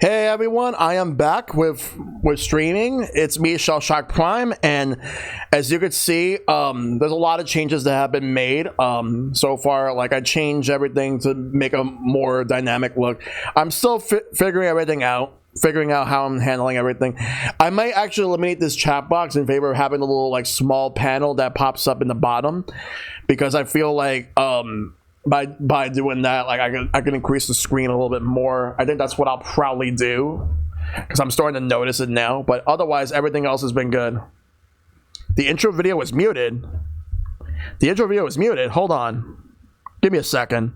Hey everyone, I am back with streaming. It's me, ShellshockPrime, and as you could see, there's a lot of changes that have been made so far. Like I changed everything to make a more dynamic look. I'm still figuring everything out. Figuring out how I'm handling everything. I might actually eliminate this chat box in favor of having a little like small panel that pops up in the bottom, because I feel like by doing that, like I can increase the screen a little bit more. I think that's what I'll probably do, because I'm starting to notice it now. But otherwise, everything else has been good. The intro video was muted. The intro video was muted. Hold on, give me a second.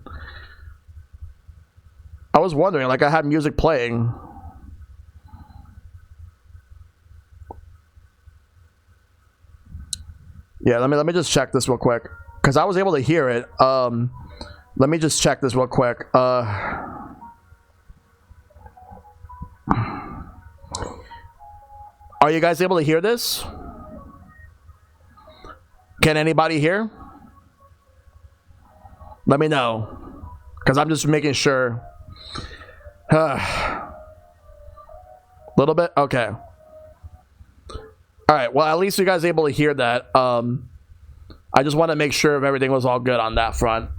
I was wondering, like I had music playing. Yeah, let me just check this real quick, because I was able to hear it. Let me just check this real quick. Are you guys able to hear this? Can anybody hear? Let me know, because I'm just making sure. Little bit? Okay. All right, well, at least you guys are able to hear that. I just want to make sure if everything was all good on that front.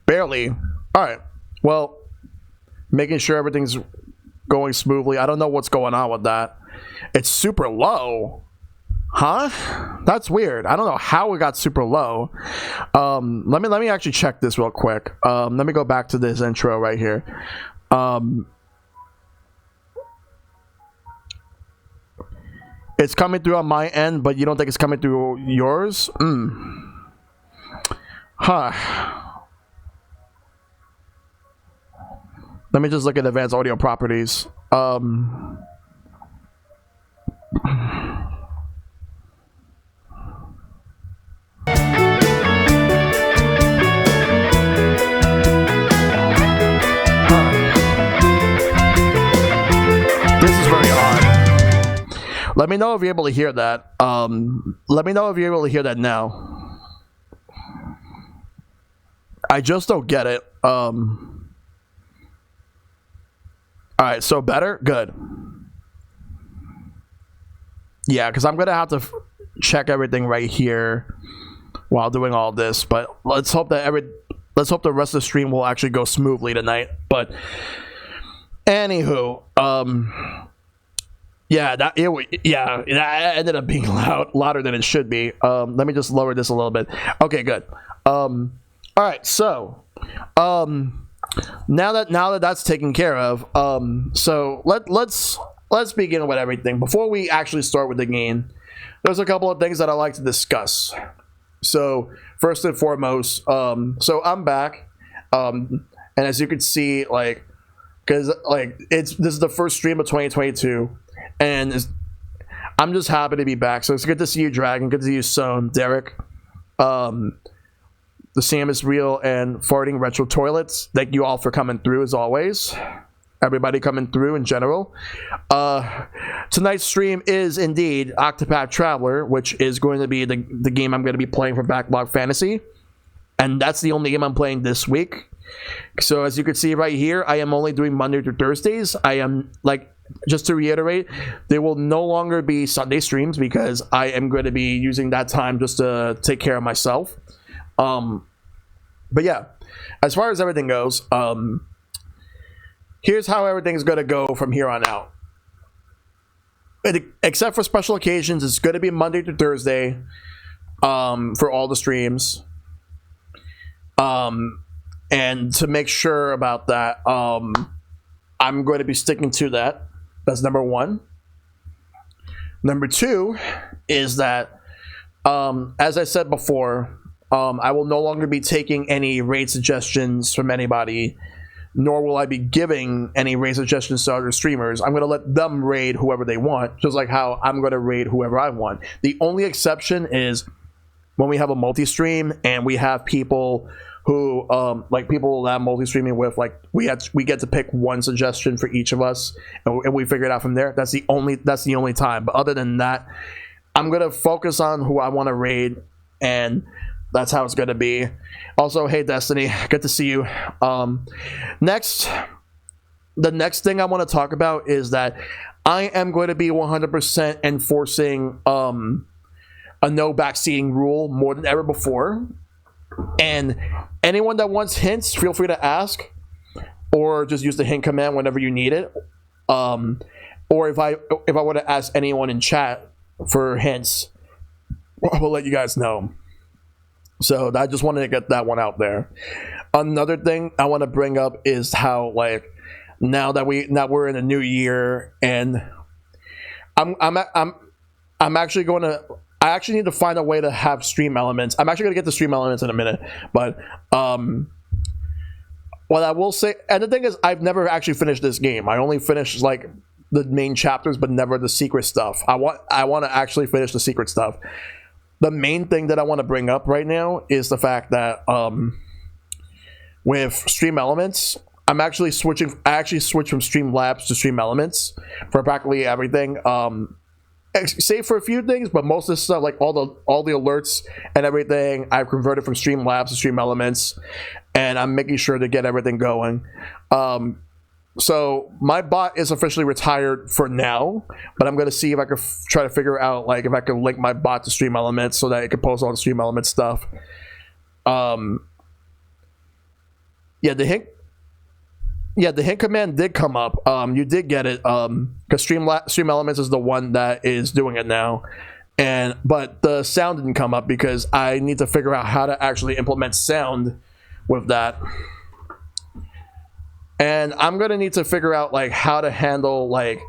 Barely. All right, well, making sure everything's going smoothly. I don't know what's going on with that. It's super low. Huh? That's weird. I don't know how it got super low. Let me actually check this real quick. Let me go back to this intro right here. It's coming through on my end, but you don't think it's coming through yours? Huh. Let me just look at advanced audio properties. This is very odd. Let me know if you're able to hear that. Let me know if you're able to hear that now. I just don't get it. Alright, so better? Good. Yeah, because I'm going to have to check everything right here while doing all this. But let's hope that the rest of the stream will actually go smoothly tonight. But anywho, yeah, that ended up being louder than it should be. Let me just lower this a little bit. Okay, good. All right, so now that that's taken care of, so let's begin with everything. Before we actually start with the game, there's a couple of things that I like to discuss. So first and foremost, so I'm back, and as you can see, like, because like this is the first stream of 2022. And I'm just happy to be back. So it's good to see you, Dragon. Good to see you, Son, Derek. The Sam is real, and farting retro toilets. Thank you all for coming through as always. Everybody coming through in general. Tonight's stream is indeed Octopath Traveler, which is going to be the game I'm going to be playing for Backlog Fantasy, and that's the only game I'm playing this week. So as you can see right here, I am only doing Monday through Thursdays. I am like. Just to reiterate, there will no longer be Sunday streams because I am going to be using that time just to take care of myself. But yeah, as far as everything goes, here's how everything's going to go from here on out. Except for special occasions, it's going to be Monday to Thursday for all the streams. And to make sure about that, I'm going to be sticking to that. That's number one. Number two is that, as I said before, I will no longer be taking any raid suggestions from anybody, nor will I be giving any raid suggestions to other streamers. I'm going to let them raid whoever they want, just like how I'm going to raid whoever I want. The only exception is when we have a multi-stream and we have people who like people that I'm multi-streaming with, like we get to pick one suggestion for each of us, and we figure it out from there. That's the only time. But other than that, I'm gonna focus on who I want to raid, and that's how it's gonna be. Also, hey Destiny, good to see you. Next, the next thing I want to talk about is that I am going to be 100% enforcing a no backseating rule more than ever before. And anyone that wants hints, feel free to ask, or just use the hint command whenever you need it. Or if I were to ask anyone in chat for hints, I will let you guys know. So I just wanted to get that one out there. Another thing I want to bring up is how, like, now we're in a new year, and I'm actually going to. I actually need to find a way to have stream elements. I'm actually going to get to stream elements in a minute, but what I will say, and the thing is, I've never actually finished this game. I only finished like the main chapters, but never the secret stuff. I want to actually finish the secret stuff. The main thing that I want to bring up right now is the fact that with stream elements, I actually switched from Streamlabs to stream elements for practically everything. Save for a few things, but most of the stuff, like all the alerts and everything, I've converted from Streamlabs to Stream Elements, and I'm making sure to get everything going. So my bot is officially retired for now, but I'm gonna see if I can try to figure out, like, if I can link my bot to Stream Elements so that it can post all the Stream Elements stuff. Yeah, the hint command did come up. You did get it, because Stream Elements is the one that is doing it now, but the sound didn't come up because I need to figure out how to actually implement sound with that, and I'm gonna need to figure out, like, how to handle, like,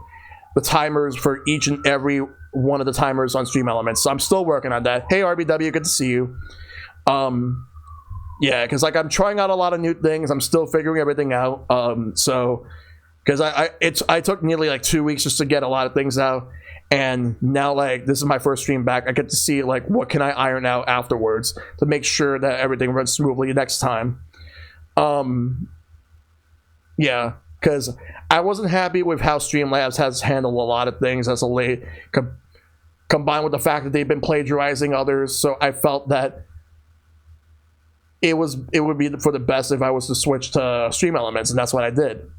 the timers for each and every one of the timers on Stream Elements. So I'm still working on that. Hey RBW, good to see you. Yeah, because, like, I'm trying out a lot of new things. I'm still figuring everything out. So, because I took nearly like 2 weeks just to get a lot of things out, and now, like, this is my first stream back. I get to see, like, what can I iron out afterwards to make sure that everything runs smoothly next time. Yeah, because I wasn't happy with how Streamlabs has handled a lot of things as of late, combined with the fact that they've been plagiarizing others. So I felt that it would be for the best if I was to switch to Stream Elements, and that's what I did.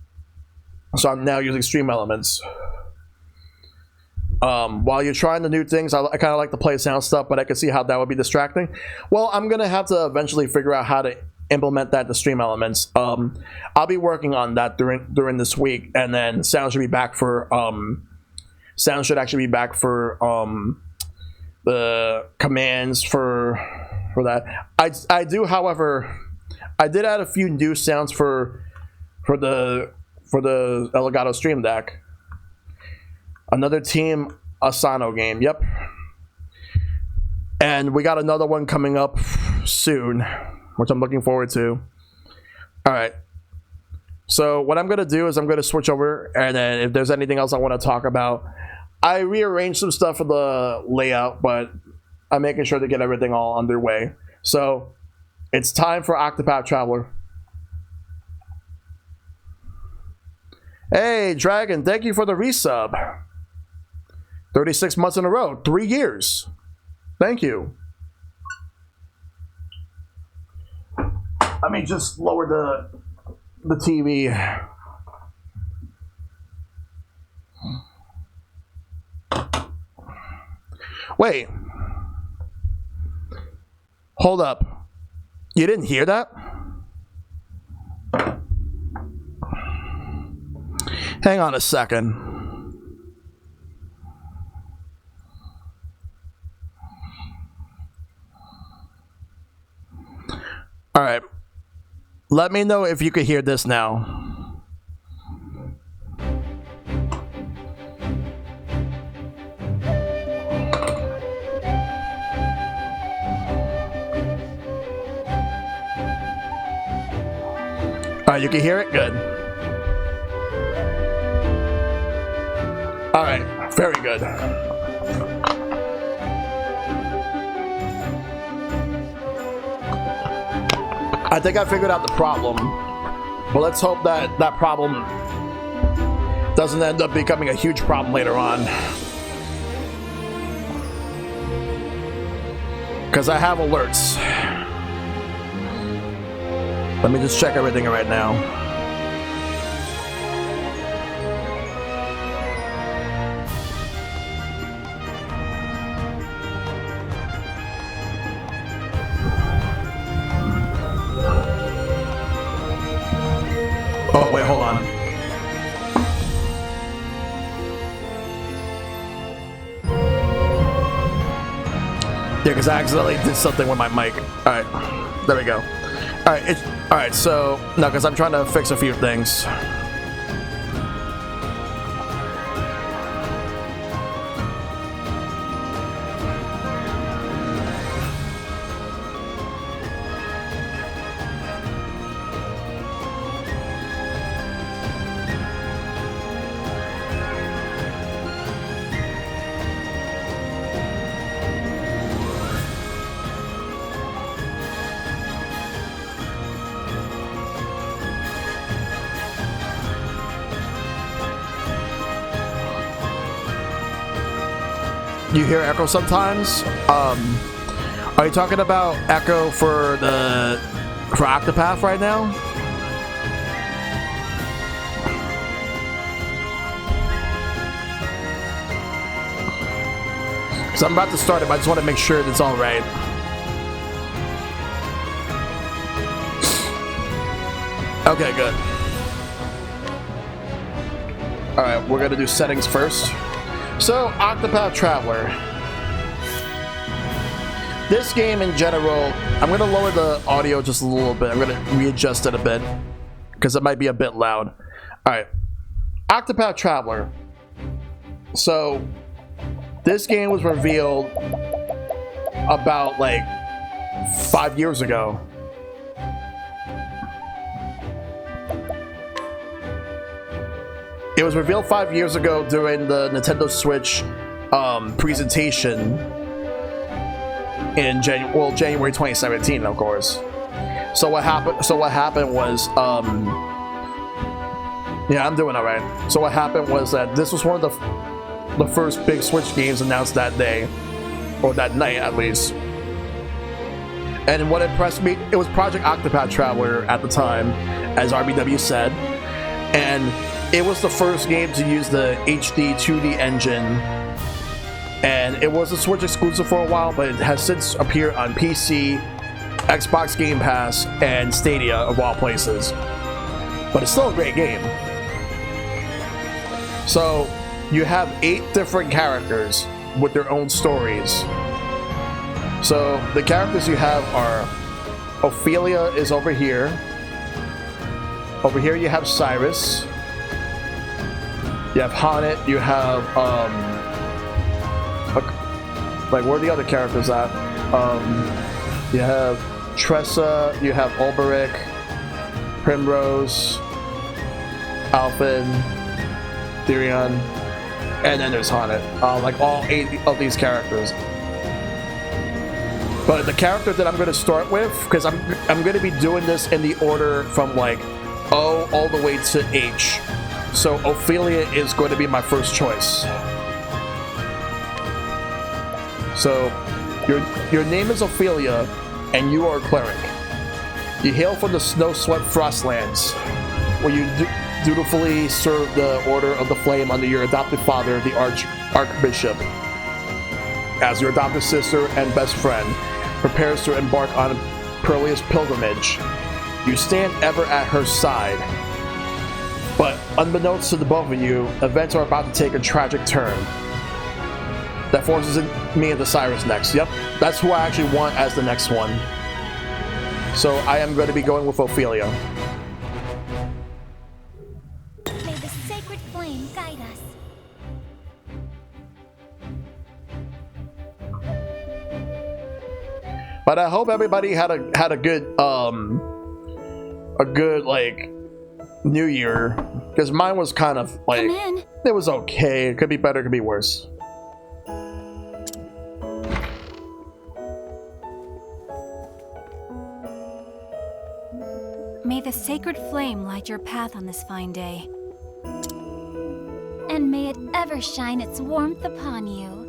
So I'm now using Stream Elements. While you're trying the new things, I kind of like to play sound stuff, but I can see how that would be distracting. Well, I'm gonna have to eventually figure out how to implement that to Stream Elements. I'll be working on that during this week, and then sound should be back for sound should actually be back for the commands for that. I do, however, I did add a few new sounds for the Elgato Stream Deck. Another Team Asano game, yep. And we got another one coming up soon, which I'm looking forward to. All right. So what I'm gonna do is I'm gonna switch over, and then if there's anything else I want to talk about, I rearranged some stuff for the layout, but I'm making sure to get everything all underway. So it's time for Octopath Traveler. Hey, Dragon, thank you for the resub. 36 months in a row, 3 years. Thank you. Let me just lower the TV. Wait. Hold up. You didn't hear that? Hang on a second. All right. Let me know if you could hear this now. All right, you can hear it? Good. All right, very good. I think I figured out the problem, but let's hope that that problem doesn't end up becoming a huge problem later on. Because I have alerts. Let me just check everything right now. Oh, wait, hold on. Yeah, because I accidentally did something with my mic. Alright, there we go. Alright, so, no, because I'm trying to fix a few things. You hear echo sometimes. Are you talking about echo for Octopath right now? So I'm about to start it, but I just want to make sure that it's all right. Okay, good. All right, we're gonna do settings first. So, Octopath Traveler. This game in general, I'm going to lower the audio just a little bit. I'm going to readjust it a bit because it might be a bit loud. Alright, Octopath Traveler. So, this game was revealed about like 5 years ago. It was revealed 5 years ago during the Nintendo Switch presentation in January 2017, of course. So what happened was, yeah, I'm doing all right. So what happened was that this was one of the first big Switch games announced that day, or that night at least. And what impressed me, it was Project Octopath Traveler at the time, as RBW said, and it was the first game to use the HD 2D engine, and it was a Switch exclusive for a while, but it has since appeared on PC, Xbox Game Pass, and Stadia, of all places. But it's still a great game. So, you have 8 different characters with their own stories. So, the characters you have are Ophelia is over here. Over here you have Cyrus. You have Haunted, you have, like, where are the other characters at? You have Tressa, you have Ulberich, Primrose, Alphen, Therion, and then there's Haunted. Like, all 8 of these characters. But the character that I'm going to start with, because I'm going to be doing this in the order from, like, O all the way to H. So Ophelia is going to be my first choice. So your name is Ophelia, and you are a cleric. You hail from the snow-swept Frostlands, where you dutifully serve the Order of the Flame under your adopted father, the Archbishop, as your adopted sister and best friend prepares to embark on perilous pilgrimage. You stand ever at her side. But unbeknownst to the both of you, events are about to take a tragic turn that forces me into Cyrus next. Yep, that's who I actually want as the next one. So I am going to be going with Ophelia. May the sacred flame guide us. But I hope everybody had a good like New Year, because mine was kind of like, it was okay. It could be better, it could be worse. May the sacred flame light your path on this fine day. And may it ever shine its warmth upon you.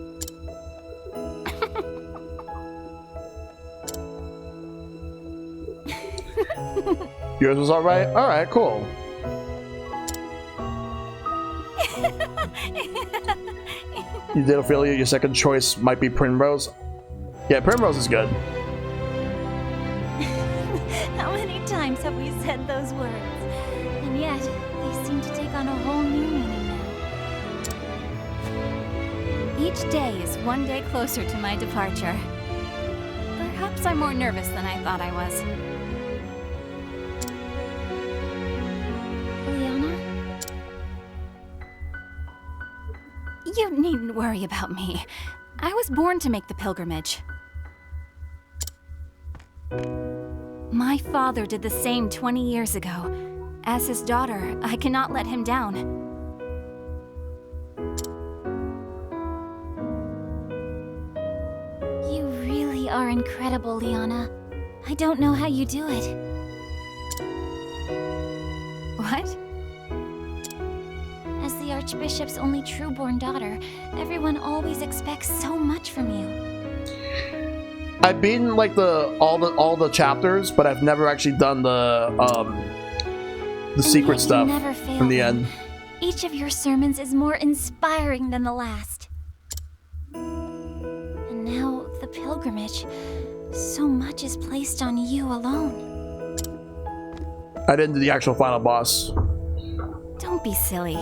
Yours was alright? Alright, cool. You did, Ophelia. Your second choice might be Primrose. Yeah, Primrose is good. How many times have we said those words? And yet, they seem to take on a whole new meaning now. Each day is one day closer to my departure. Perhaps I'm more nervous than I thought I was. Liana? You needn't worry about me. I was born to make the pilgrimage. My father did the same 20 years ago. As his daughter, I cannot let him down. You really are incredible, Liana. I don't know how you do it. What? As the Archbishop's only true-born daughter, everyone always expects so much from you. I've been like all the chapters, but I've never actually done the secret stuff from the end. Each of your sermons is more inspiring than the last. And now, the pilgrimage. So much is placed on you alone. I didn't do the actual final boss. Don't be silly.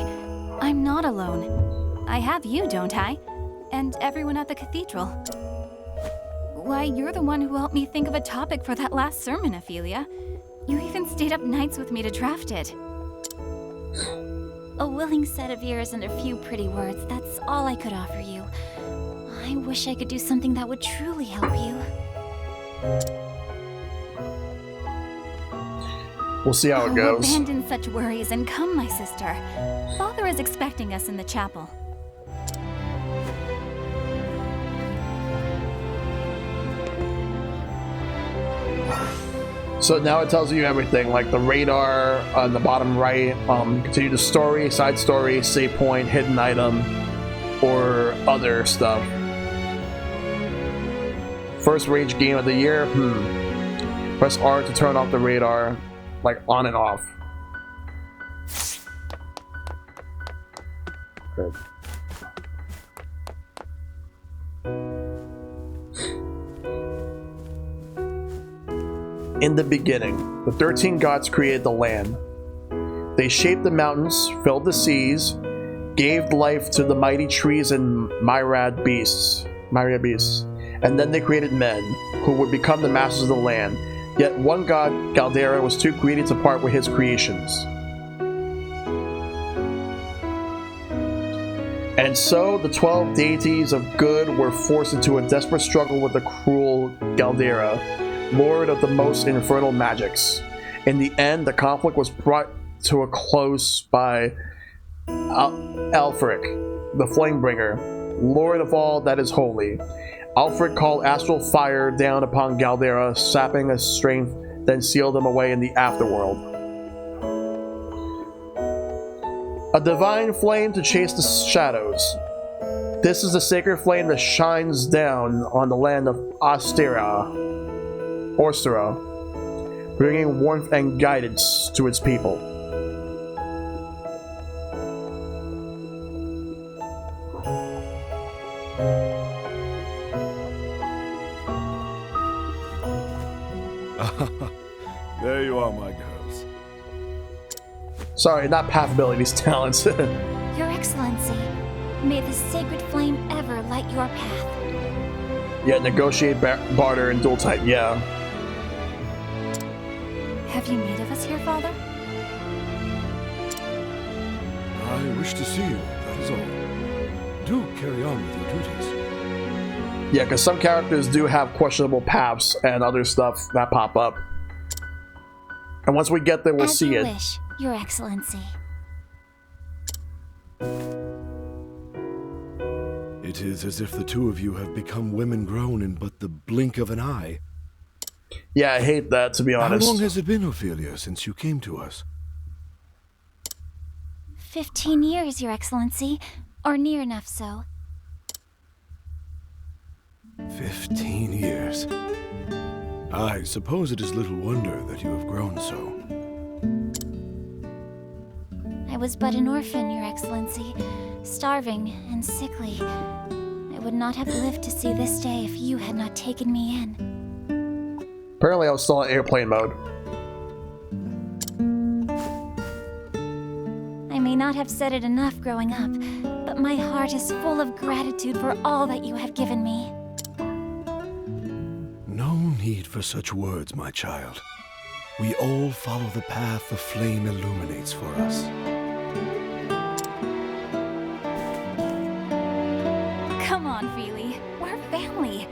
I'm not alone. I have you, don't I? And everyone at the cathedral. Why, you're the one who helped me think of a topic for that last sermon, Ophelia. You even stayed up nights with me to draft it. A willing set of ears and a few pretty words, that's all I could offer you. I wish I could do something that would truly help you. We'll see how it goes. Abandon such worries and come, my sister. Father is expecting us in the chapel. So now it tells you everything, like the radar on the bottom right, continue the story, side story, save point, hidden item, or other stuff. First rage game of the year? Press R to turn off the radar, like on and off. Good. In the beginning, the 13 gods created the land. They shaped the mountains, filled the seas, gave life to the mighty trees and myriad beasts, and then they created men, who would become the masters of the land. Yet one god, Galdera, was too greedy to part with his creations. And so the 12 deities of good were forced into a desperate struggle with the cruel Galdera, lord of the most infernal magics. In the end, the conflict was brought to a close by Alfric, the Flamebringer, lord of all that is holy. Alfric called astral fire down upon Galdera, sapping his strength, then sealed him away in the afterworld. A divine flame to chase the shadows. This is the sacred flame that shines down on the land of Ostera, bringing warmth and guidance to its people. There you are, my girls. Sorry, not path abilities, talents. Your Excellency, may the sacred flame ever light your path. Yeah, negotiate, barter, and dual type, yeah. Have you need of us here, Father? I wish to see you, that is all. Do carry on with your duties. Yeah, because some characters do have questionable paths and other stuff that pop up. And once we get there, we'll As see you it. wish, Your Excellency. It is as if the two of you have become women grown in but the blink of an eye. Yeah, I hate that, to be honest. How long has it been, Ophelia, since you came to us? 15 years, Your Excellency, or near enough so. 15 years. I suppose it is little wonder that you have grown so. was but an orphan, Your Excellency, starving and sickly. I would not have lived to see this day if you had not taken me in. Apparently I was still in airplane mode. I may not have said it enough growing up, but my heart is full of gratitude for all that you have given me. No need for such words, my child. We all follow the path the flame illuminates for us. Come on, Feely. We're family.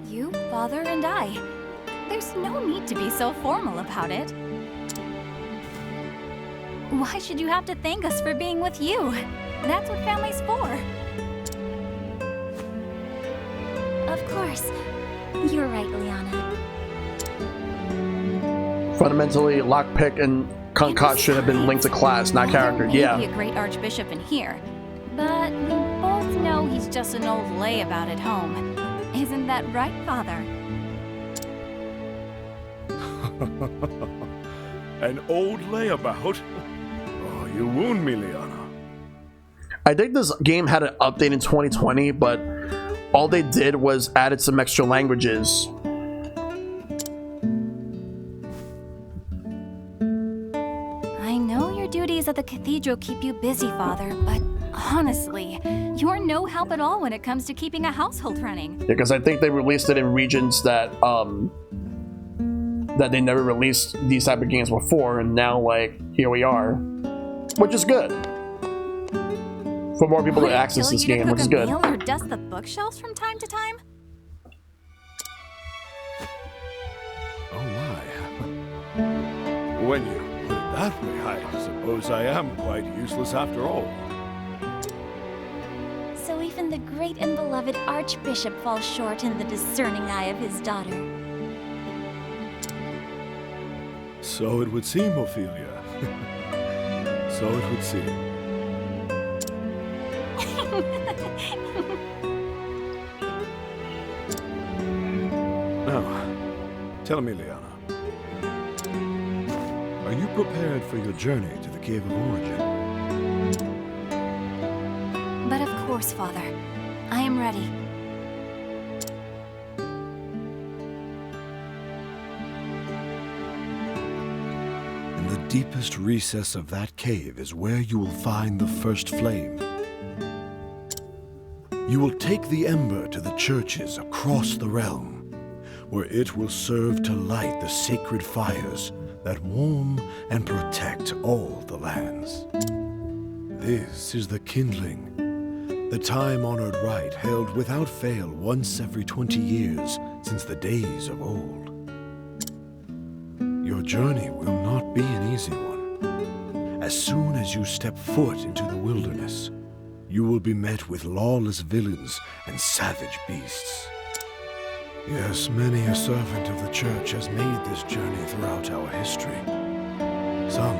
You, Father, and I. There's no need to be so formal about it. Why should you have to thank us for being with you? That's what family's for. Of course. You're right, Liana. Fundamentally, lockpick and concoct should have been linked to class, not character. He Yeah. may be a great archbishop in here, but we both know he's just an old layabout at home. Isn't that right, Father? An old layabout? Oh, you wound me, Liana. I think this game had an update in 2020, but all they did was added some extra languages. I know your duties at the cathedral keep you busy, Father, but honestly, you're no help at all when it comes to keeping a household running. Because I think they released it in regions that that they never released these type of games before, and now like here we are, which is good for more people to access this game, which is good. Meal or dust the bookshelves from time to time? Oh my. When you put it that way, I suppose I am quite useless after all. So even the great and beloved Archbishop falls short in the discerning eye of his daughter. So it would seem, Ophelia. So it would seem. Now, tell me, Liana. Are you prepared for your journey to the Cave of Origin? But of course, Father. I am ready. In the deepest recess of that cave is where you will find the first flame. You will take the ember to the churches across the realm, where it will serve to light the sacred fires that warm and protect all the lands. This is the kindling, the time-honored rite held without fail once every 20 years since the days of old. Your journey will not be an easy one. As soon as you step foot into the wilderness, you will be met with lawless villains and savage beasts. Yes, many a servant of the church has made this journey throughout our history. Some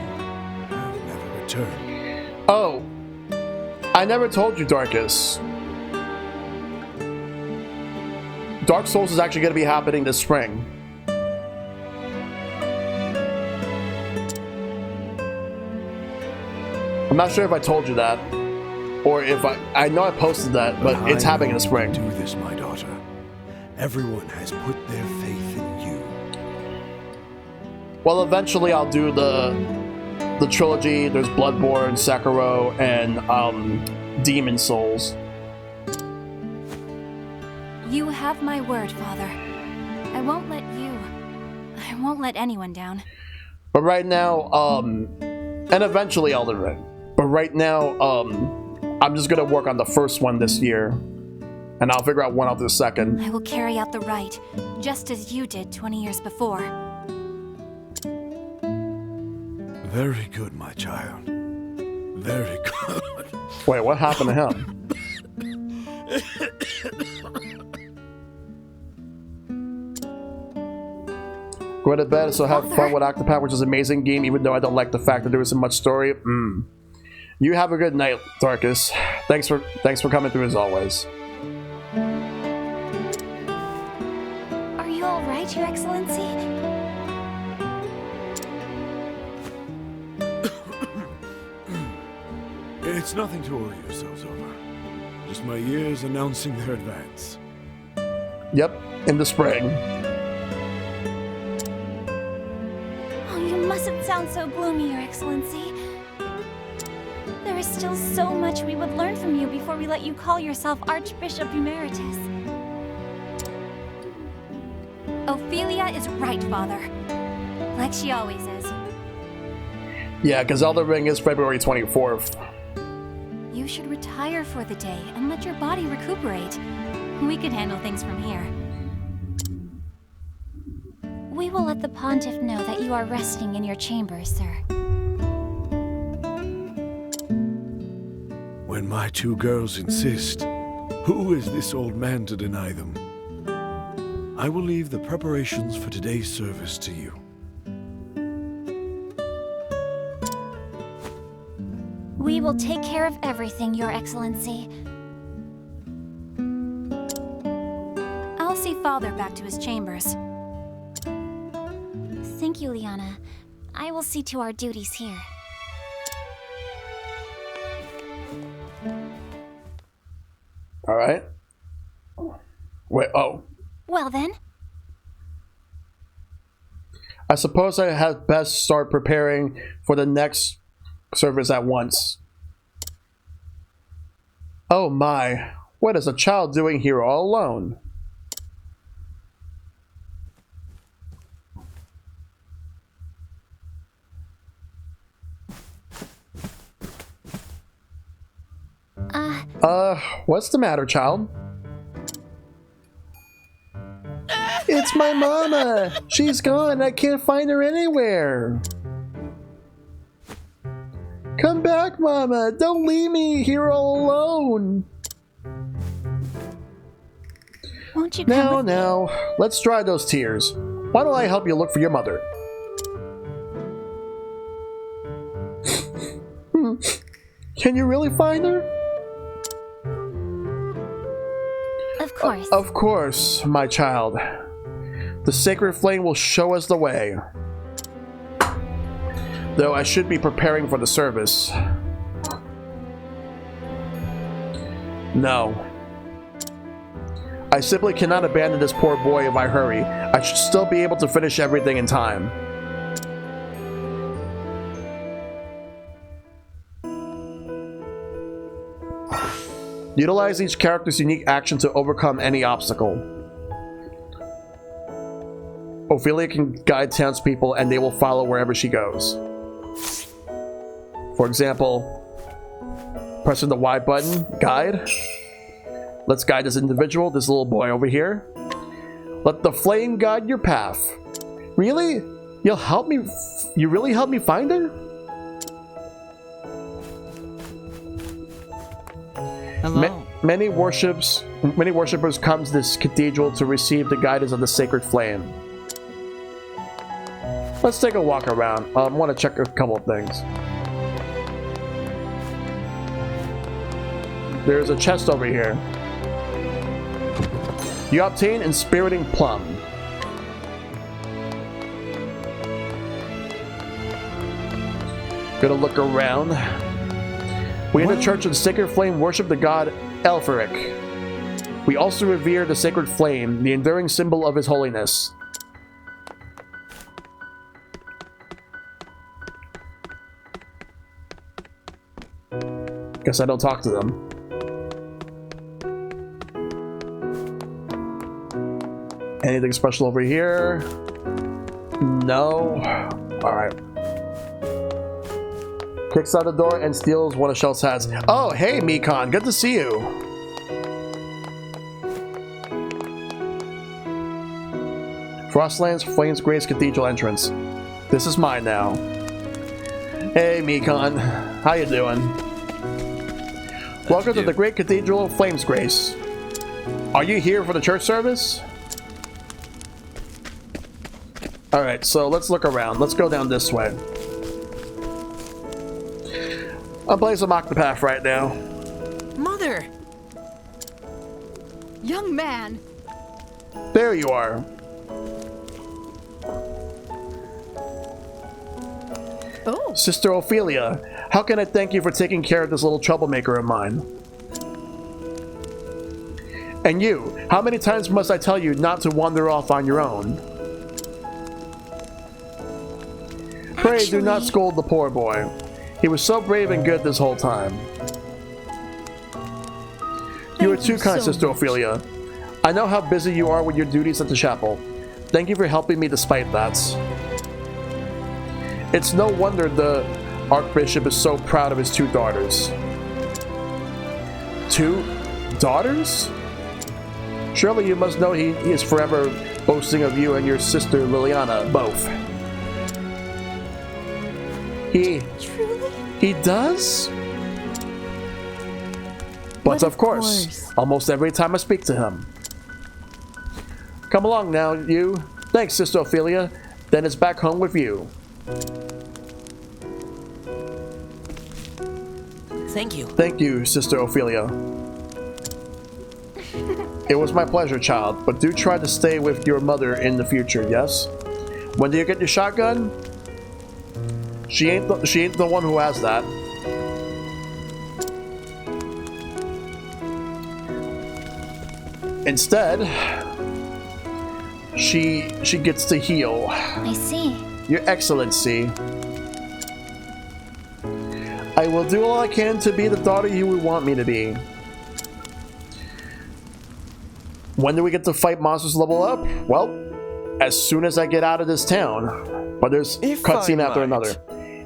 have never returned. Oh, I never told you, Darkus. Dark Souls is actually going to be happening this spring. I'm not sure if I told you that, or if I know I posted that, but it's happening in the spring. Do this, my daughter. Everyone has put their faith in you. Well, eventually I'll do the trilogy. There's Bloodborne, Sekiro, and Demon Souls. You have my word, Father. I won't let anyone down. But right now, and eventually Elden Ring. But right now, I'm just gonna work on the first one this year, and I'll figure out when I'll do the second. I will carry out the rite, just as you did 20 years before. Very good, my child. Very good. Wait, what happened to him? Go to bed, so have fun with Octopath, which is an amazing game, even though I don't like the fact that there isn't much story. You have a good night, Darkus. Thanks for coming through as always. Are you all right, Your Excellency? It's nothing to worry yourselves over. Just my years announcing their advance. Yep, in the spring. Oh, you mustn't sound so gloomy, Your Excellency. There is still so much we would learn from you before we let you call yourself Archbishop Emeritus. Ophelia is right, Father. Like she always is. Yeah, because Elden Ring is February 24th. You should retire for the day and let your body recuperate. We can handle things from here. We will let the Pontiff know that you are resting in your chambers, sir. When my two girls insist, who is this old man to deny them? I will leave the preparations for today's service to you. We will take care of everything, Your Excellency. I'll see Father back to his chambers. Thank you, Liana. I will see to our duties here. All right. Wait, oh. Well then, I suppose I had best start preparing for the next service at once. Oh my, what is a child doing here all alone? What's the matter, child? It's my mama! She's gone! I can't find her anywhere! Come back, mama! Don't leave me here all alone! won't you come with me? Now, let's dry those tears. Why don't I help you look for your mother? Can you really find her? Of course. Of course, my child. The sacred flame will show us the way. Though I should be preparing for the service. No. I simply cannot abandon this poor boy if I hurry. I should still be able to finish everything in time. Utilize each character's unique action to overcome any obstacle. Ophelia can guide townspeople and they will follow wherever she goes. For example, pressing the Y button, guide. Let's guide this individual, this little boy over here. Let the flame guide your path. Really? You'll help me? You really help me find her? Hello. Many worshippers come to this cathedral to receive the guidance of the sacred flame. Let's take a walk around. I want to check a couple of things. There's a chest over here. You obtain Inspiriting Plum. Gonna look around. We in the Church of the Sacred Flame worship the god Elferic. We also revere the sacred flame, the enduring symbol of his holiness. Guess I don't talk to them. Anything special over here? No. Alright. Kicks out the door and steals one of Shell's hats. Oh, hey, Mikon. Good to see you. Frostlands Flames Grace Cathedral entrance. This is mine now. Hey, Mikon. How you doing? Welcome to the Great Cathedral of Flames Grace. Are you here for the church service? Alright, so let's look around. Let's go down this way. I'm playing some Octopath right now. Mother! Young man! There you are. Oh, Sister Ophelia, how can I thank you for taking care of this little troublemaker of mine? And you, how many times must I tell you not to wander off on your own? Pray do not scold the poor boy. He was so brave and good this whole time. You are too kind, Sister Ophelia. I know how busy you are with your duties at the chapel. Thank you for helping me despite that. It's no wonder the Archbishop is so proud of his 2 daughters. 2 daughters? Surely you must know he is forever boasting of you and your sister Liliana, both. He does? But of course, almost every time I speak to him. Come along now, you. Thanks, Sister Ophelia. Then it's back home with you. Thank you. Thank you, Sister Ophelia. It was my pleasure, child, but do try to stay with your mother in the future, yes? When do you get your shotgun? She ain't the one who has that. Instead, she gets to heal. I see. Your Excellency. I will do all I can to be the daughter you would want me to be. When do we get to fight monsters level up? Well, as soon as I get out of this town. But there's cutscene after another.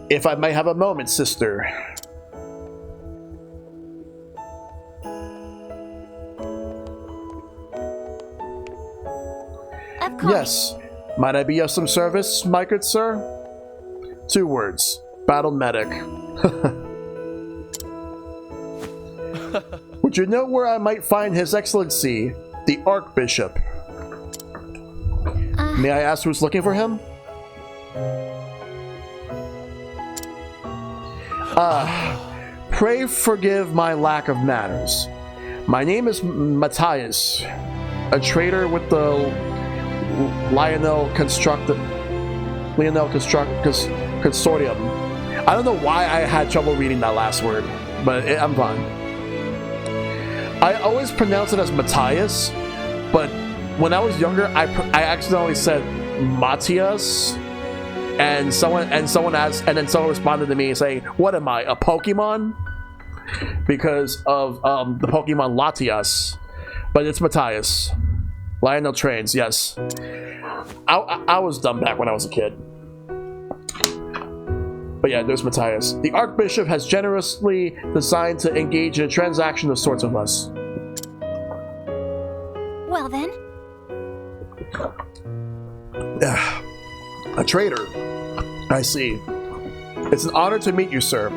If I might have a moment, sister. Of course. Yes. Might I be of some service, my good sir? 2 words. Battle medic. Would you know where I might find His Excellency, the Archbishop? May I ask who's looking for him? Pray forgive my lack of manners. My name is Matthias, a trader with the Lionel Consortium. I don't know why I had trouble reading that last word, but I'm fine. I always pronounce it as Matthias, but when I was younger, I accidentally said Matthias. And someone asked, and then someone responded to me saying, "What am I, a Pokemon?" Because of the Pokemon Latias, but it's Matthias. Lionel trains, yes. I was dumb back when I was a kid. But yeah, there's Matthias. The Archbishop has generously designed to engage in a transaction of sorts with us. Well then. A traitor. I see. It's an honor to meet you, sir.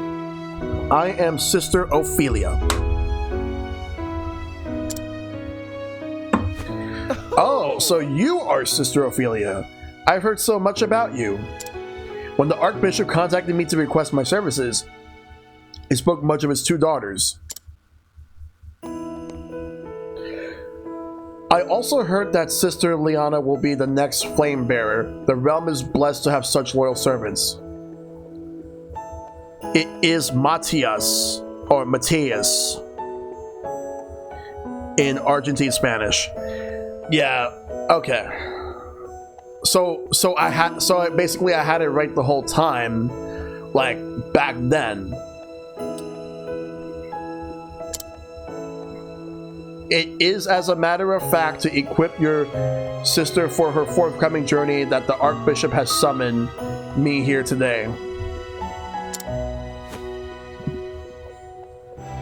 I am Sister Ophelia. Oh, so you are Sister Ophelia. I've heard so much about you. When the Archbishop contacted me to request my services, he spoke much of his 2 daughters. I also heard that Sister Liana will be the next flame bearer. The realm is blessed to have such loyal servants. It is Matthias, or Matthias, in Argentine Spanish. Yeah, okay. So basically I had it right the whole time, like back then. It is, as a matter of fact, to equip your sister for her forthcoming journey that the Archbishop has summoned me here today.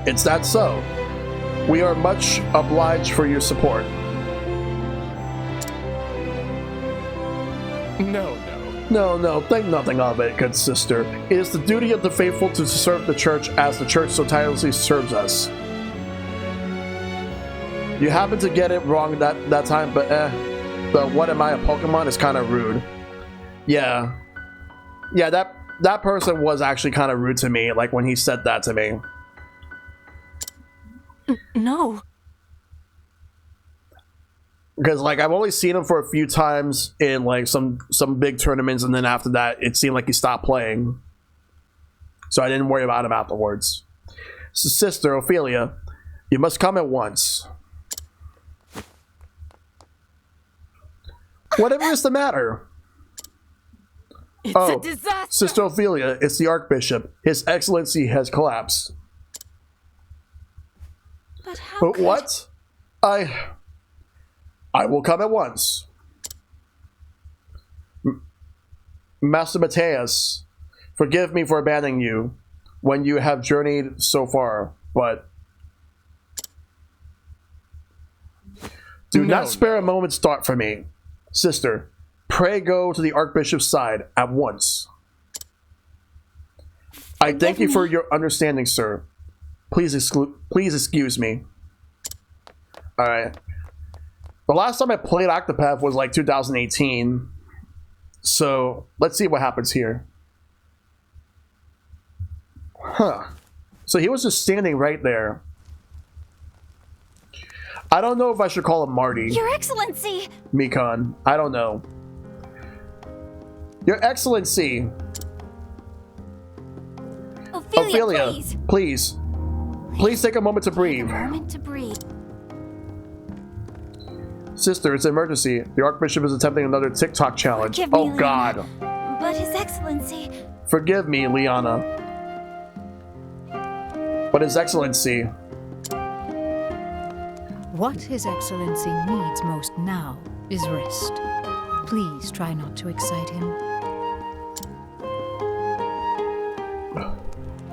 It's that so. We are much obliged for your support. No, think nothing of it, good sister. It is the duty of the faithful to serve the church as the church so tirelessly serves us. You happened to get it wrong that time, but the "what am I, a Pokemon" is kind of rude. Yeah, that person was actually kind of rude to me, like when he said that to me. No. Because like I've only seen him for a few times in like some big tournaments, and then after that, it seemed like he stopped playing. so I didn't worry about him afterwards. Sister Ophelia, you must come at once. Whatever is the matter? It's Oh, a disaster. Sister Ophelia, it's the Archbishop. His Excellency has collapsed. But how But could... what? I will come at once. Master Mateus, forgive me for abandoning you when you have journeyed so far, but do not spare a moment's thought for me. Sister, pray go to the Archbishop's side at once. I thank you for your understanding, sir. Please excuse me. Alright. The last time I played Octopath was like 2018. So, let's see what happens here. Huh. So he was just standing right there. I don't know if I should call him Marty. Your Excellency! Mikon. I don't know. Your Excellency! Ophelia, please. Please take a moment to breathe. A moment to breathe. Sister, it's an emergency. The Archbishop is attempting another TikTok challenge. Forgive me, Oh, Liana. God. But His Excellency... Forgive me, Liana. But His Excellency... What His Excellency needs most now is rest. Please try not to excite him.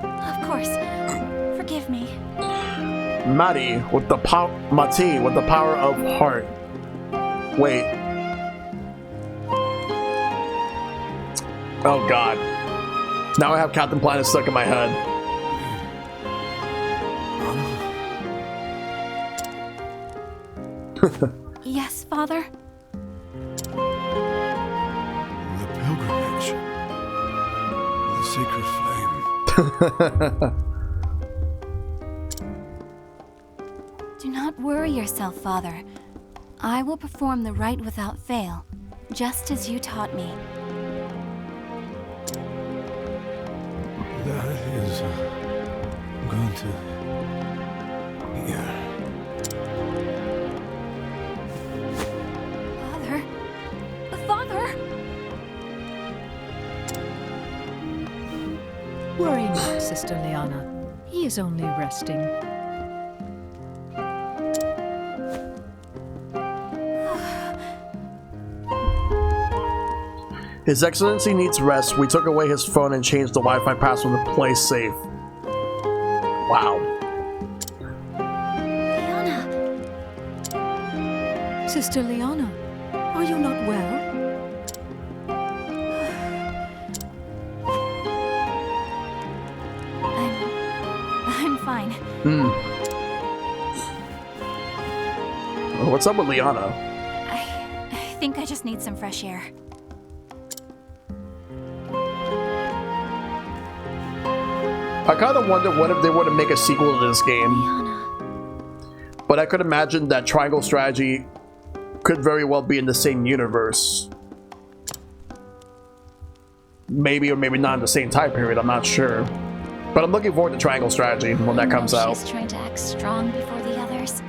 Of course. Forgive me. Mati with the power of heart. Wait. Oh God. Now I have Captain Planet stuck in my head. Yes, Father? The pilgrimage. The sacred flame. Do not worry yourself, Father. I will perform the rite without fail, just as you taught me. That is going to... Yeah. Father? Father? Worry not, Sister Liana. He is only resting. His Excellency needs rest. We took away his phone and changed the Wi-Fi password to play safe. Wow. Liana, Sister Liana, are you not well? I'm fine. What's up with Liana? I think I just need some fresh air. I kind of wonder what if they were to make a sequel to this game. Liana. But I could imagine that Triangle Strategy could very well be in the same universe. Maybe or maybe not in the same time period, I'm not sure. But I'm looking forward to Triangle Strategy when that comes out. She's trying to act strong before the others.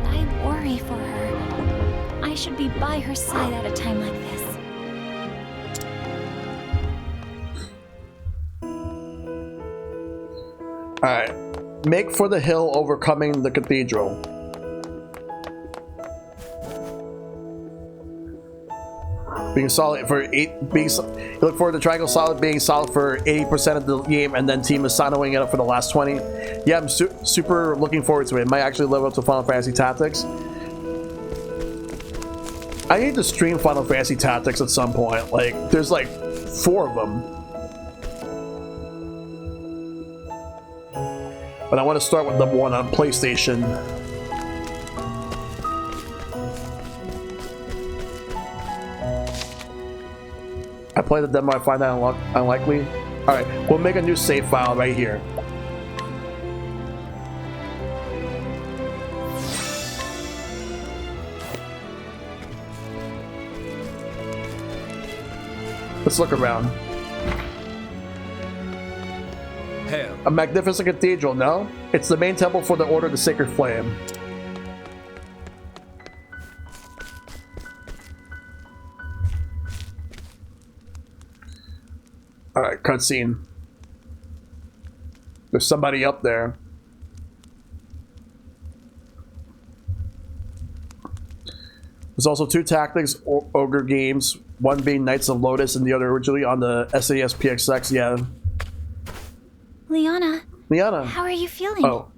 I worry for her. I should be by her side at a time like this. Alright. Make for the hill overcoming the cathedral. Being solid for you look forward to Triangle Solid being solid for 80% of the game, and then team is soloing it up for the last 20. Yeah, I'm super looking forward to it. It might actually level up to Final Fantasy Tactics. I need to stream Final Fantasy Tactics at some point. Like, there's like 4 of them. But I want to start with the one on PlayStation. I played the demo, I find that unlikely. Alright, we'll make a new save file right here. Let's look around. Hail. A magnificent cathedral, no? It's the main temple for the Order of the Sacred Flame. Alright, cutscene. There's somebody up there. There's also two Tactics Ogre games, one being Knights of Lotus and the other originally on the SAS PXX, yeah. Liana, Liana. how are you feeling? Oh.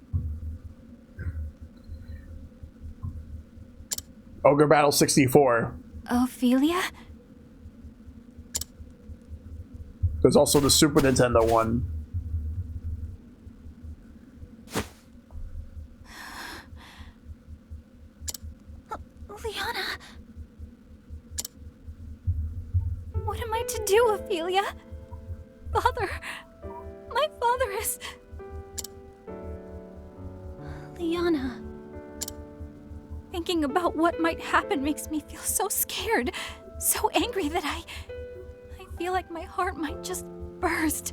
Ogre Battle 64. Ophelia? There's also the Super Nintendo one. Liana, What am I to do, Ophelia? Father, my father is... Liana. Thinking about what might happen makes me feel so scared, so angry that I feel like my heart might just burst.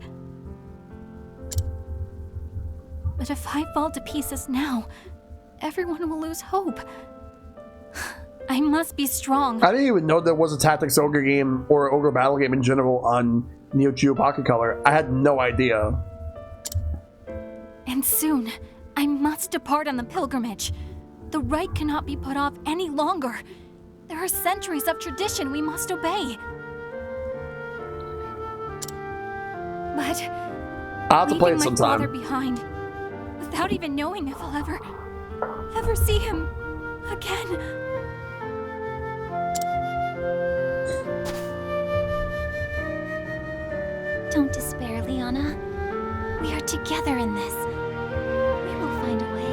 But if I fall to pieces now, everyone will lose hope. I must be strong. I didn't even know there was a Tactics Ogre game or Ogre Battle game in general on Neo Geo Pocket Color. I had no idea. And soon, I must depart on the pilgrimage. The rite cannot be put off any longer. There are centuries of tradition we must obey. But I'll have to play it leaving my father sometime. behind, without even knowing if I'll ever see him again. Don't despair, Liana. We are together in this. We will find a way.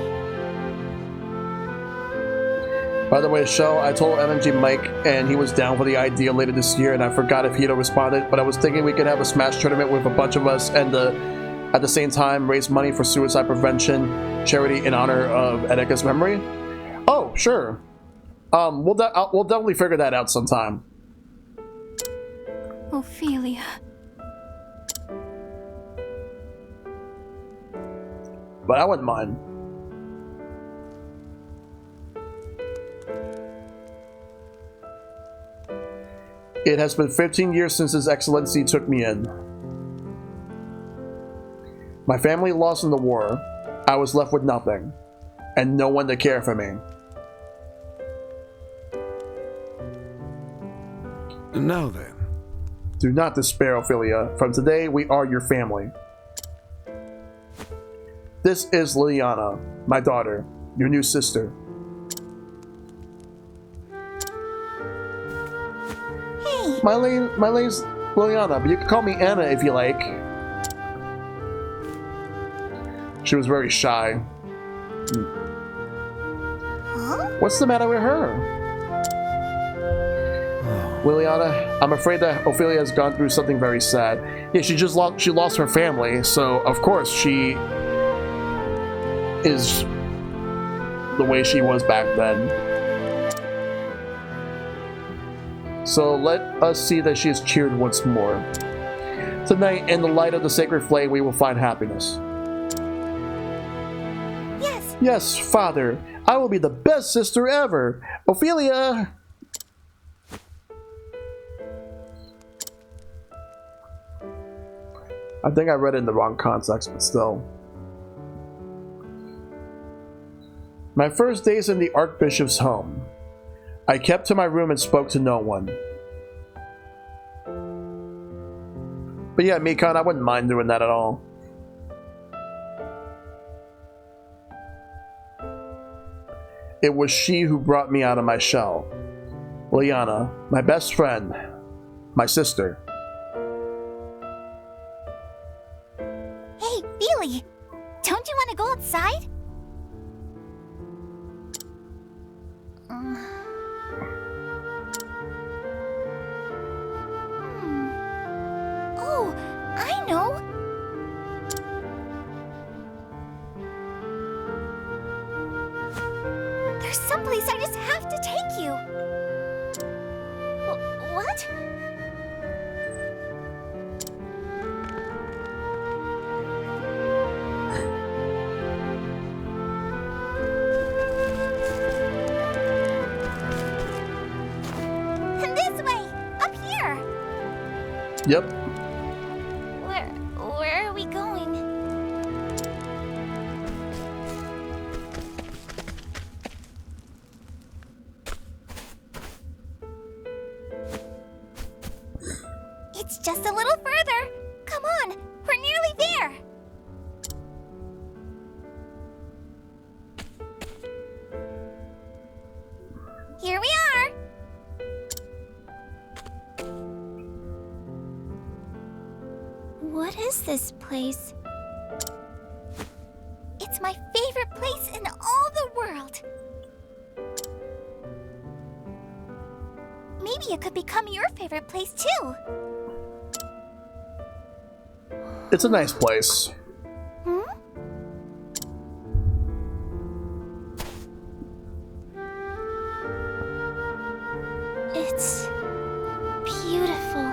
By the way, Shell, I told MMG Mike and he was down for the idea later this year, and I forgot if he'd responded, but I was thinking we could have a Smash tournament with a bunch of us and at the same time raise money for suicide prevention charity in honor of Edeka's memory. Oh, sure. We'll definitely figure that out sometime. Ophelia. But I wouldn't mind. It has been 15 years since His Excellency took me in. My family lost in the war. I was left with nothing, and no one to care for me. Now then. Do not despair, Ophelia. From today, we are your family. This is Liliana, my daughter, your new sister. Hey, My name's Liliana, but you can call me Anna if you like. She was very shy. huh? What's the matter with her? Liliana, I'm afraid that Ophelia has gone through something very sad. Yeah, she lost her family, so of course she is the way she was back then. So let us see that she is cheered once more. Tonight, in the light of the sacred flame, we will find happiness. Yes, Yes, Father, I will be the best sister ever. Ophelia! I think I read it in the wrong context, but still. My first days in the Archbishop's home. I kept to my room and spoke to no one. But yeah, Mikan, I wouldn't mind doing that at all. It was she who brought me out of my shell. Liana, my best friend, my sister. hey, Feely. Don't you want to go outside? Oh, I know. There's someplace I just have to take you. What? Yep. Where are we going? It's just a little further. Come on, we're nearly there. Here we are. What is this place? It's my favorite place in all the world. Maybe it could become your favorite place too. It's a nice place. Hmm? It's beautiful.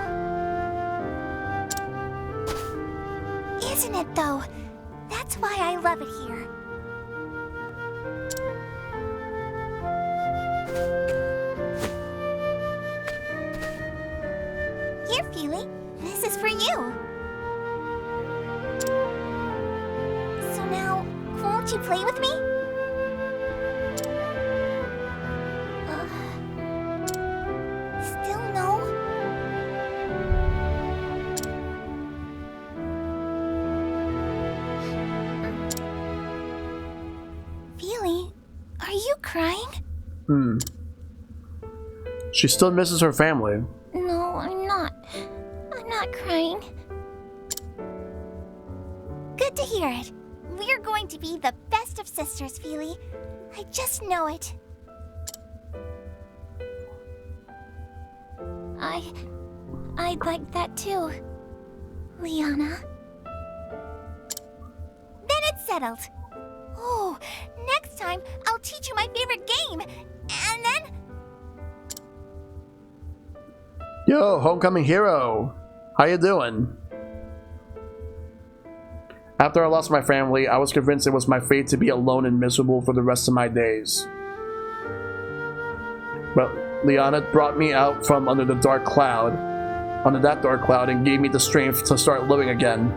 Isn't it though? That's why I love it here. Here, Feely. This is for you. So now, won't you play with me? Still no? Feely, are you crying? She still misses her family. No, I'm not. I'm not crying. Good to hear it. We're going to be the best of sisters, Feely. I just know it. I'd like that too, Liana. Then it's settled. Oh, next time I'll teach you my favorite game, and then... Yo, homecoming hero. How you doing? After I lost my family, I was convinced it was my fate to be alone and miserable for the rest of my days. But Liana brought me out from under that dark cloud, and gave me the strength to start living again.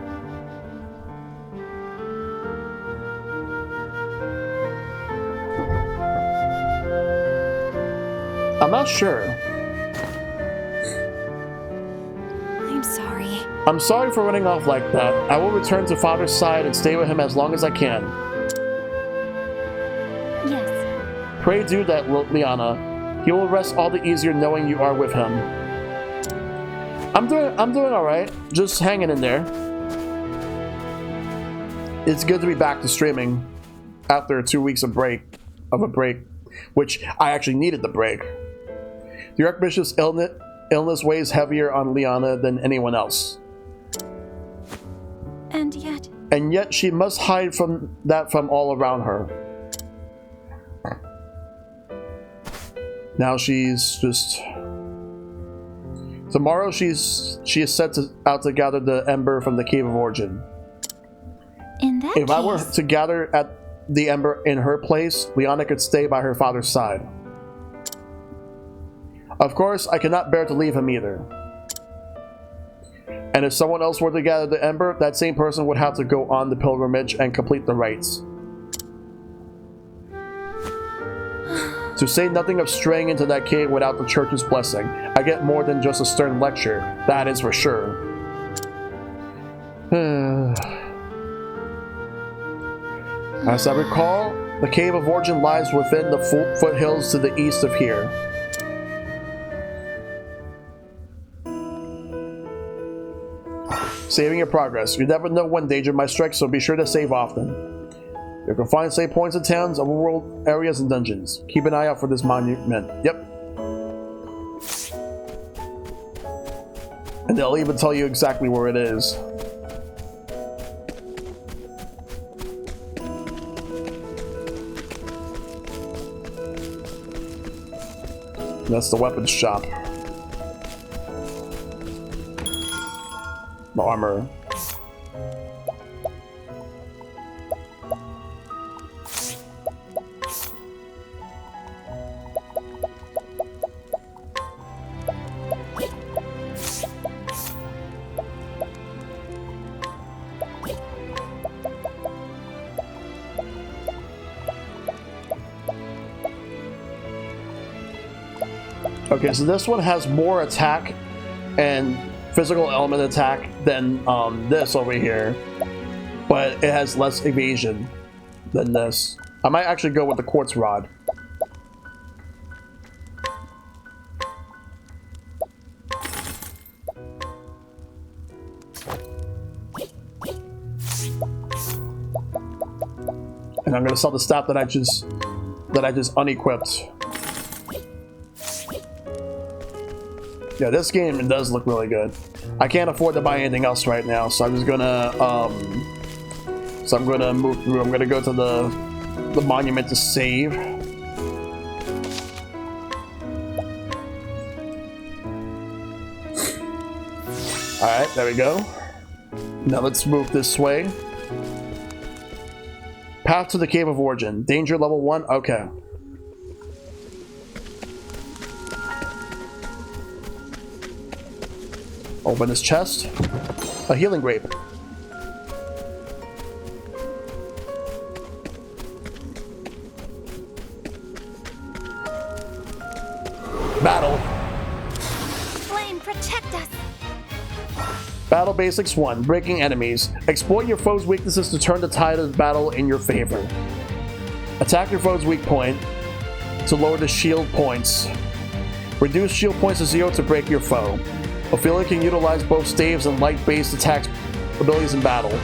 I'm not sure. I'm sorry. I'm sorry for running off like that. I will return to Father's side and stay with him as long as I can. Yes. Pray do that, Liana. He will rest all the easier knowing you are with him. I'm doing alright. Just hanging in there. It's good to be back to streaming after 2 weeks of a break, which I actually needed the break. The Archbishop's illness weighs heavier on Liana than anyone else. And yet she must hide from all around her. Now she's just... Tomorrow she is set out to gather the ember from the Cave of Origin. If I were to gather at the ember in her place, Liana could stay by her father's side. Of course, I cannot bear to leave him either. And if someone else were to gather the ember, that same person would have to go on the pilgrimage and complete the rites. To say nothing of straying into that cave without the church's blessing, I get more than just a stern lecture, that is for sure. As I recall, the Cave of Origin lies within the foothills to the east of here. Saving your progress. You never know when danger might strike, so be sure to save often. You can find safe points in towns, overworld areas, and dungeons. Keep an eye out for this monument. Yep. And they'll even tell you exactly where it is. That's the weapons shop. The armor. Okay, so this one has more attack and physical element attack than this over here, but it has less evasion than this. I might actually go with the quartz rod. And I'm gonna sell the staff that I just unequipped. Yeah, this game does look really good. I can't afford to buy anything else right now, so I'm just gonna I'm gonna move through. I'm gonna go to the monument to save. Alright, there we go. Now let's move this way. Path to the Cave of Origin. Danger level 1? Okay. Open this chest. A healing grape. Battle. Flame, protect us! Battle Basics 1. Breaking enemies. Exploit your foe's weaknesses to turn the tide of the battle in your favor. Attack your foe's weak point to lower the shield points. Reduce shield points to 0 to break your foe. Ophelia can utilize both staves and light-based attack abilities in battle.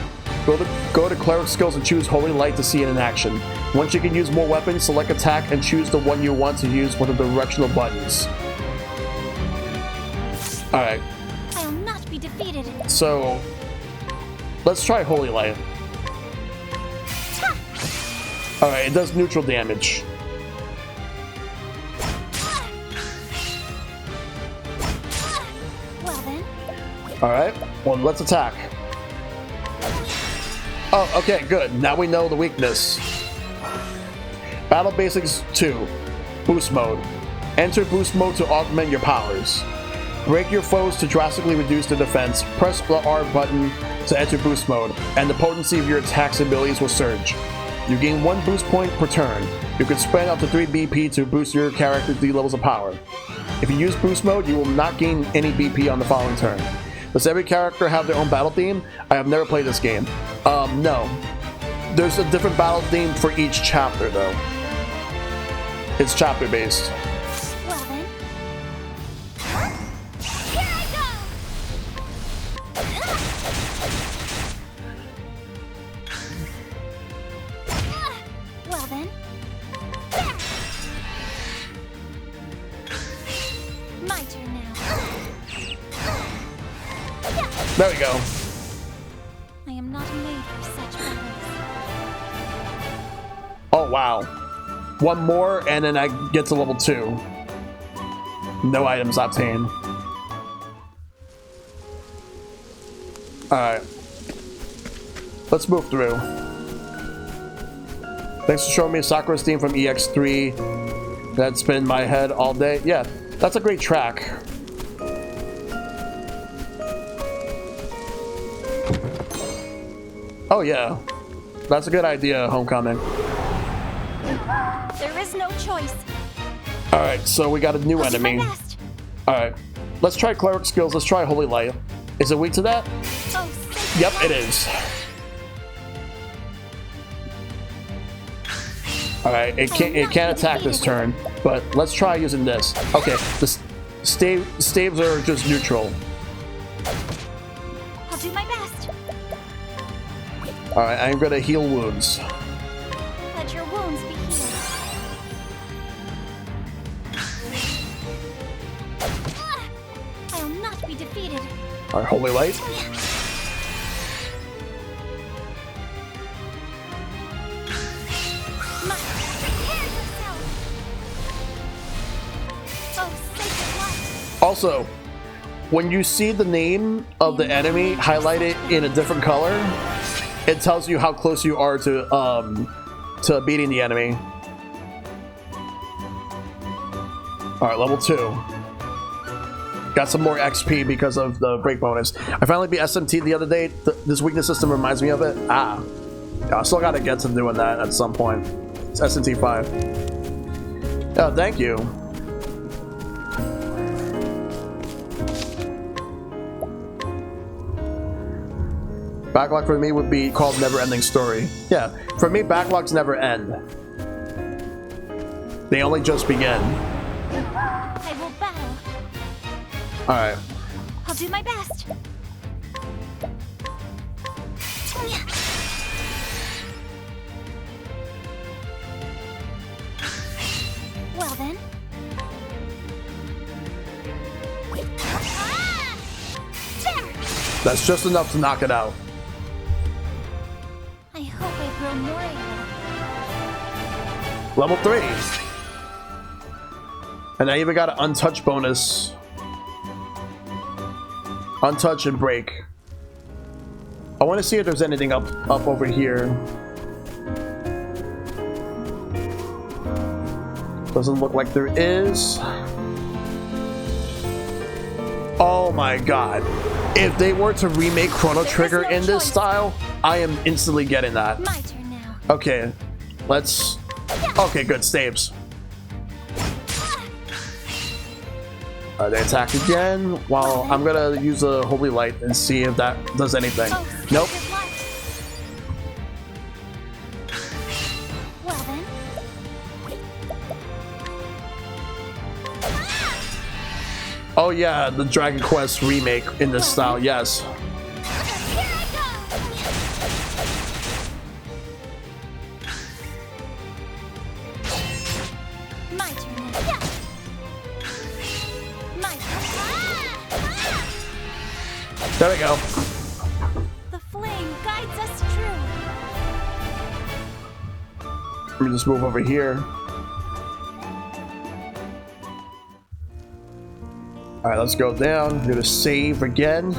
Go to cleric skills and choose Holy Light to see it in action. Once you can use more weapons, select attack and choose the one you want to use with the directional buttons. Alright. I'll not be defeated. So, let's try Holy Light. Alright, it does neutral damage. Well then. Alright, well, let's attack. Oh, okay, good. Now we know the weakness. Battle Basics 2. Boost Mode. Enter Boost Mode to augment your powers. Break your foes to drastically reduce their defense. Press the R button to enter Boost Mode, and the potency of your attacks and abilities will surge. You gain 1 boost point per turn. You can spend up to 3 BP to boost your character's D levels of power. If you use Boost Mode, you will not gain any BP on the following turn. Does every character have their own battle theme? I have never played this game. No. There's a different battle theme for each chapter, though. It's chapter based. Well then. Here I go! Well then. My turn now. There we go. I am not made for such battles. Oh, wow. One more, and then I get to level 2. No items obtained. Alright. Let's move through. Thanks for showing me Sakura's theme from EX3. That's been in my head all day. Yeah, that's a great track. Oh yeah, that's a good idea, Homecoming. There is no choice. Alright, so we got a new I'll do my enemy. best. Alright, let's try Cleric Skills. Let's try Holy Light. Is it weak to that? Oh, sacred Yep, it light. is. Alright, it can't attack this turn, but let's try using this. Okay, the staves are just neutral. I'll do my best. Alright, I'm gonna heal wounds. Let your wounds be healed. I'll not be defeated. Alright, Holy Light. Prepare yourself. Oh, sacred light. Also, when you see the name of the enemy highlighted in a different color, it tells you how close you are to beating the enemy. Alright, level 2. Got some more XP because of the break bonus. I finally beat SMT the other day. This weakness system reminds me of it. Yeah, I still gotta get to doing that at some point. It's SMT 5. Oh, thank you. Backlog for me would be called Never Ending Story. Yeah, for me, backlogs never end. They only just begin. I will battle. Alright. I'll do my best. Well then. There! That's just enough to knock it out. I hope I grow more able. Level 3. And I even got an untouch bonus. Untouch and break. I want to see if there's anything up over here. Doesn't look like there is. Oh my god. If they were to remake Chrono Trigger in this style, I am instantly getting that. My turn now. Okay, let's... Okay, good. Staves. They attack again. Well, I'm gonna use a Holy Light and see if that does anything. Oh, Nope. good luck. Well then. Oh yeah, the Dragon Quest remake in this style, yes. Here I go. My turn now. Yeah. My turn. There we go. The flame guides us true. Let me just move over here. Alright, let's go down. I'm gonna save again.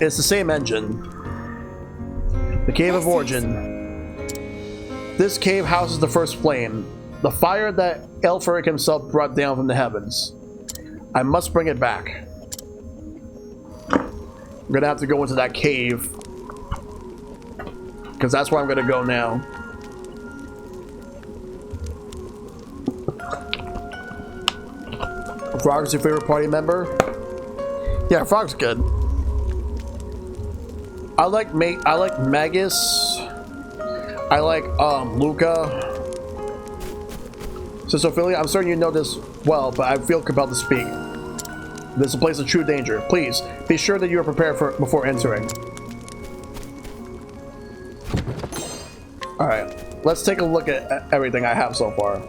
It's the same engine. The Cave of Origin. This cave houses the first flame, the fire that Elfric himself brought down from the heavens. I must bring it back. I'm gonna have to go into that cave, because that's where I'm gonna go now. Frog is your favorite party member? Yeah, Frog's good. I like Magus. I like Luca. So Ophelia, I'm certain you know this well, but I feel compelled to speak. This is a place of true danger. Please be sure that you are prepared before entering. Alright, let's take a look at everything I have so far.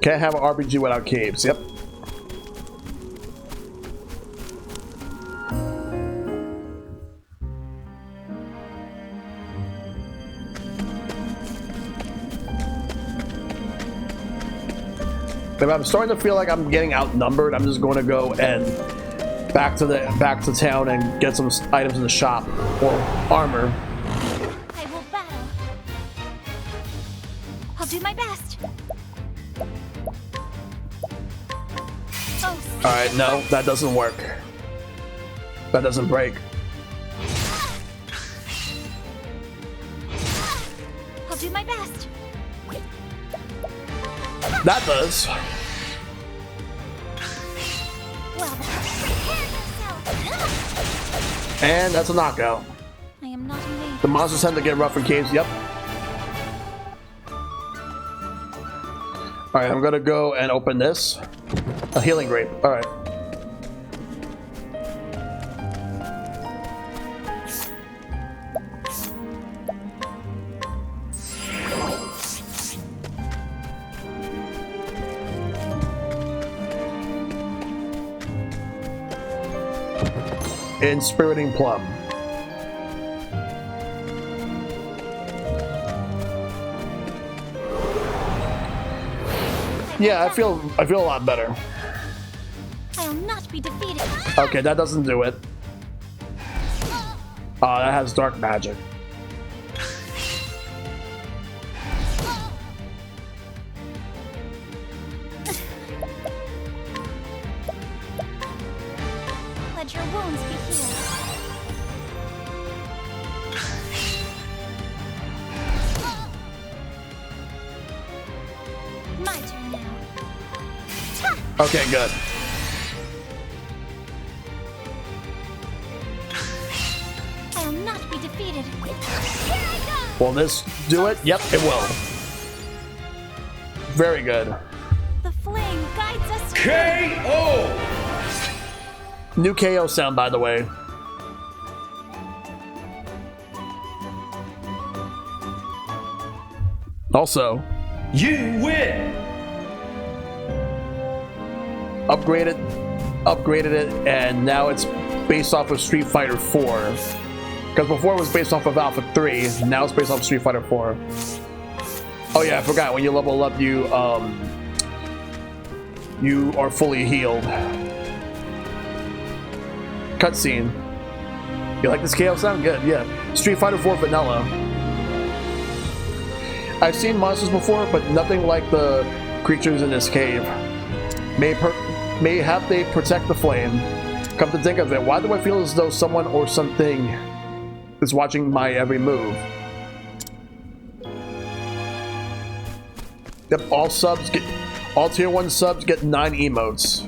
Can't have an RPG without caves, yep. If I'm starting to feel like I'm getting outnumbered, I'm just going to go and back to town and get some items in the shop or armor. I will battle. I'll do my best. Oh, All right, no, that doesn't work. That doesn't break. I'll do my best. That does. Well, prepare yourself. And that's a knockout. I am not amazed. The monsters tend to get rough in caves, yep. Alright, I'm gonna go and open this. A healing grape, alright. Inspiriting Plum. Yeah, I feel a lot better. I'll not be defeated. Okay, that doesn't do it. Oh, that has dark magic. Let your wounds be healed. Okay, good. I'll not be defeated. Here I go! Will this do it? Yep, it will. Very good. The flame guides us. KO! New KO sound, by the way. Also, You win! upgraded it, and now it's based off of Street Fighter 4. Because before it was based off of Alpha 3, now it's based off of Street Fighter 4. Oh yeah, I forgot, when you level up, you are fully healed. Cutscene. You like this KO sound? Good, yeah. Street Fighter 4 Vanilla. I've seen monsters before, but nothing like the creatures in this cave. Mayhap they protect the flame. Come to think of it, why do I feel as though someone or something is watching my every move? Yep, all tier 1 subs get 9 emotes.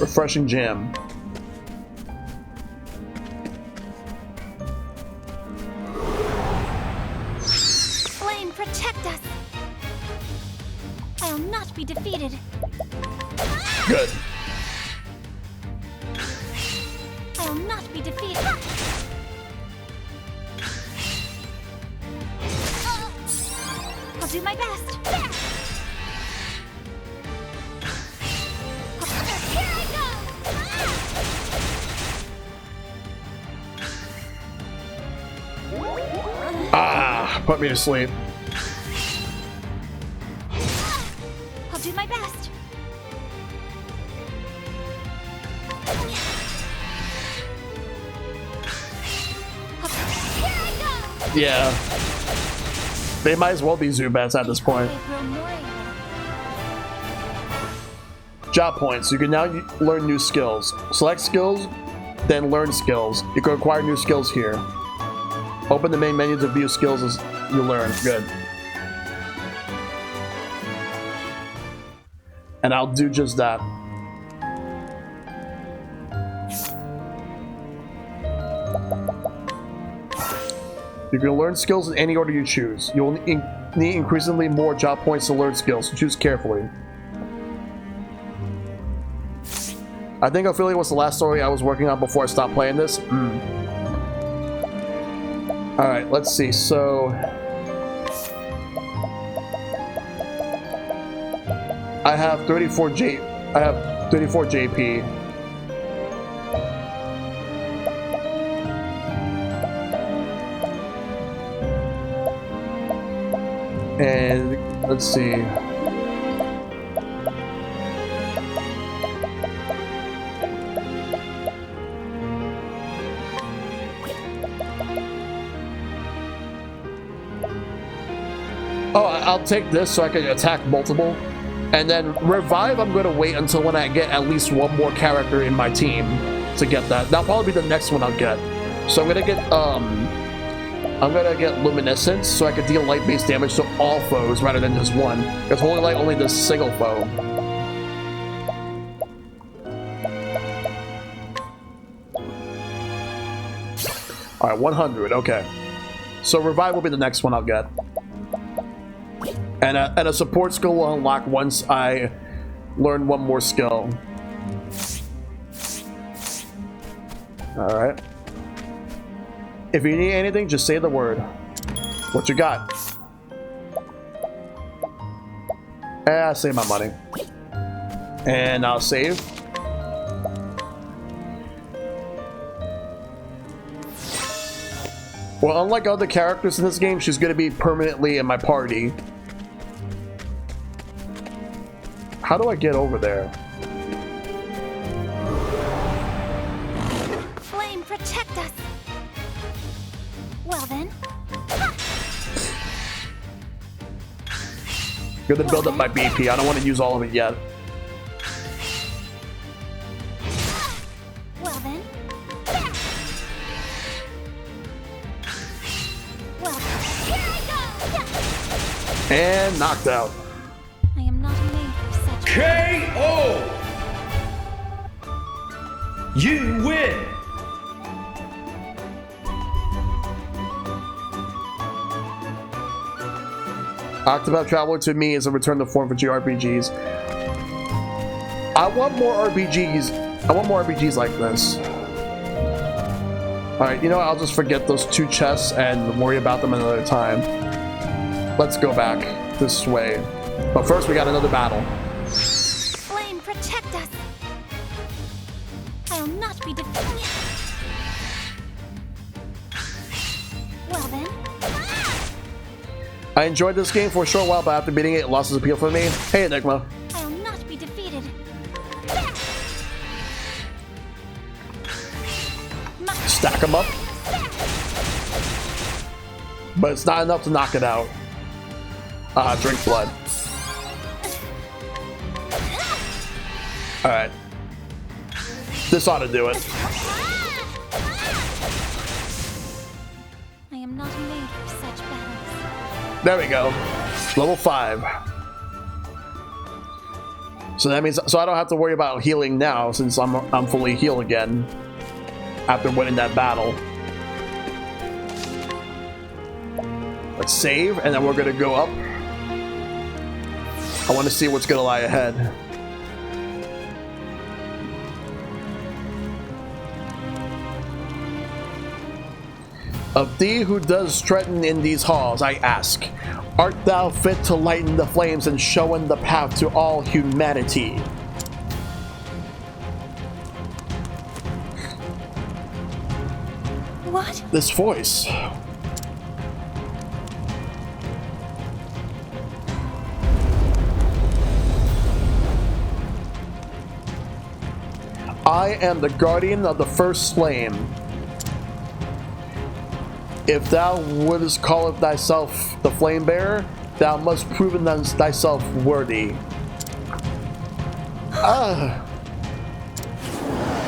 Refreshing jam. Flame, protect us. I'll not be defeated. Good. I'll not be defeated. I'll do my best. Here I go. Ah, put me to sleep. I'll do my best. Here I go. Yeah. They might as well be Zubats at this point. They grow more evil. Job points. You can now learn new skills. Select skills, then learn skills. You can acquire new skills here. Open the main menu to view skills as you learn. Good. And I'll do just that. You can learn skills in any order you choose. You will need increasingly more job points to learn skills, so choose carefully. I think Ophelia was the last story I was working on before I stopped playing this. Alright, let's see. So I have 34 JP. And let's see. Oh, I'll take this so I can attack multiple. And then revive, I'm going to wait until when I get at least one more character in my team to get that. That'll probably be the next one I'll get. So I'm going to get Luminescence so I can deal light-based damage to all foes rather than just one. Because Holy Light only does single foe. Alright, 100, okay. So Revive will be the next one I'll get. And a support skill will unlock once I learn one more skill. Alright. If you need anything, just say the word. What you got? Save my money. And I'll save. Well, unlike other characters in this game, she's going to be permanently in my party. How do I get over there? Flame, protect us. Well then. Gonna build up my BP. I don't want to use all of it yet. Well then. Well then. Here I And knocked out. I am not made for such. KO! You win! Octopath Traveler to me is a return to form for JRPGs. I want more RPGs. I want more RPGs like this. Alright, you know what? I'll just forget those 2 chests and worry about them another time. Let's go back this way. But first, we got another battle. Flame, protect us! I'll not be defeated. Well then. I enjoyed this game for a short while, but after beating it, it lost its appeal for me. Hey, Enigma. I'll not be defeated. Stack them up. But it's not enough to knock it out. Drink blood. Alright. This ought to do it. I am not made for such battles. There we go. Level 5. So that means I don't have to worry about healing now since I'm fully healed again after winning that battle. Let's save and then we're gonna go up. I want to see what's gonna lie ahead. Of thee who does threaten in these halls, I ask, art thou fit to lighten the flames and showen the path to all humanity? What? This voice. I am the guardian of the first flame. If thou wouldst call it thyself the flame bearer, thou must prove thyself worthy.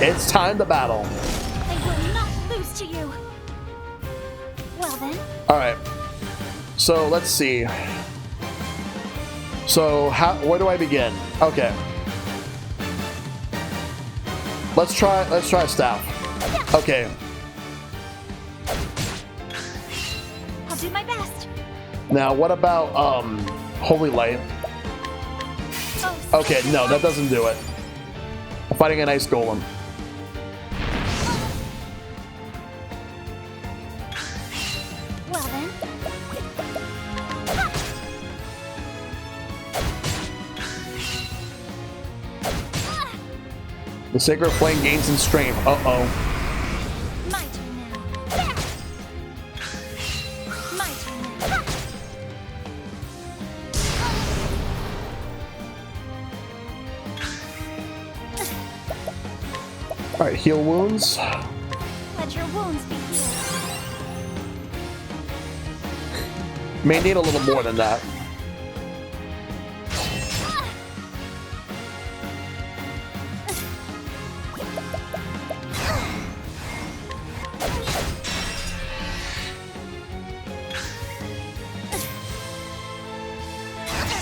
It's time to battle. I will not lose to you. Well then. Alright. So let's see. So where do I begin? Okay. Let's try staff. Okay. I'll do my best. Now what about holy light? Oh, Okay, no, that doesn't do it. I'm fighting an ice golem. well then. The sacred flame gains in strength. Uh-oh. My turn now. My turn now. Alright, heal wounds. Let your wounds be healed. May need a little more than that.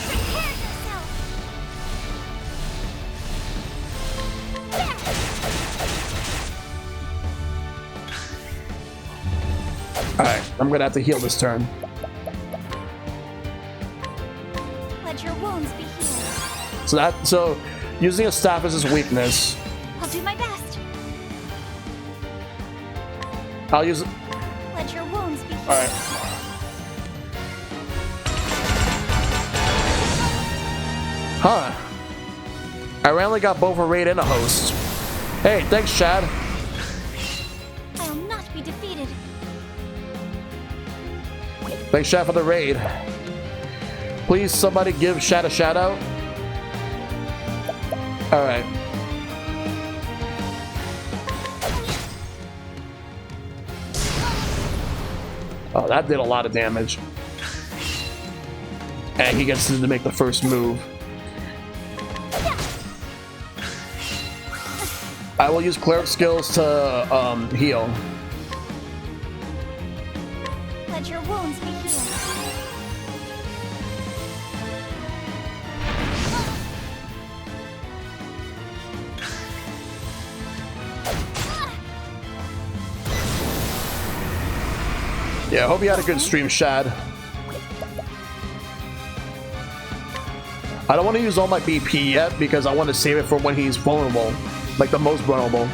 Prepare yourself. Alright, I'm gonna have to heal this turn. Let your wounds be healed. So using a staff is his weakness. I'll do my best. I'll use it. Let your wounds be healed. Alright. Huh. I randomly got both a raid and a host. Hey, thanks, Chad. I'll not be defeated. Thanks, Chad, for the raid. Please, somebody give Chad a shout out. Alright. Oh, that did a lot of damage. And he gets to make the first move. I will use cleric skills to heal. Let your wounds be healed. Yeah, I hope you had a good stream, Shad. I don't want to use all my BP yet because I want to save it for when he's vulnerable, like the most vulnerable.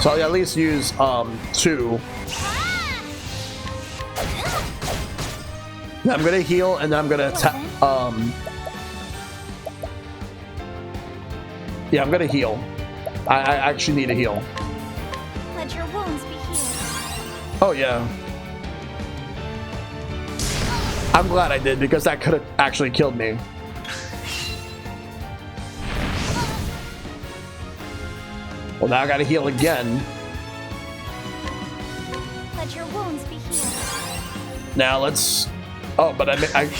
So I'll at least use 2. Then I'm gonna heal and then I'm gonna attack. Yeah, I'm gonna heal. I actually need to heal. Let your wounds be healed. Oh yeah. I'm glad I did because that could have actually killed me. Well, now I gotta heal again. Let your wounds be healed. Now let's. Oh, but I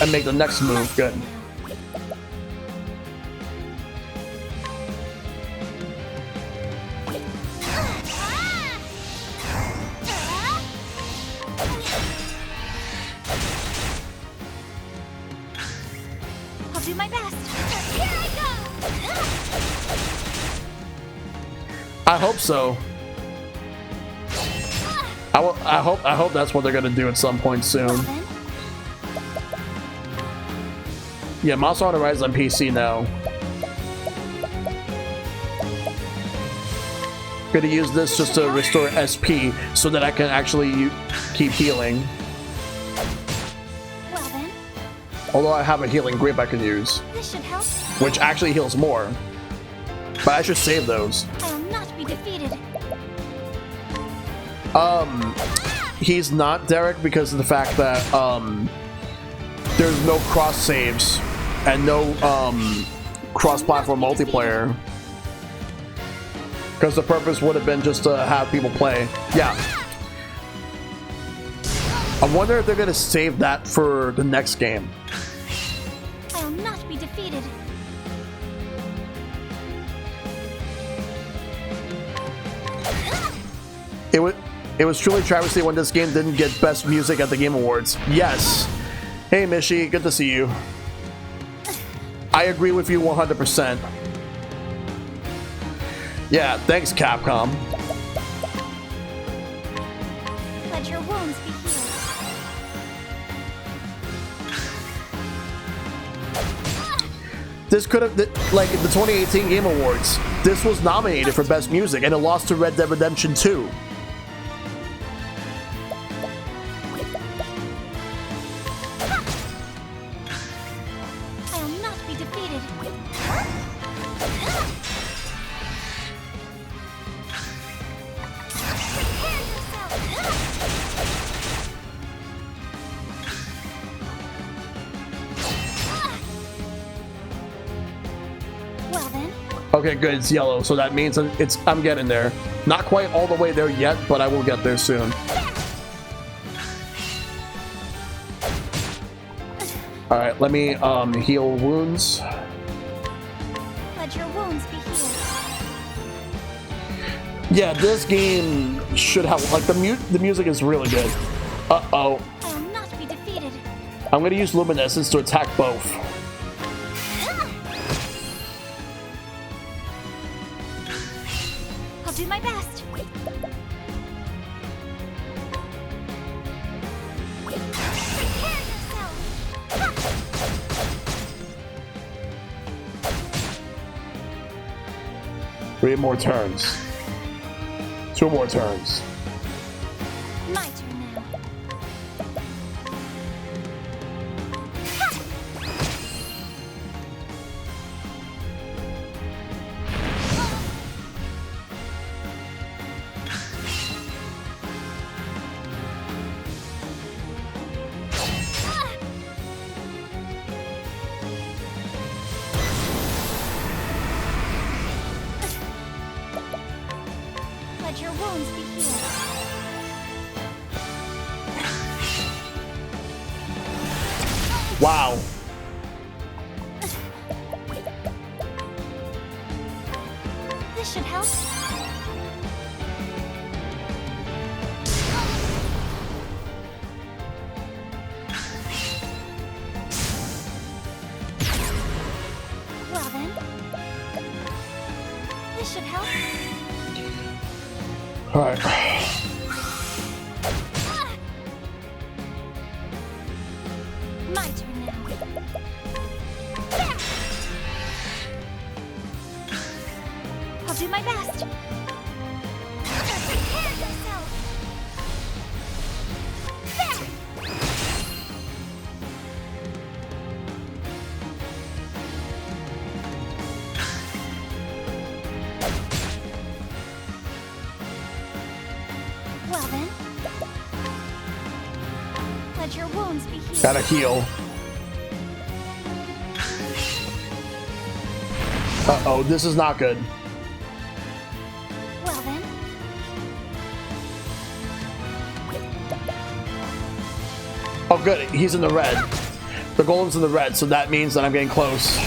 make the next move. Good. I'll do my best. Here I go. I hope so. I hope that's what they're gonna do at some point soon. Well, then. Yeah, Monster Hunter Rise on PC now. Gonna use this just to restore SP so that I can actually keep healing. Well, then. Although I have a healing grip I can use, This should help. which actually heals more. But I should save those. I will not be defeated. He's not Derek because of the fact that there's no cross saves and no cross-platform multiplayer. Because the purpose would have been just to have people play. Yeah. I wonder if they're gonna save that for the next game. I will not be defeated. It was truly travesty when this game didn't get Best Music at the Game Awards. Yes. Hey, Mishi, good to see you. I agree with you 100%. Yeah, thanks, Capcom. Let your wounds be healed. This could have, like, the 2018 Game Awards, this was nominated for Best Music, and it lost to Red Dead Redemption 2. I will not be defeated. Prepare yourself. Well then. Okay, good, it's yellow, so that means I'm getting there. Not quite all the way there yet, but I will get there soon. Alright, let me heal wounds. Let your wounds be healed. Yeah, this game should have, like, the music is really good. Uh-oh. I will not be defeated. I'm gonna use Luminescence to attack both. I'll do my best. Prepare yourself. 3 more turns. 2 more turns. My turn now. Let your wounds be healed. Wow. This should help. Well then. This should help. Alright. My turn now. There! I'll do my best. Prepare yourself. There! Well then, let your wounds be healed. Gotta heal. Uh-oh, this is not good. Well then, Oh good, he's in the red. The golem's in the red, so that means that I'm getting close.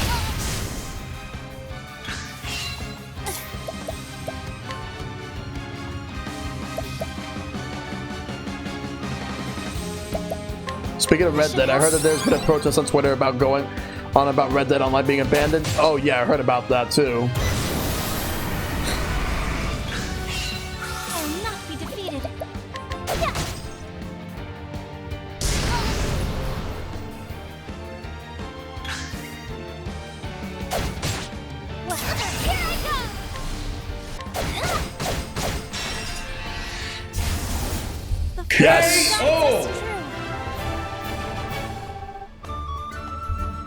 Speaking of Red Dead, I heard that there's been a protest on Twitter about going on about Red Dead Online being abandoned. Oh yeah, I heard about that too. I will not be defeated. Yeah. Well, here I go. The Yes! Oh! True.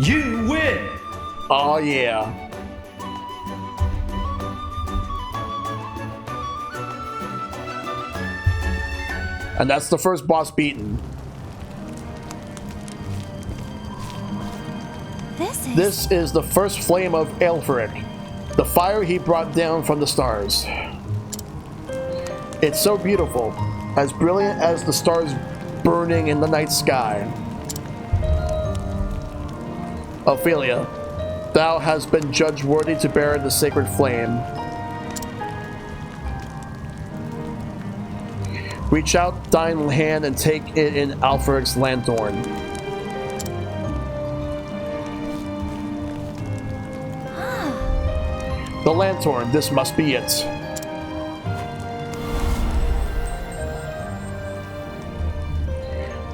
You win! Oh yeah. And that's the first boss beaten. This is the first flame of Aelfric, the fire he brought down from the stars. It's so beautiful, as brilliant as the stars burning in the night sky. Ophelia, thou hast been judged worthy to bear the sacred flame. Reach out thine hand and take it in Aelfric's lanthorn. The lanthorn, this must be it.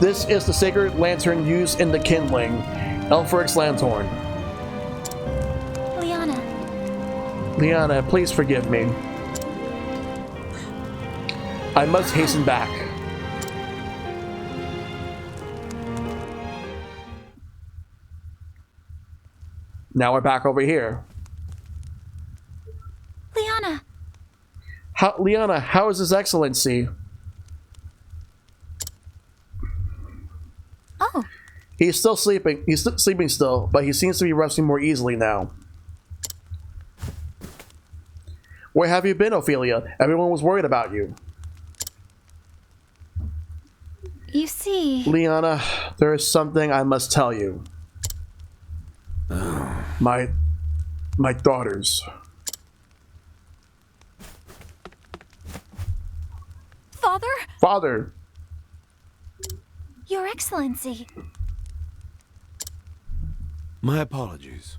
This is the sacred lantern used in the kindling, Aelfric's lanthorn. Liana, please forgive me. I must hasten back. Now we're back over here. Liana, how is His Excellency? Oh. He's still sleeping. He's sleeping still, but he seems to be resting more easily now. Where have you been, Ophelia? Everyone was worried about you. You see... Liana, there is something I must tell you. My daughters. Father! Your Excellency. My apologies.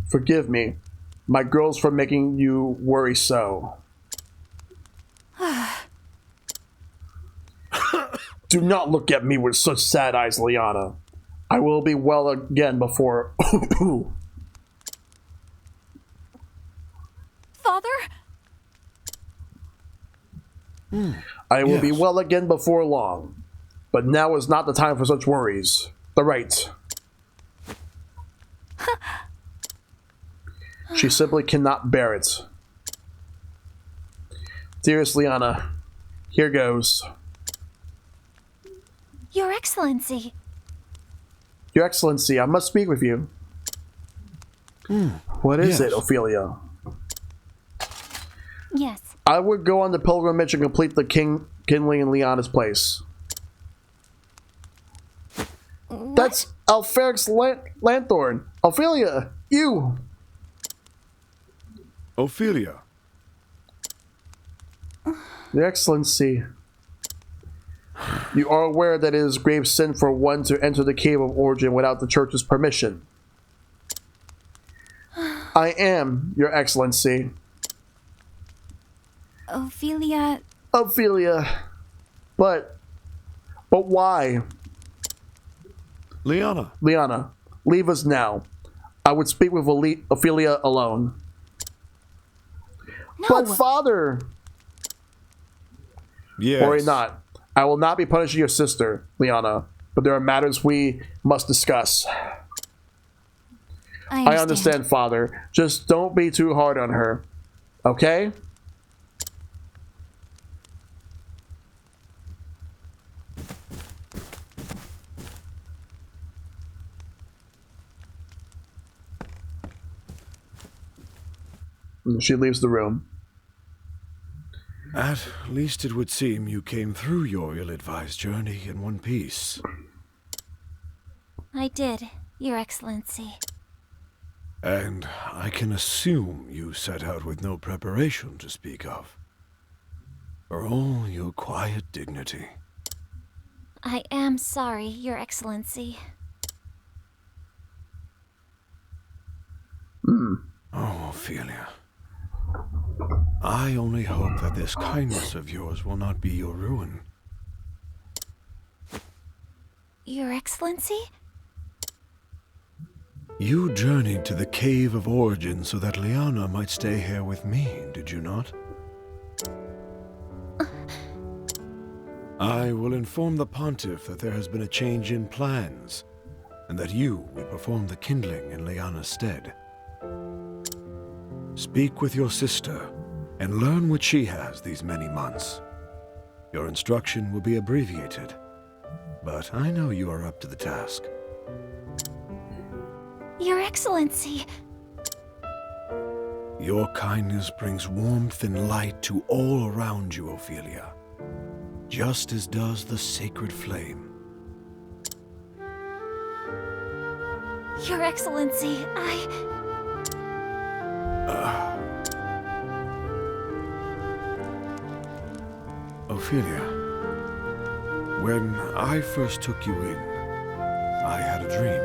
Forgive me, my girls, for making you worry so. Do not look at me with such sad eyes, Liana. I will be well again before... Father? I will be well again before long. But now is not the time for such worries. The right. She simply cannot bear it. Dearest Liana, here goes. Your Excellency. Your Excellency, I must speak with you. What is it, Ophelia? Yes. I would go on the pilgrimage and complete the kindling in Liana's place. What? That's Aelfric's lanthorn. Ophelia, you! Ophelia. Your Excellency, you are aware that it is grave sin for one to enter the Cave of Origin without the Church's permission. I am, Your Excellency. Ophelia... Ophelia. But why? Liana. Liana, leave us now. I would speak with Ophelia alone. No! But father! Yes. Worry not. I will not be punishing your sister, Liana, but there are matters we must discuss. I understand, father. Just don't be too hard on her. Okay? And she leaves the room. At least it would seem you came through your ill-advised journey in one piece. I did, Your Excellency. And I can assume you set out with no preparation to speak of. For all your quiet dignity. I am sorry, Your Excellency. Oh, Ophelia. I only hope that this kindness of yours will not be your ruin. Your Excellency? You journeyed to the Cave of Origin so that Liana might stay here with me, did you not? I will inform the Pontiff that there has been a change in plans, and that you will perform the kindling in Liana's stead. Speak with your sister, and learn what she has these many months. Your instruction will be abbreviated, but I know you are up to the task. Your Excellency! Your kindness brings warmth and light to all around you, Ophelia, just as does the sacred flame. Your Excellency, Ophelia, when I first took you in, I had a dream.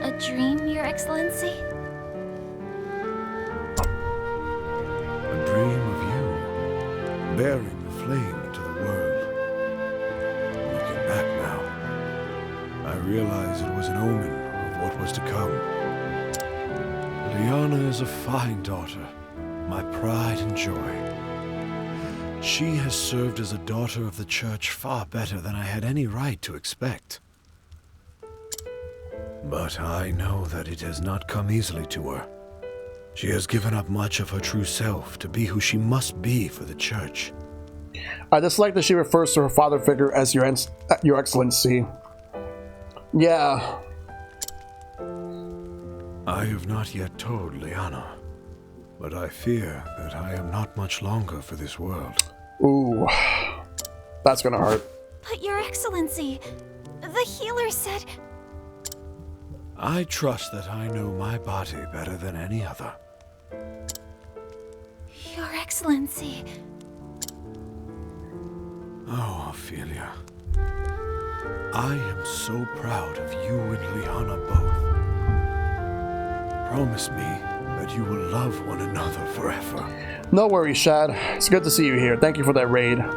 A dream, Your Excellency? A dream of you, bearing the flame into the world. Looking back now, I realize it was an omen of what was to come. Liana is a fine daughter, my pride and joy. She has served as a daughter of the Church far better than I had any right to expect. But I know that it has not come easily to her. She has given up much of her true self to be who she must be for the Church. I dislike that she refers to her father figure as Your Excellency. Yeah. I have not yet told Liana, but I fear that I am not much longer for this world. Ooh. That's gonna hurt. But Your Excellency, the healer said... I trust that I know my body better than any other. Your Excellency... Oh, Ophelia. I am so proud of you and Liana both. Promise me that you will love one another forever. No worries, Shad. It's good to see you here. Thank you for that raid. Your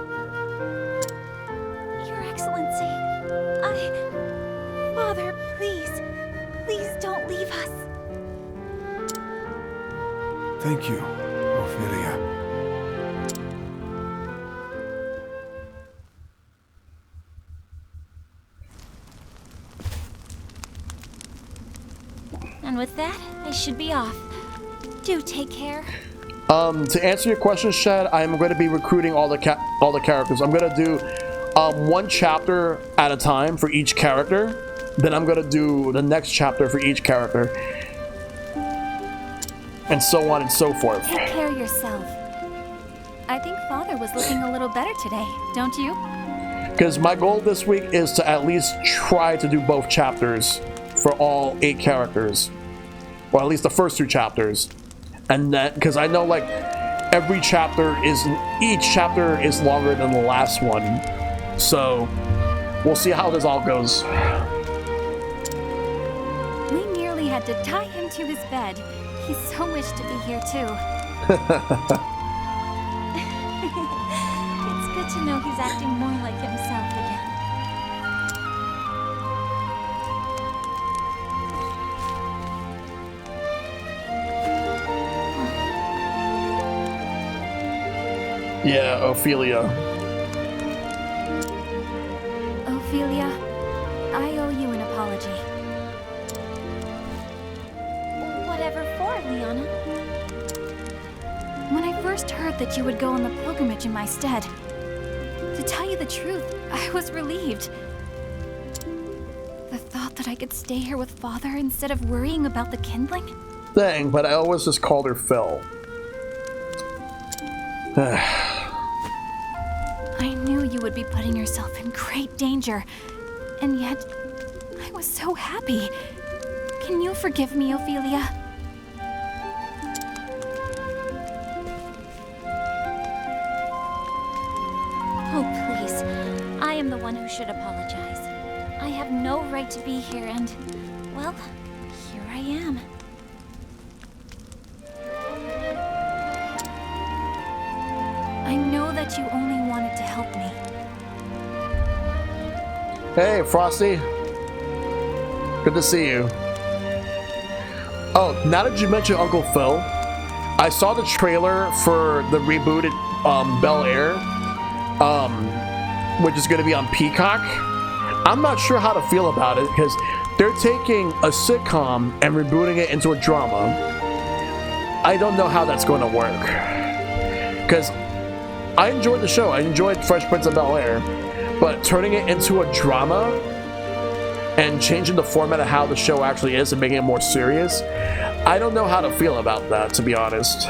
Excellency, Father, please don't leave us. Thank you, Ophelia. And with that, I should be off. Do take care. To answer your question, Shad, I'm going to be recruiting all the characters. I'm going to do one chapter at a time for each character. Then I'm going to do the next chapter for each character. And so on and so forth. Take care of yourself. I think Father was looking a little better today, don't you? Because my goal this week is to at least try to do both chapters for all 8 characters. Or at least the first 2 chapters. And that, because I know like each chapter is longer than the last one. So we'll see how this all goes. We nearly had had to tie him to his bed. He so wished to be here too. It's good to know he's acting more like himself again. Yeah, Ophelia. Ophelia, I owe you an apology. Whatever for, Liana? When I first heard that you would go on the pilgrimage in my stead, to tell you the truth, I was relieved. The thought that I could stay here with Father instead of worrying about the kindling? Dang, but I always just called her Phil. I knew you would be putting yourself in great danger, and yet I was so happy. Can you forgive me, Ophelia? Oh, please. I am the one who should apologize. I have no right to be here and, well, here I am. I know that you only wanted to help me. Hey, Frosty. Good to see you. Oh, now that you mentioned Uncle Phil, I saw the trailer for the rebooted Bel Air, which is going to be on Peacock. I'm not sure how to feel about it because they're taking a sitcom and rebooting it into a drama. I don't know how that's going to work because I enjoyed the show. I enjoyed Fresh Prince of Bel Air, but turning it into a drama and changing the format of how the show actually is and making it more serious, I don't know how to feel about that, to be honest.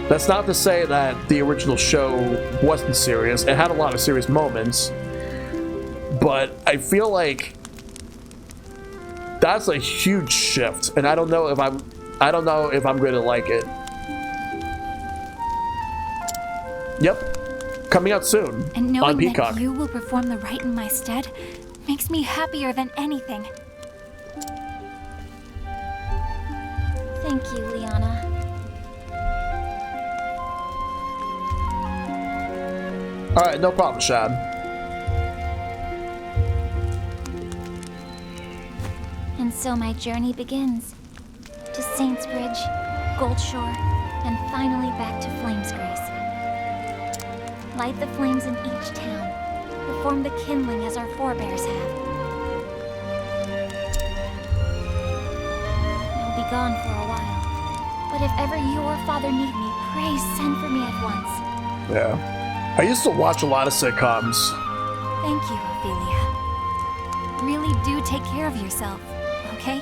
That's not to say that the original show wasn't serious. It had a lot of serious moments, but I feel like that's a huge shift, and I don't know if I'm going to like it. Yep, coming out soon And on knowing Peacock. that you will perform the rite in my stead makes me happier than anything. Thank you, Liana. All right, no problem, Shad. And so my journey begins. To Saintsbridge, Goldshore, and finally back to Flamesgrace. Light the flames in each town. Perform the kindling as our forebears have. I'll be gone for a while. But if ever you or Father need me, pray send for me at once. Yeah. I used to watch a lot of sitcoms. Thank you, Ophelia. Really do take care of yourself, okay?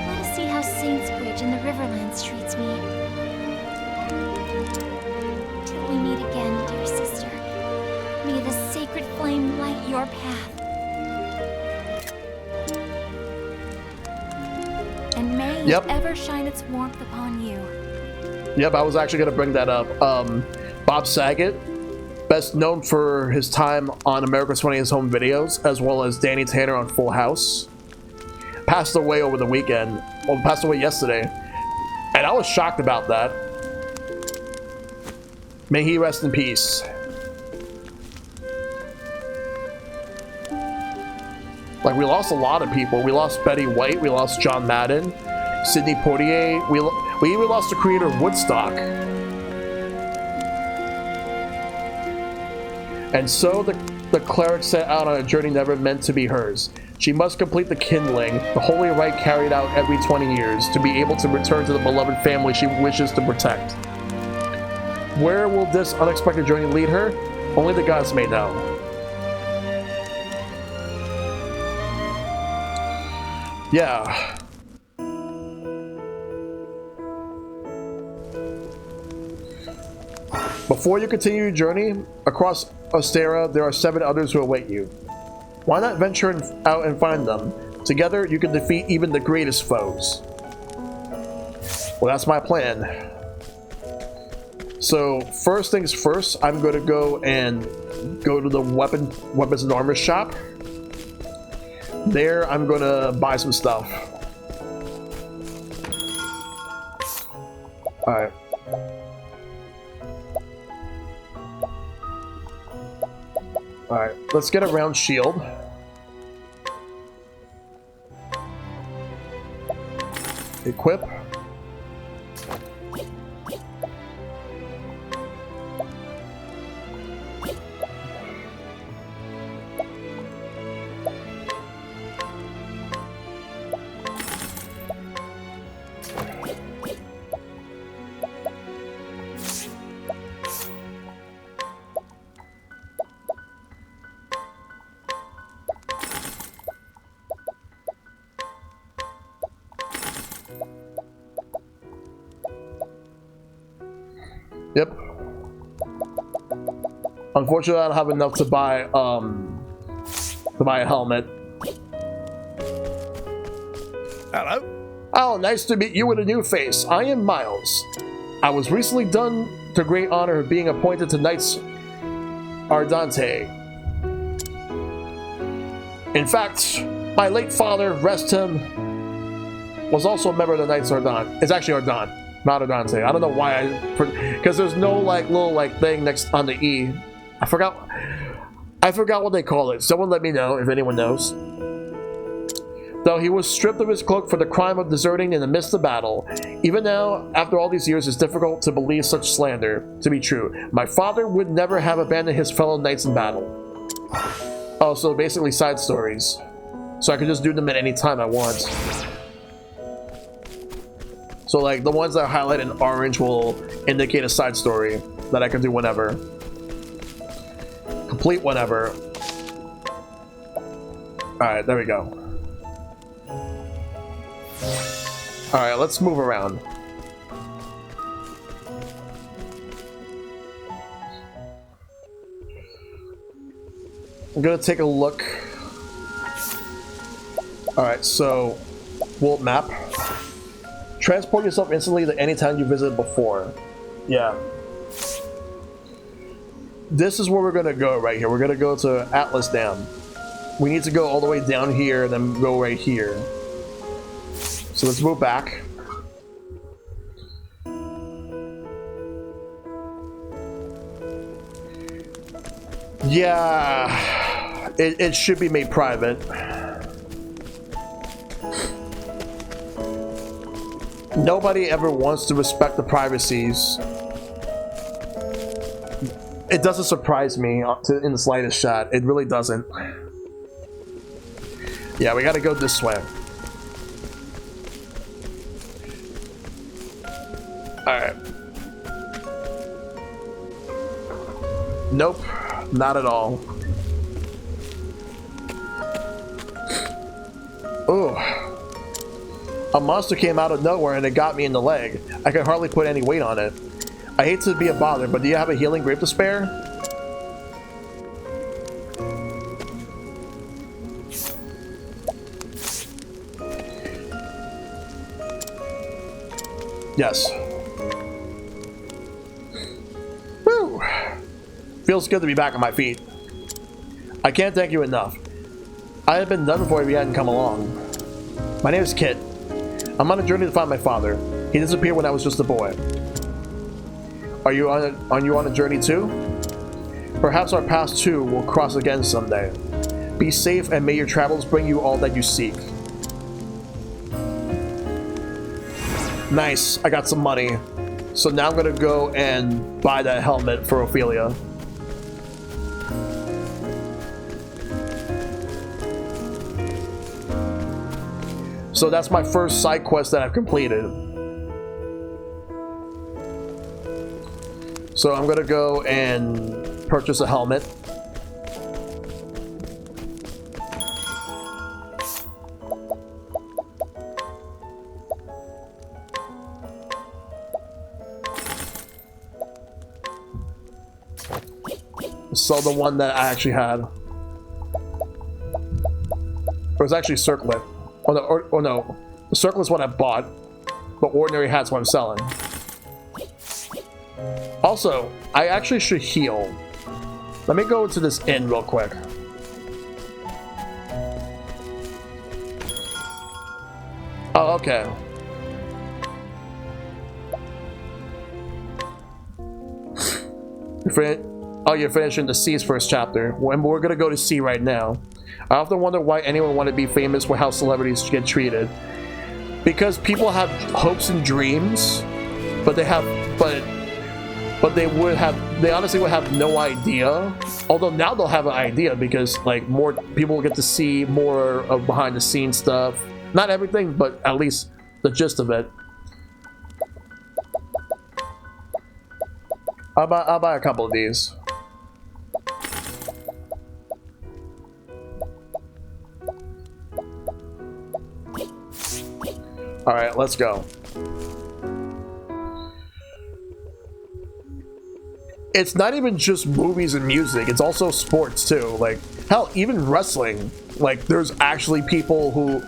Let us see how Saintsbridge and the Riverlands treats me. Till we meet again, dear sister. May the sacred flame light your path. And may Yep. it ever shine its warmth upon you. Yep, I was actually going to bring that up. Bob Saget, best known for his time on America's Funniest Home Videos, as well as Danny Tanner on Full House, passed away over the weekend. Well, passed away yesterday. And I was shocked about that. May he rest in peace. Like, we lost a lot of people. We lost Betty White. We lost John Madden. Sidney Poitier. We even lost the creator of Woodstock. And so the cleric set out on a journey never meant to be hers. She must complete the kindling, the holy rite carried out every 20 years, to be able to return to the beloved family she wishes to protect. Where will this unexpected journey lead her? Only the gods may know. Yeah. Before you continue your journey across Ostera, there are 7 others who await you. Why not venture out and find them? Together, you can defeat even the greatest foes. Well, that's my plan. So, first things first, I'm going to go to the weapons and armor shop. There, I'm gonna buy some stuff. Alright. Alright, let's get a round shield. Equip. Yep. Unfortunately, I don't have enough to buy a helmet. Hello? Oh, nice to meet you with a new face. I am Miles. I was recently done the great honor of being appointed to Knights Ardente. In fact, my late father, rest him, was also a member of the Knights Ardente. It's actually Ardente. Not Ardente. I don't know why because there's no like little like thing next on the E. I forgot what they call it. Someone let me know if anyone knows. Though he was stripped of his cloak for the crime of deserting in the midst of battle. Even now, after all these years, it's difficult to believe such slander to be true. My father would never have abandoned his fellow knights in battle. Oh, so basically side stories. So I can just do them at any time I want. So like the ones that are highlighted in orange will indicate a side story that I can do whenever. Complete whenever. Alright, there we go. Alright, let's move around. I'm gonna take a look. Alright, so world map. Transport yourself instantly to any town you visited before. Yeah. This is where we're gonna go right here. We're gonna go to Atlas Dam. We need to go all the way down here, then go right here. So let's move back. Yeah, it should be made private. Nobody ever wants to respect the privacies. It doesn't surprise me in the slightest shot. It really doesn't. Yeah, we gotta go this way. Alright. Nope, not at all. Ooh. A monster came out of nowhere and it got me in the leg. I could hardly put any weight on it. I hate to be a bother, but do you have a healing grape to spare? Yes. Woo! Feels good to be back on my feet. I can't thank you enough. I had been done for if you hadn't come along. My name is Kit. I'm on a journey to find my father. He disappeared when I was just a boy. Are you on a journey too? Perhaps our paths too will cross again someday. Be safe and may your travels bring you all that you seek. Nice, I got some money. So now I'm gonna go and buy that helmet for Ophelia. So that's my first side quest that I've completed. So I'm gonna go and purchase a helmet. Sell the one that I actually had. It was actually Circlet. Oh no, oh no. The Circlet's what I bought, but Ordinary Hat's what I'm selling. Also, I actually should heal. Let me go to this inn real quick. Oh, okay. You're finishing the C's first chapter. We're gonna go to C right now. I often wonder why anyone want to be famous for how celebrities get treated. Because people have hopes and dreams, but they honestly would have no idea. Although now they'll have an idea because like more people will get to see more of behind the scenes stuff. Not everything, but at least the gist of it. I'll buy a couple of these. All right, let's go. It's not even just movies and music, it's also sports too. Like, hell, even wrestling. Like, there's actually people who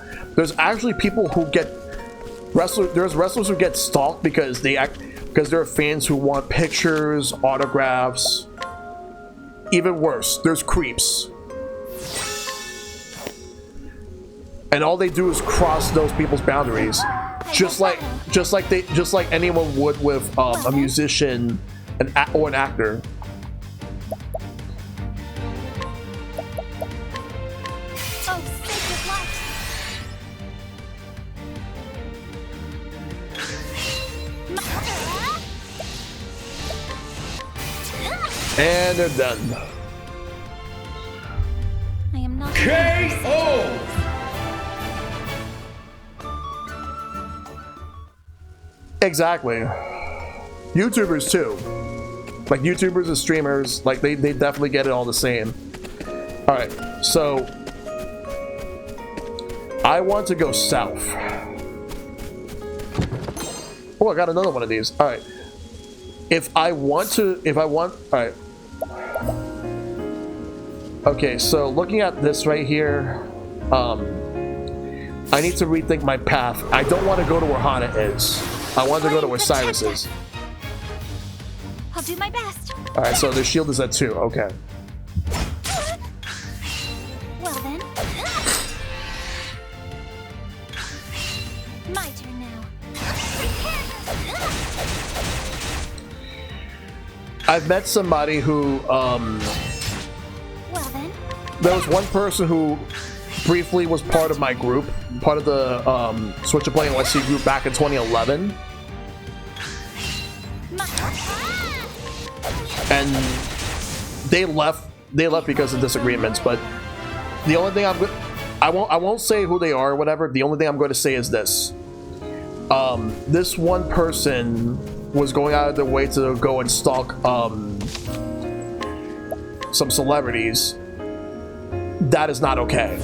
get there's wrestlers who get stalked because there are fans who want pictures, autographs. Even worse, there's creeps. And all they do is cross those people's boundaries. Just like anyone would with a musician or an actor. Oh, sacred light. And they're done. I am not. KO! Exactly. YouTubers too. Like YouTubers and streamers, like they definitely get it all the same. Alright, so I want to go south. Oh, I got another one of these. Alright. Alright. Okay, so looking at this right here, I need to rethink my path. I don't want to go to where Hana is. I want to go to where Cyrus is. I'll do my best. Alright, so their shield is at 2. Okay. Well then. My turn now. I've met somebody who, Well then. there was one person who briefly was part of my group, part of the Switch to Play and Let's See group back in 2011. And they left because of disagreements, but the only thing I won't say who they are or whatever. The only thing I'm going to say is this. This one person was going out of their way to go and stalk some celebrities. That is not okay.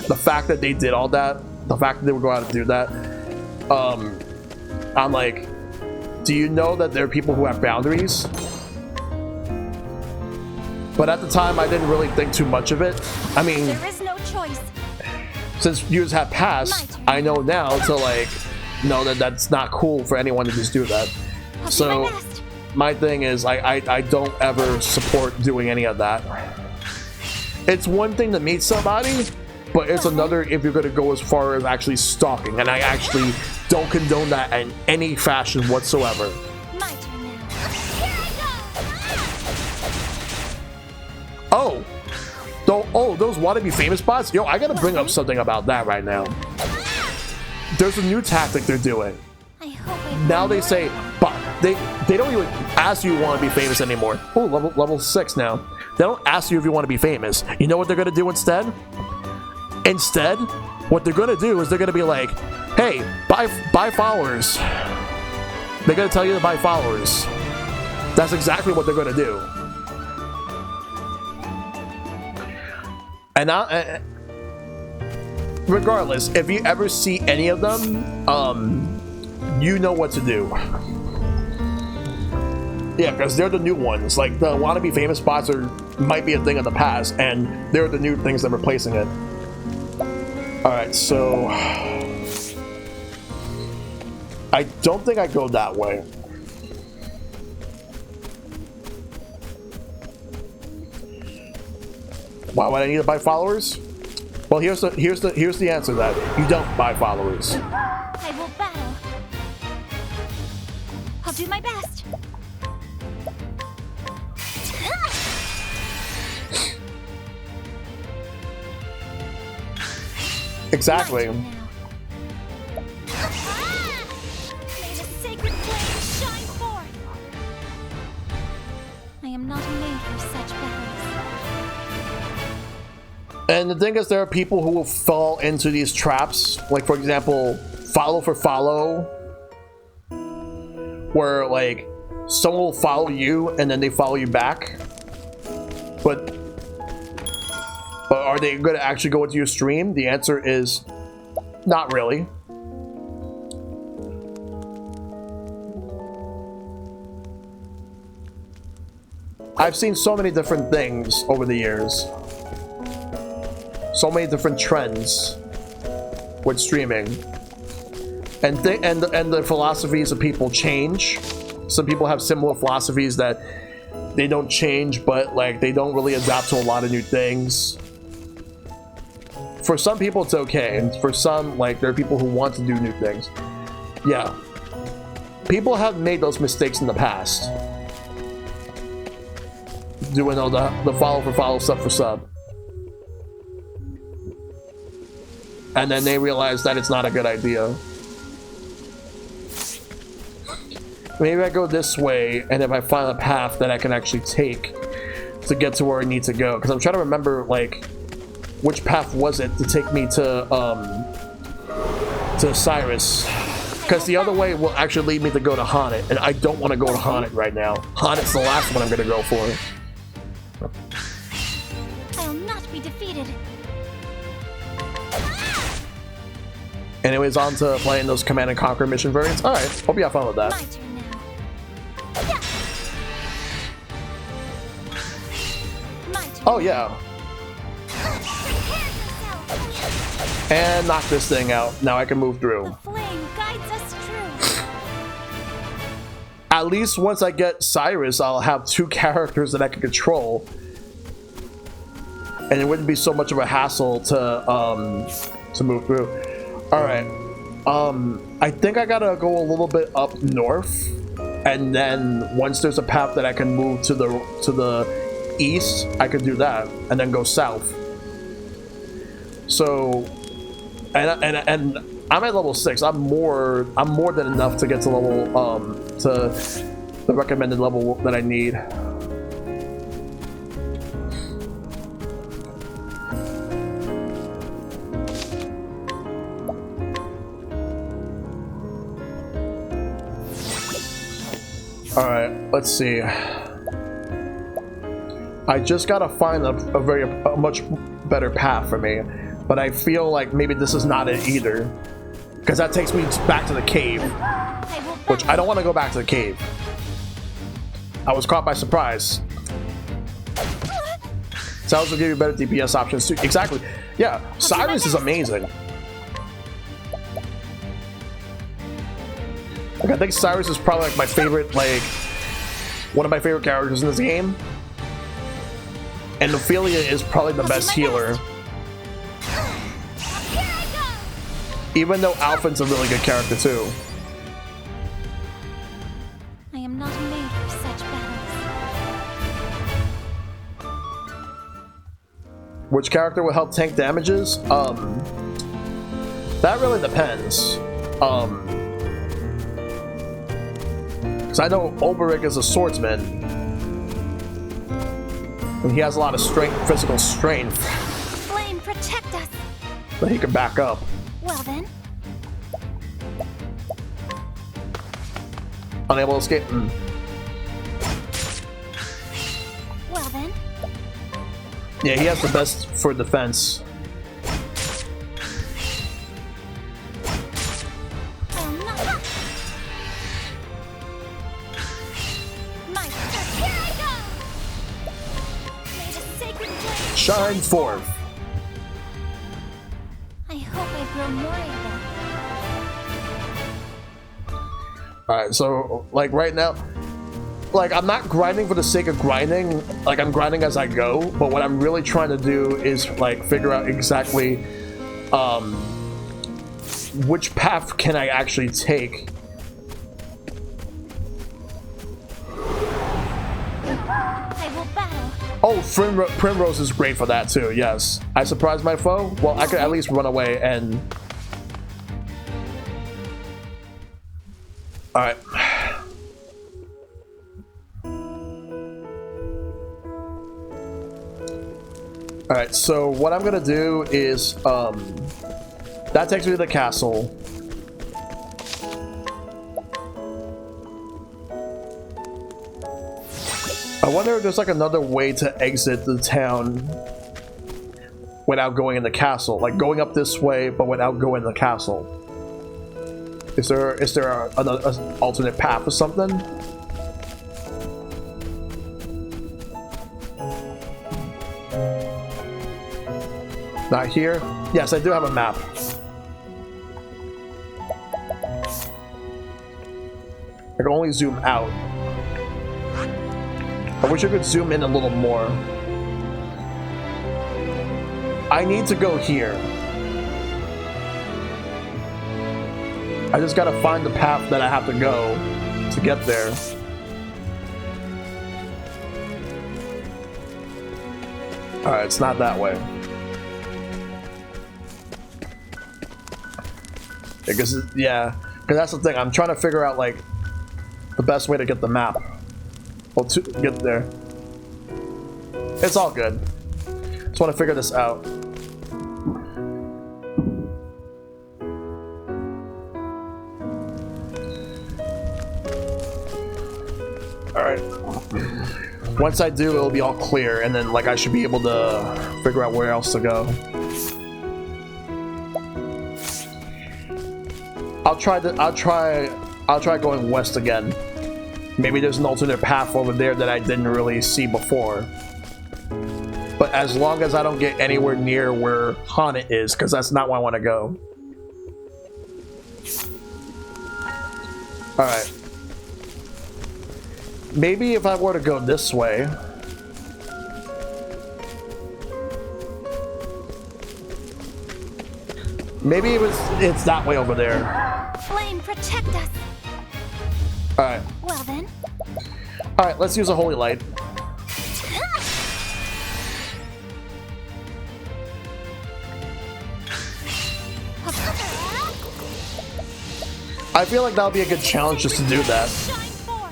The fact that they did all that, the fact that they would go out and do that, I'm like, do you know that there are people who have boundaries? But at the time, I didn't really think too much of it. I mean, There is no choice. since years have passed, I know now to like know that that's not cool for anyone to just do that. I'll do So my best. my thing is I don't ever support doing any of that. It's one thing to meet somebody, but it's another if you're going to go as far as actually stalking, and I actually don't condone that in any fashion whatsoever. My turn now. Here I Oh, those wannabe famous bots? Yo, I gotta bring up something about that right now. There's a new tactic they're doing. go. I hope I Now they say, but they don't even ask you want to be famous anymore. Oh, level 6 now. They don't ask you if you want to be famous. You know what they're gonna do instead? Instead, what they're gonna do is they're gonna be like, hey, buy followers. They're gonna tell you to buy followers. That's exactly what they're gonna do. And regardless, if you ever see any of them, you know what to do. Yeah, because they're the new ones. Like, the wannabe famous spots might be a thing of the past, and they're the new things that are replacing it. Alright, so I don't think I go that way. Why would I need to buy followers? Well, here's the answer to that. You don't buy followers. I will battle. I'll do my best. Exactly. My turn now. May the sacred flame shine forth. I am not made for such battles. And the thing is, there are people who will fall into these traps. Like, for example, follow for follow, where like someone will follow you and then they follow you back. But are they going to actually go into your stream? The answer is not really. I've seen so many different things over the years. So many different trends with streaming. And the philosophies of people change. Some people have similar philosophies that they don't change, but like they don't really adapt to a lot of new things. For some people it's okay, and for some, like, there are people who want to do new things. Yeah. People have made those mistakes in the past. Doing all the follow for follow, sub for sub. And then they realize that it's not a good idea. Maybe I go this way, and if I find a path that I can actually take to get to where I need to go. Because I'm trying to remember, like, which path was it to take me to Cyrus. Because the other way will actually lead me to go to Haunted, and I don't want to go to Haunted right now. Haunted's the last one I'm going to go for. I'll not be defeated. Anyways, on to playing those Command and Conquer mission variants. Alright, hope you have fun with that. My turn now. My turn. Oh yeah. And knock this thing out. Now I can move through. The flame guides us true. At least once I get Cyrus, I'll have two characters that I can control. And it wouldn't be so much of a hassle to move through. Alright. I think I gotta go a little bit up north. And then once there's a path that I can move to the east, I could do that. And then go south. So and I'm at level 6. I'm more than enough to get to level to the recommended level that I need. Alright, let's see. I just gotta find a much better path for me. But I feel like maybe this is not it either. Because that takes me back to the cave. Which I don't want to go back to the cave. I was caught by surprise. Cyrus will give you better DPS options too. Exactly. Yeah, Cyrus is amazing. Like, I think Cyrus is probably like my favorite, like, one of my favorite characters in this game. And Ophelia is probably the best healer. Even though Alphen's a really good character too. I am not made for such battles. Which character will help tank damages? That really depends. Because I know Olberic is a swordsman. And he has a lot of strength, physical strength. Flame, protect us. But he can back up. Well then. Unable to escape. Well then. Yeah, he has the best for defense. I'll not. My turn. Here I go. May the sacred flame Shine forth. I hope I grow more able. Alright, so like right now, like, I'm not grinding for the sake of grinding. Like, I'm grinding as I go, but what I'm really trying to do is, like, figure out exactly which path can I actually take. I will battle. Oh, Primrose is great for that too, yes. I surprised my foe? Well, I could at least run away and... Alright. Alright, so what I'm gonna do is, that takes me to the castle. I wonder if there's like another way to exit the town without going in the castle, like going up this way but without going in the castle. Is there an alternate path or something? Not here? Yes, I do have a map. I can only zoom out. I wish I could zoom in a little more. I need to go here. I just gotta find the path that I have to go to get there. Alright, it's not that way. Because that's the thing. I'm trying to figure out like the best way to get the map. Well, to get there. It's all good. Just want to figure this out. Alright. Once I do, it'll be all clear, and then like I should be able to figure out where else to go. I'll try going west again. Maybe there's an alternate path over there that I didn't really see before. But as long as I don't get anywhere near where Hana is, because that's not where I want to go. Alright. Maybe if I were to go this way... Maybe it's that way over there. Flame, protect us. Alright. Well then. Alright, let's use a holy light. I feel like that'll be a good challenge just to do that. Shine forth.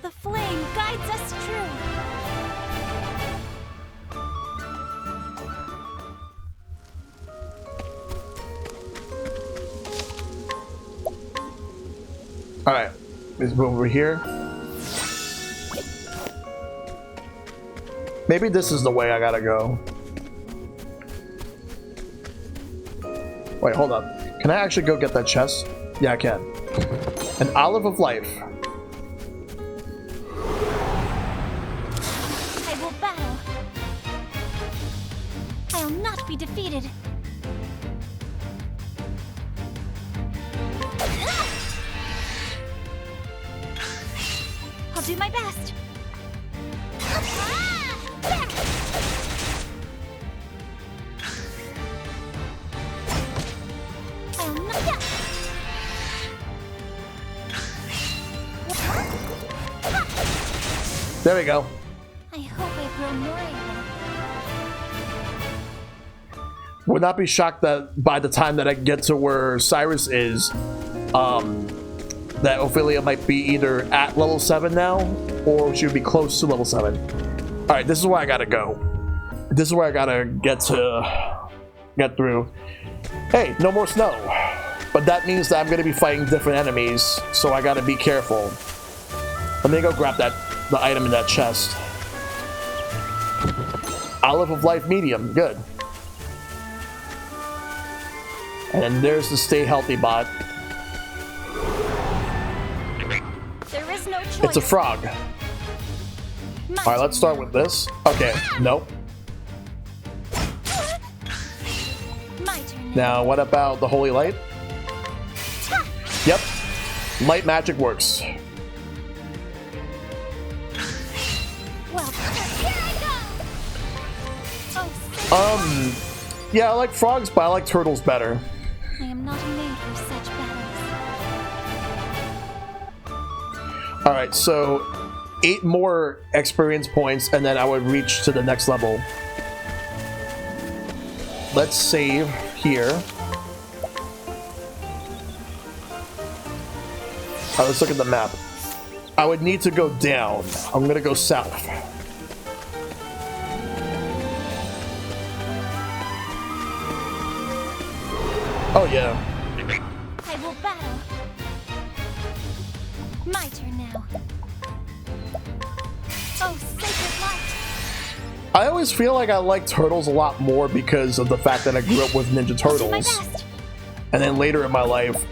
The flame guides us true. Alright, let's move over here. Maybe this is the way I gotta go. Wait, hold up. Can I actually go get that chest? Yeah, I can. An olive of life. I will battle. I'll not be defeated. I'll do my best. I'll not. There we go. I hope I grow more able. Would not be shocked that by the time that I get to where Cyrus is, that Ophelia might be either at level 7 now, or she would be close to level 7. Alright, this is where I gotta go. This is where I gotta get through. Hey, no more snow. But that means that I'm gonna be fighting different enemies, so I gotta be careful. Let me go grab the item in that chest. Olive of Life medium, good. And then there's the stay healthy bot. There is no choice. It's a frog. Alright, let's start with this. Okay, nope. My turn. Now, what about the holy light? Yep. Light magic works. Yeah, I like frogs, but I like turtles better. I am not made for such battles. Alright, so 8 more experience points, and then I would reach to the next level. Let's save here. Alright, let's look at the map. I would need to go down. I'm gonna go south. Oh yeah. I will battle. My turn now. Oh, sacred light! I always feel like I like Turtles a lot more because of the fact that I grew up with Ninja I'll do my Turtles. best. And then later in my life,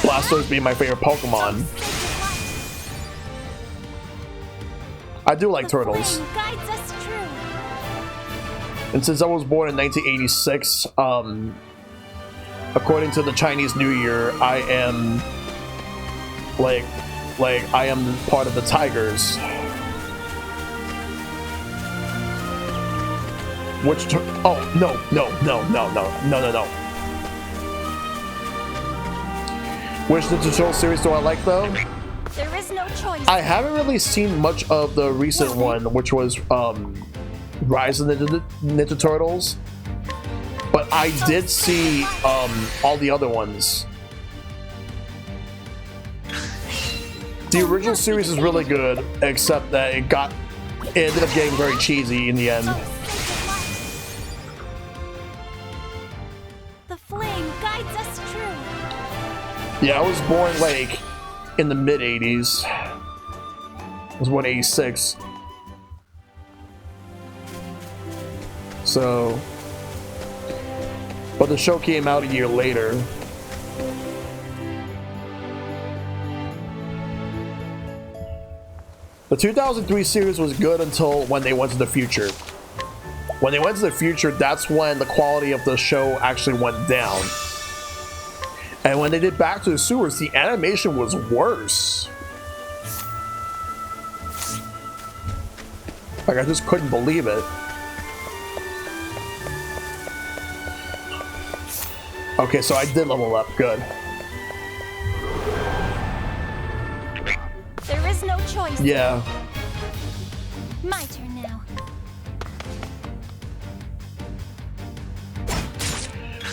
Blastoise being my favorite Pokemon. I do like The Turtles. flame guides us true. And since I was born in 1986, according to the Chinese New Year, I am like I am part of the Tigers. Oh no. Which Ninja Turtle series do I like though? There is no choice. I haven't really seen much of the recent one, which was Rise of the Ninja Turtles, but I did see all the other ones. The original series is really good, except that it ended up getting very cheesy in the end. The flame guides us true. Yeah, I was born like in the mid 80s. I was born in 86. So, but the show came out a year later. The 2003 series was good until when they went to the future. When they went to the future, that's when the quality of the show actually went down. And when they did Back to the Sewers, the animation was worse. Like, I just couldn't believe it. Okay, so I did level up. Good. There is no choice. Yeah. My turn now.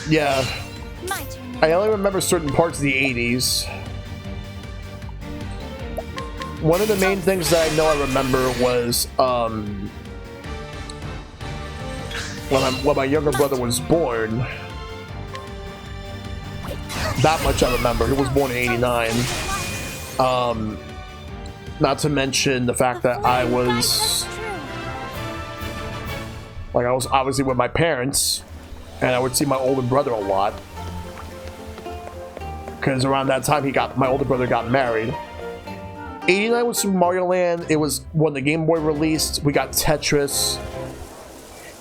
Yeah. My turn now. I only remember certain parts of the 80s. One of the main things that I know I remember was when my younger brother was born. That much I remember. He was born in '89. Not to mention the fact that I was obviously with my parents, and I would see my older brother a lot. Because around that time my older brother got married. '89 was Super Mario Land. It was when the Game Boy released. We got Tetris.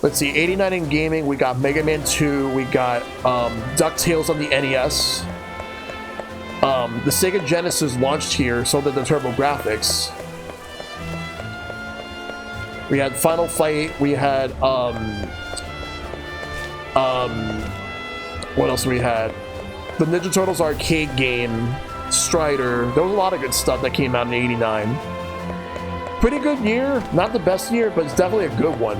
Let's see, '89 in gaming, we got Mega Man 2, we got DuckTales on the NES. The Sega Genesis launched here, so did the TurboGrafx. We had Final Fight, we had what else we had? The Ninja Turtles arcade game, Strider. There was a lot of good stuff that came out in '89. Pretty good year, not the best year, but it's definitely a good one.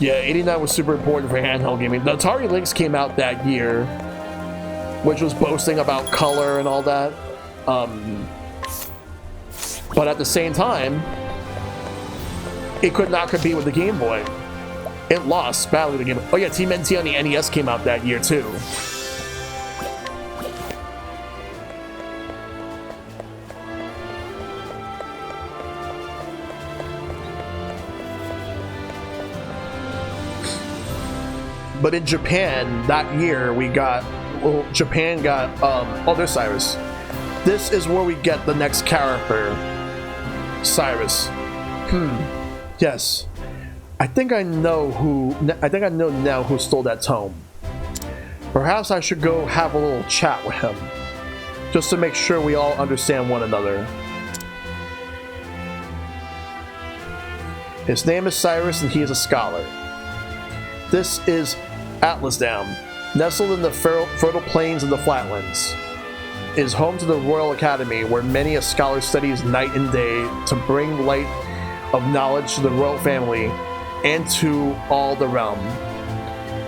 Yeah, '89 was super important for handheld gaming. The Atari Lynx came out that year, which was boasting about color and all that. But at the same time, it could not compete with the Game Boy. It lost badly to the Game Boy. Oh yeah, Team NT on the NES came out that year too. But in Japan, that year, Japan got, oh, there's Cyrus. This is where we get the next character, Cyrus. Yes. I think I know now who stole that tome. Perhaps I should go have a little chat with him, just to make sure we all understand one another. His name is Cyrus and he is a scholar. This is Atlasdam, nestled in the fertile plains of the Flatlands. It is home to the Royal Academy, where many a scholar studies night and day to bring light of knowledge to the royal family and to all the realm.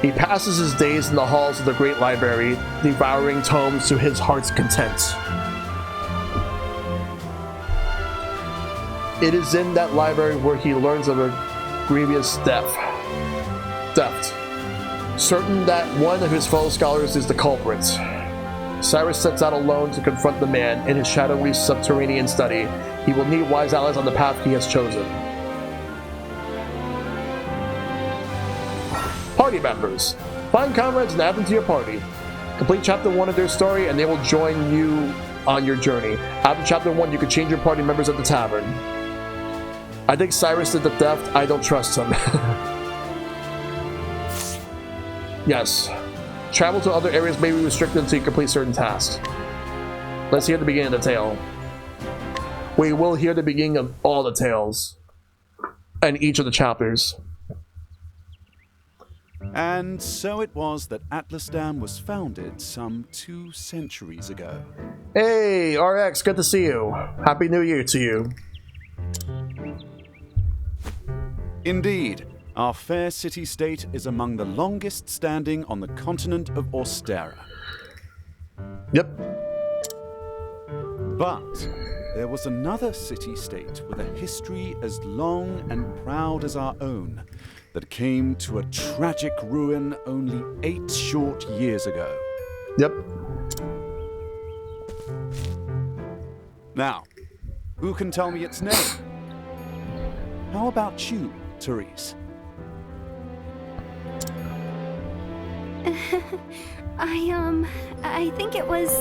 He passes his days in the halls of the great library, devouring tomes to his heart's content. It is in that library where he learns of a grievous theft. Certain that one of his fellow scholars is the culprit, Cyrus sets out alone to confront the man in his shadowy subterranean study. He will need wise allies on the path he has chosen. Party members. Find comrades and add them to your party. Complete chapter 1 of their story and they will join you on your journey. After chapter 1, you can change your party members at the tavern. I think Cyrus did the theft. I don't trust him. Yes. Travel to other areas may be restricted until you complete certain tasks. Let's hear the beginning of the tale. We will hear the beginning of all the tales. And each of the chapters. And so it was that Atlasdam was founded some 2 centuries ago. Hey, RX, good to see you. Happy New Year to you. Indeed, our fair city-state is among the longest standing on the continent of Austera. Yep. But there was another city-state with a history as long and proud as our own that came to a tragic ruin only 8 short years ago. Yep. Now, who can tell me its name? How about you, Therese? I think it was...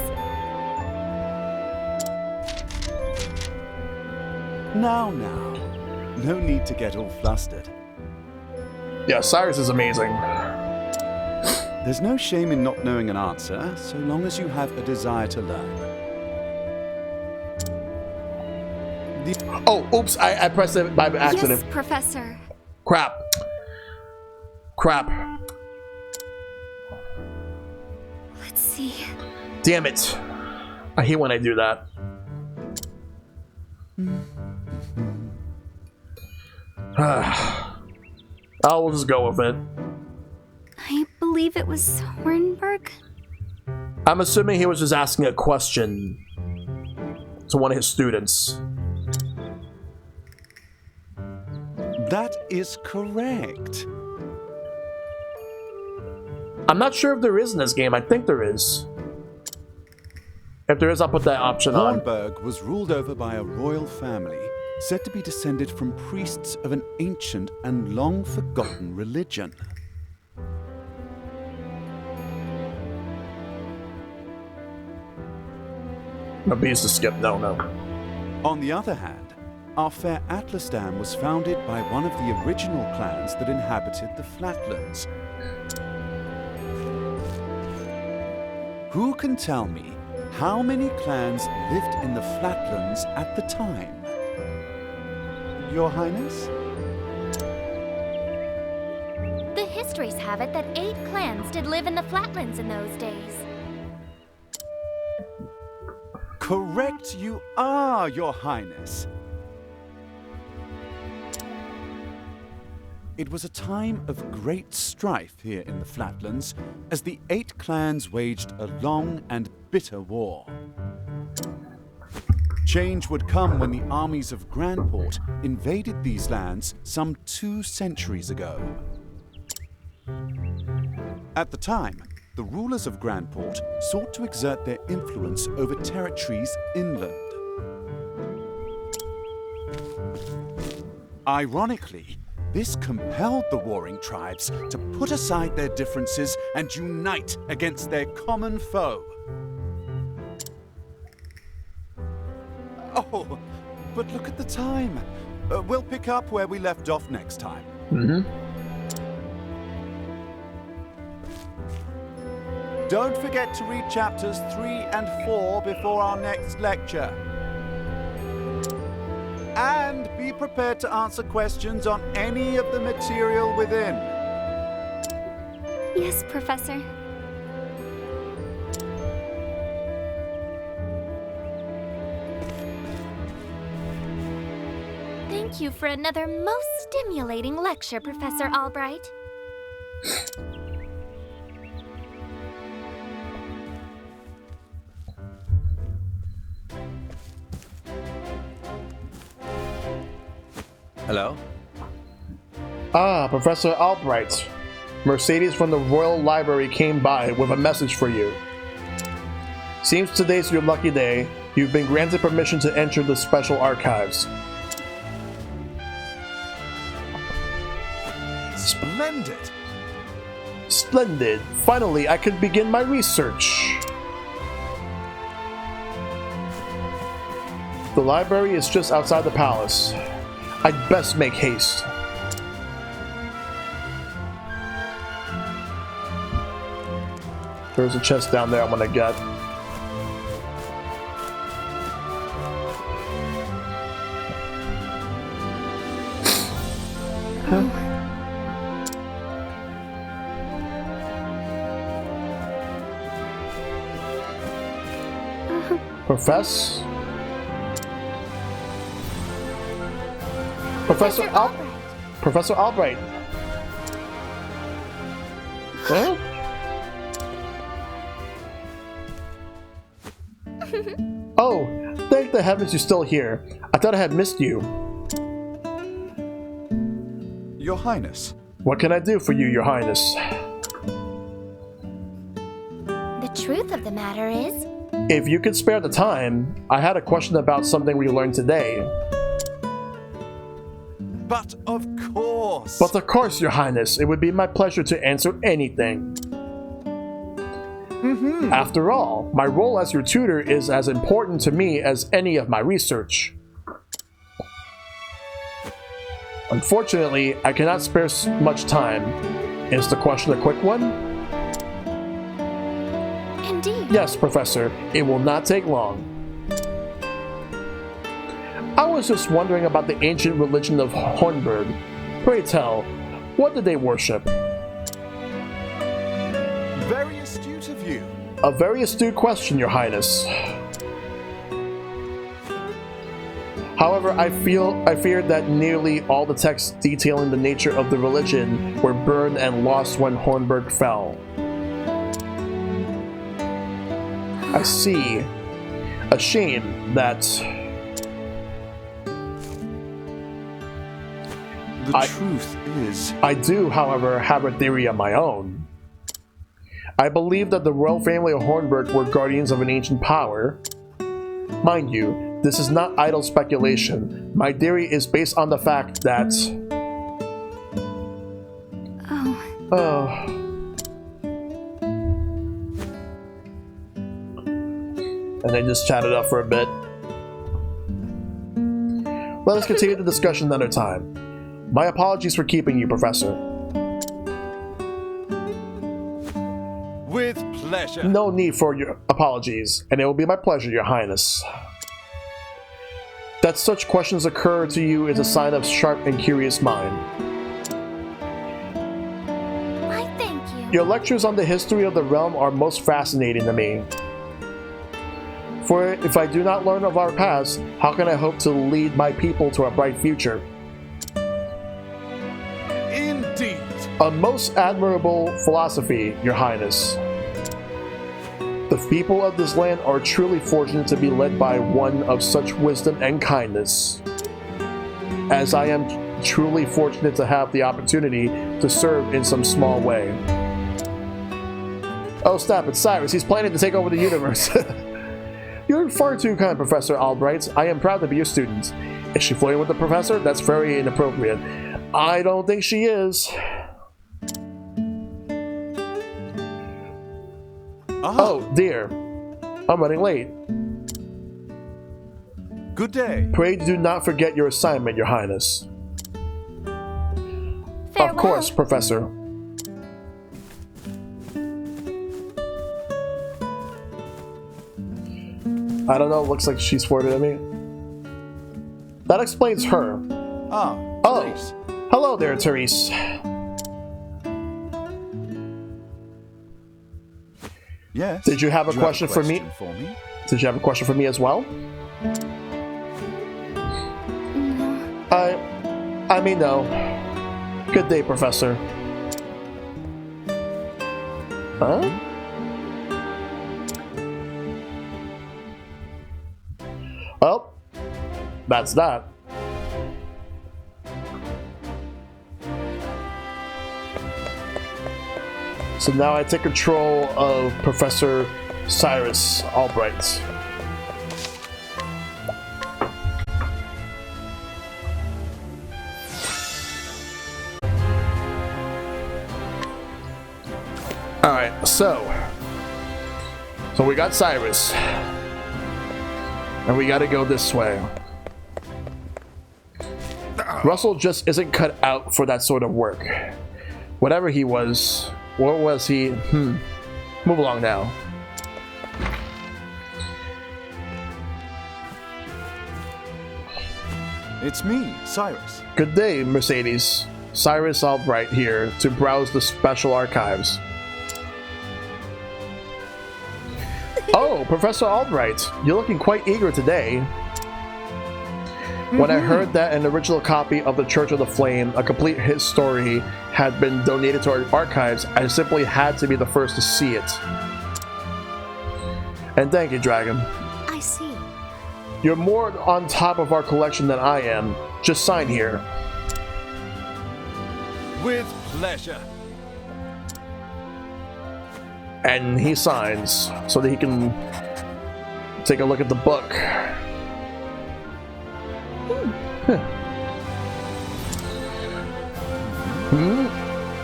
Now. No need to get all flustered. Yeah, Cyrus is amazing. There's no shame in not knowing an answer, so long as you have a desire to learn. Oh, oops, I pressed it by accident. Yes, Professor. Crap. Let's see. Damn it. I hate when I do that. I'll just go with it. I believe it was Hornburg. I'm assuming he was just asking a question to one of his students. That is correct. I'm not sure if there is in this game. I think there is. If there is, I'll put that option on. Hornburg was ruled over by a royal family, said to be descended from priests of an ancient and long-forgotten religion. No, B is to skip. No. On the other hand, our fair Atlasdam was founded by one of the original clans that inhabited the Flatlands. Who can tell me how many clans lived in the Flatlands at the time? Your Highness? The histories have it that 8 clans did live in the Flatlands in those days. Correct you are, Your Highness. It was a time of great strife here in the Flatlands as the 8 clans waged a long and bitter war. Change would come when the armies of Grandport invaded these lands some 2 centuries ago. At the time, the rulers of Grandport sought to exert their influence over territories inland. Ironically, this compelled the warring tribes to put aside their differences and unite against their common foe. Oh, but look at the time. We'll pick up where we left off next time. Don't forget to read chapters 3 and 4 before our next lecture. And be prepared to answer questions on any of the material within. Yes, Professor. Thank you for another most stimulating lecture, Professor Albright. Hello? Ah, Professor Albright. Mercedes from the Royal Library came by with a message for you. Seems today's your lucky day. You've been granted permission to enter the special archives. Splendid! Splendid. Finally, I could begin my research. The library is just outside the palace. I'd best make haste. There's a chest down there I want to get. Professor? Professor Albright. Professor Albright. Huh? Oh, thank the heavens you're still here. I thought I had missed you. Your Highness. What can I do for you, Your Highness? The truth of the matter is, If you could spare the time, I had a question about something we learned today. But of course! But of course, Your Highness, it would be my pleasure to answer anything. After all, my role as your tutor is as important to me as any of my research. Unfortunately, I cannot spare much time. Is the question a quick one? indeed. Yes, Professor. It will not take long. I was just wondering about the ancient religion of Hornburg. Pray tell, what did they worship? Very astute of you. A very astute question, Your Highness. However, I fear that nearly all the texts detailing the nature of the religion were burned and lost when Hornburg fell. I see. A shame that... The truth is... I do, however, have a theory of my own. I believe that the royal family of Hornburg were guardians of an ancient power. Mind you, this is not idle speculation. My theory is based on the fact that... Oh. And they just chatted up for a bit. Let us continue the discussion another time. My apologies for keeping you, Professor. With pleasure. No need for your apologies, and it will be my pleasure, Your Highness. That such questions occur to you is a sign of sharp and curious mind. Why, thank you. Your lectures on the history of the realm are most fascinating to me. For if I do not learn of our past, how can I hope to lead my people to a bright future? Indeed. A most admirable philosophy, Your Highness. The people of this land are truly fortunate to be led by one of such wisdom and kindness, as I am truly fortunate to have the opportunity to serve in some small way. Oh, stop it, Cyrus. He's planning to take over the universe. You're far too kind, Professor Albright. I am proud to be your student. Is she flirting with the professor? That's very inappropriate. I don't think she is. Oh, dear. I'm running late. Good day. Pray do not forget your assignment, Your Highness. Of course, Professor. I don't know, looks like she's flirted at me. That explains her. Ah, Oh, Therese. hello there, Therese. Yes. Did you have a Do question for me? for me? Did you have a question for me as well? I mean, no. Good day, Professor. Huh? Well, that's that. So now I take control of Professor Cyrus Albright. Alright, so we got Cyrus. And we gotta go this way. Russell just isn't cut out for that sort of work. Whatever he was, what was he? Move along now. It's me, Cyrus. Good day, Mercedes. Cyrus Albright here to browse the special archives. Oh, Professor Albright, you're looking quite eager today. When I heard that an original copy of the Church of the Flame, a complete hit story, had been donated to our archives, I simply had to be the first to see it. And thank you, Dragon. I see. You're more on top of our collection than I am. Just sign here. With pleasure. And he signs so that he can take a look at the book.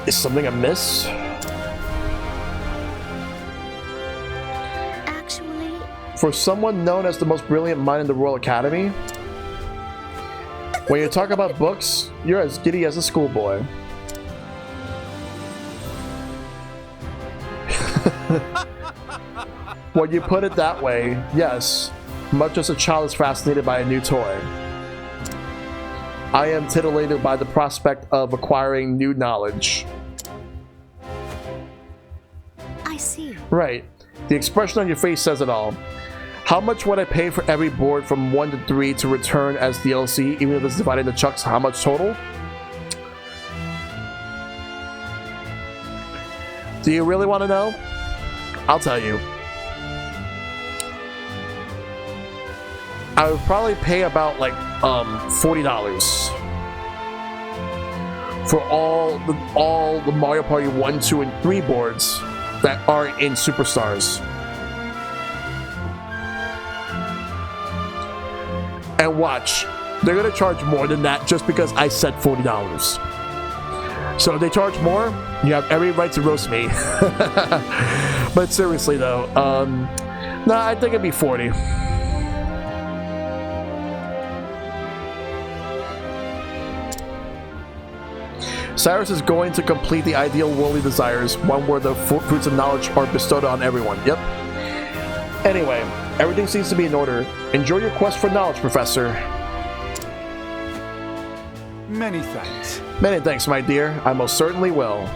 Is something amiss? Actually, For someone known as the most brilliant mind in the Royal Academy, when you talk about books, you're as giddy as a schoolboy. When you put it that way, yes, much as a child is fascinated by a new toy. I am titillated by the prospect of acquiring new knowledge. I see. Right. The expression on your face says it all. How much would I pay for every board from 1 to 3 to return as DLC, even if it's divided into chunks? How much total? Do you really want to know? I'll tell you. I would probably pay about like $40 for all the Mario Party 1, 2, and 3 boards that aren't in Superstars. And watch, they're gonna charge more than that just because I said $40. So if they charge more, you have every right to roast me. But seriously though, no, I think it'd be 40. Cyrus is going to complete the ideal worldly desires, one where the fruits of knowledge are bestowed on everyone. Yep. Anyway, everything seems to be in order. Enjoy your quest for knowledge, Professor. Many thanks. Many thanks, my dear. I most certainly will.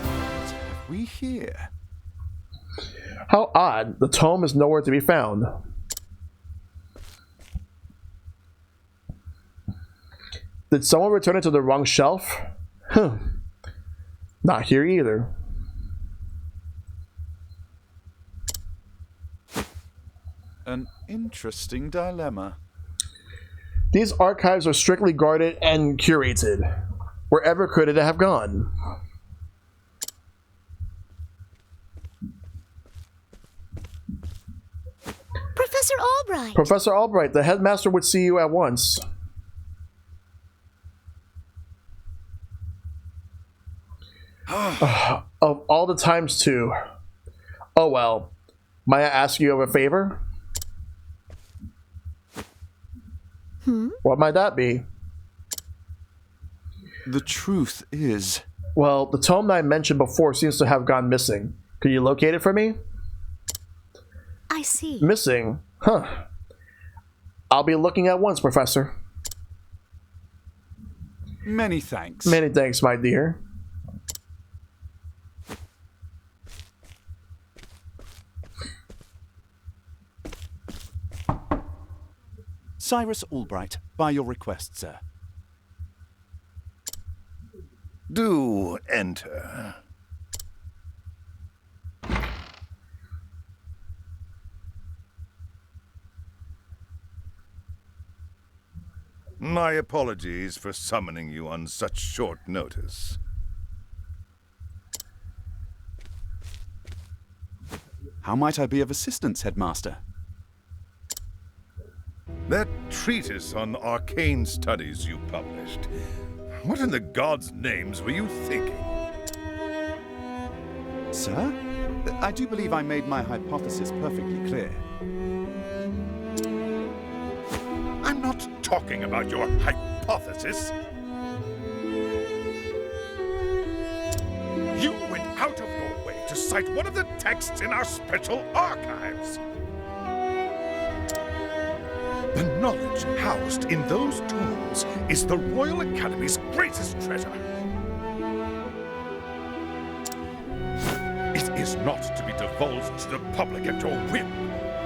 What have we here? How odd. The tome is nowhere to be found. Did someone return it to the wrong shelf? Not here either. An interesting dilemma. These archives are strictly guarded and curated. Wherever could it have gone? Professor Albright. Professor Albright, the headmaster would see you at once. Of all the times too. Oh well, Might I ask you of a favor? What might that be? The truth is... Well, the tome that I mentioned before seems to have gone missing. Could you locate it for me? I see. Missing? Huh. I'll be looking at once, Professor. Many thanks. Many thanks, my dear. Cyrus Albright, by your request, sir. Do enter. My apologies for summoning you on such short notice. How might I be of assistance, Headmaster? That treatise on arcane studies you published. What in the gods' names were you thinking? Sir? I do believe I made my hypothesis perfectly clear. I'm not talking about your hypothesis. You went out of your way to cite one of the texts in our special archives. The knowledge housed in those tomes is the Royal Academy's greatest treasure. It is not to be divulged to the public at your whim.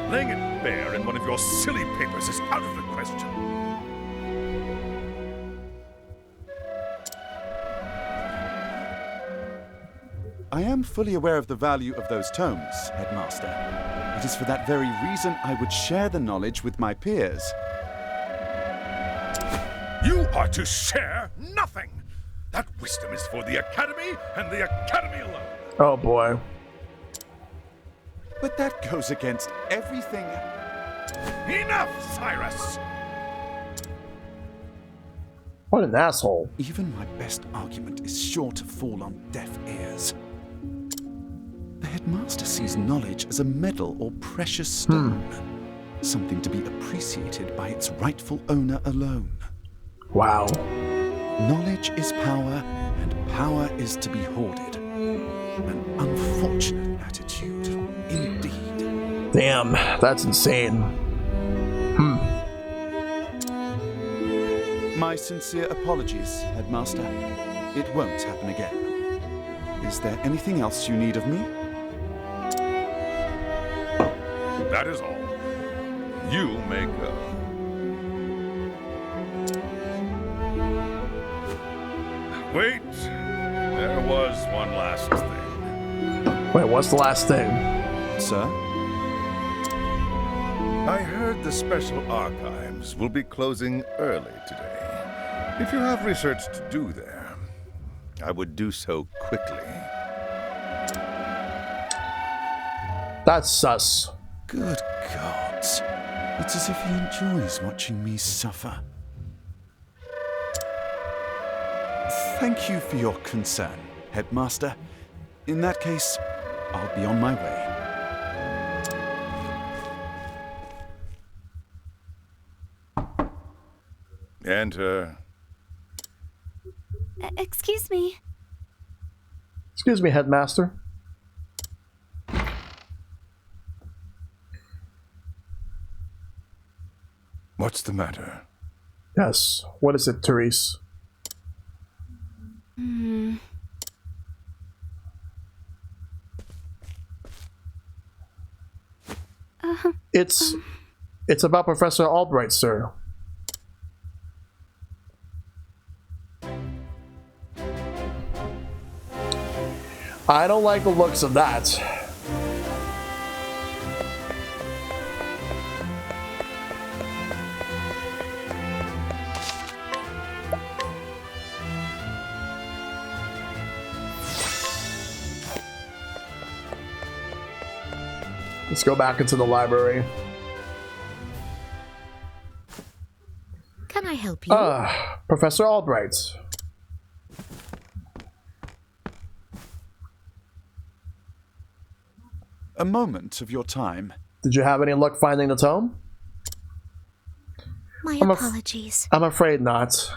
Laying it bare in one of your silly papers is out of the question. I am fully aware of the value of those tomes, Headmaster. It is for that very reason I would share the knowledge with my peers. You are to share nothing! That wisdom is for the Academy and the Academy alone. Oh boy. But that goes against everything... Enough, Cyrus! What an asshole. Even my best argument is sure to fall on deaf ears. The Headmaster sees knowledge as a medal or precious stone. Something to be appreciated by its rightful owner alone. Wow. Knowledge is power, and power is to be hoarded. An unfortunate attitude, indeed. Damn, that's insane. My sincere apologies, Headmaster. It won't happen again. Is there anything else you need of me? That is all. You may go. Wait, there was one last thing. Wait, what's the last thing? Sir? I heard the special archives will be closing early today. If you have research to do there, I would do so quickly. That's sus. Good gods. It's as if he enjoys watching me suffer. Thank you for your concern, Headmaster. In that case, I'll be on my way. Enter. Excuse me. Excuse me, Headmaster. What's the matter? Yes. What is it, Therese? It's about Professor Albright, sir. I don't like the looks of that. Let's go back into the library. Can I help you? Professor Albright. a moment of your time. Did you have any luck finding the tome? My apologies. I'm afraid not.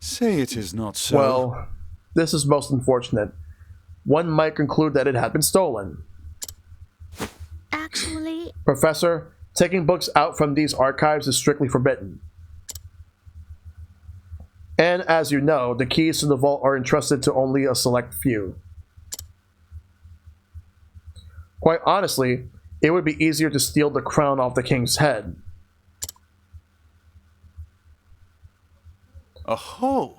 Say it is not so. Well, this is most unfortunate. One might conclude that it had been stolen. Actually... Professor, taking books out from these archives is strictly forbidden. And as you know, the keys to the vault are entrusted to only a select few. Quite honestly, it would be easier to steal the crown off the king's head. Oh.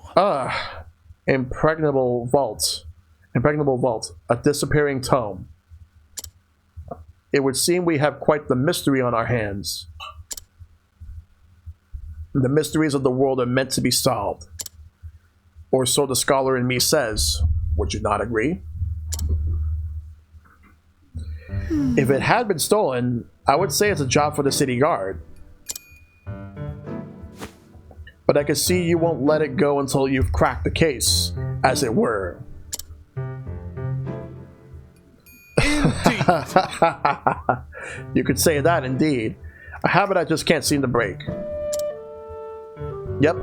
Impregnable vault. Impregnable vault. A disappearing tome. It would seem we have quite the mystery on our hands. The mysteries of the world are meant to be solved. Or so the scholar in me says. Would you not agree? If it had been stolen, I would say it's a job for the city guard. But I can see you won't let it go until you've cracked the case, as it were. Indeed. You could say that, indeed. A habit I just can't seem to break. Yep.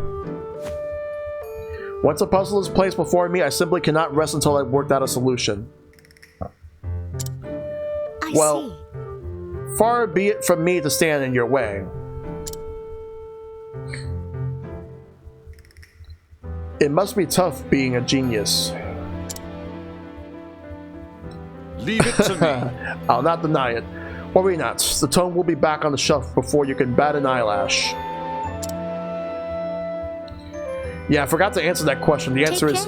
Once a puzzle is placed before me, I simply cannot rest until I've worked out a solution. I Well, see. far be it from me to stand in your way. It must be tough being a genius. Leave it to me. I'll not deny it. Worry not, the tome will be back on the shelf before you can bat an eyelash. Yeah, I forgot to answer that question. The answer is...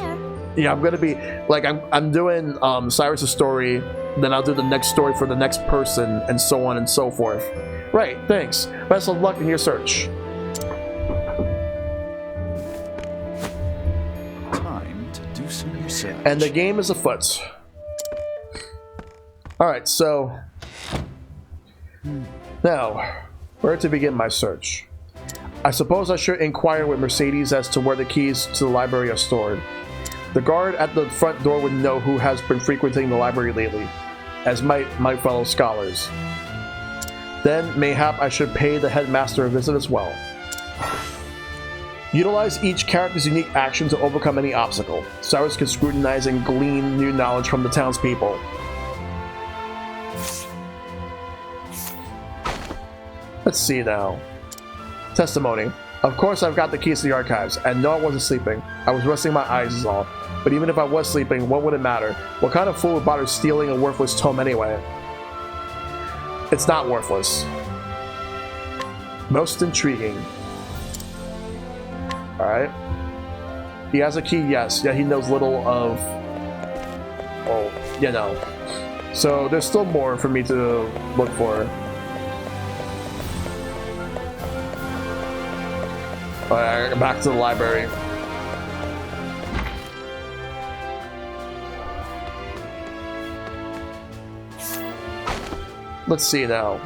Yeah, I'm gonna be... Like, I'm doing Cyrus's story, then I'll do the next story for the next person, and so on and so forth. Right, thanks. Best of luck in your search. Time to do some research. And the game is afoot. Alright, so... Now, where to begin my search? I suppose I should inquire with Mercedes as to where the keys to the library are stored. The guard at the front door would know who has been frequenting the library lately, as might my fellow scholars. Then, mayhap I should pay the headmaster a visit as well. Utilize each character's unique action to overcome any obstacle. Cyrus can scrutinize and glean new knowledge from the townspeople. Let's see now. Testimony. Of course I've got the keys to the archives, and no, I wasn't sleeping. I was resting my eyes is all. But even if I was sleeping, what would it matter? What kind of fool would bother stealing a worthless tome anyway? It's not worthless. Most intriguing. Alright. He has a key, yes. Yeah, he knows little of... Well, you know. So there's still more for me to look for. Alright, back to the library. Let's see now.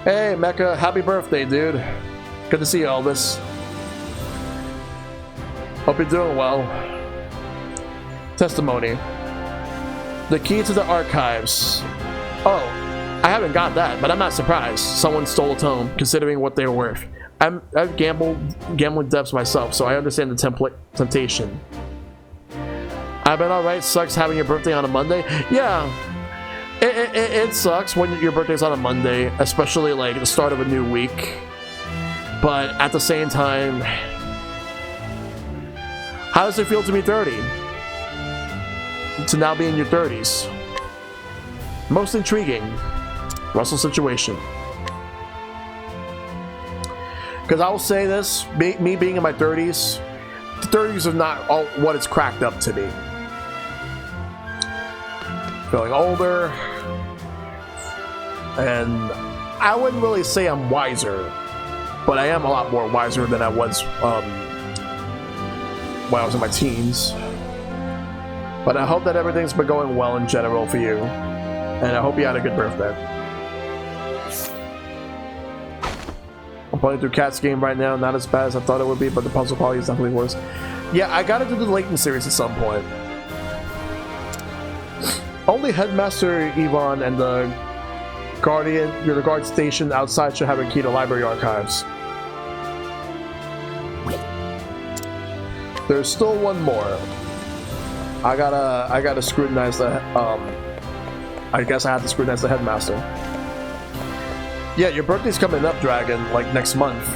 Hey, Mecha, happy birthday, dude. Good to see you, Elvis. Hope you're doing well. Testimony. The key to the archives. Oh, I haven't got that, but I'm not surprised. Someone stole a tome, considering what they were worth. I've gambling depths myself, so I understand the temptation. I've been alright. Sucks having your birthday on a Monday. Yeah, it sucks when your birthday's on a Monday, especially like the start of a new week. But at the same time, how does it feel to be 30? To now be in your 30s? Most intriguing. Russell situation. Because I will say this, me being in my 30s, the 30s are not all what it's cracked up to be. Feeling older, and I wouldn't really say I'm wiser, but I am a lot more wiser than I was when I was in my teens. But I hope that everything's been going well in general for you, and I hope you had a good birthday. I'm playing through Cat's game right now, not as bad as I thought it would be, but the puzzle quality is definitely worse. Yeah, I gotta do the Layton series at some point. Only Headmaster Yvonne and the guard station outside should have a key to library archives. There's still one more. I gotta scrutinize the I guess I have to scrutinize the headmaster. Yeah, your birthday's coming up, Dragon, like next month.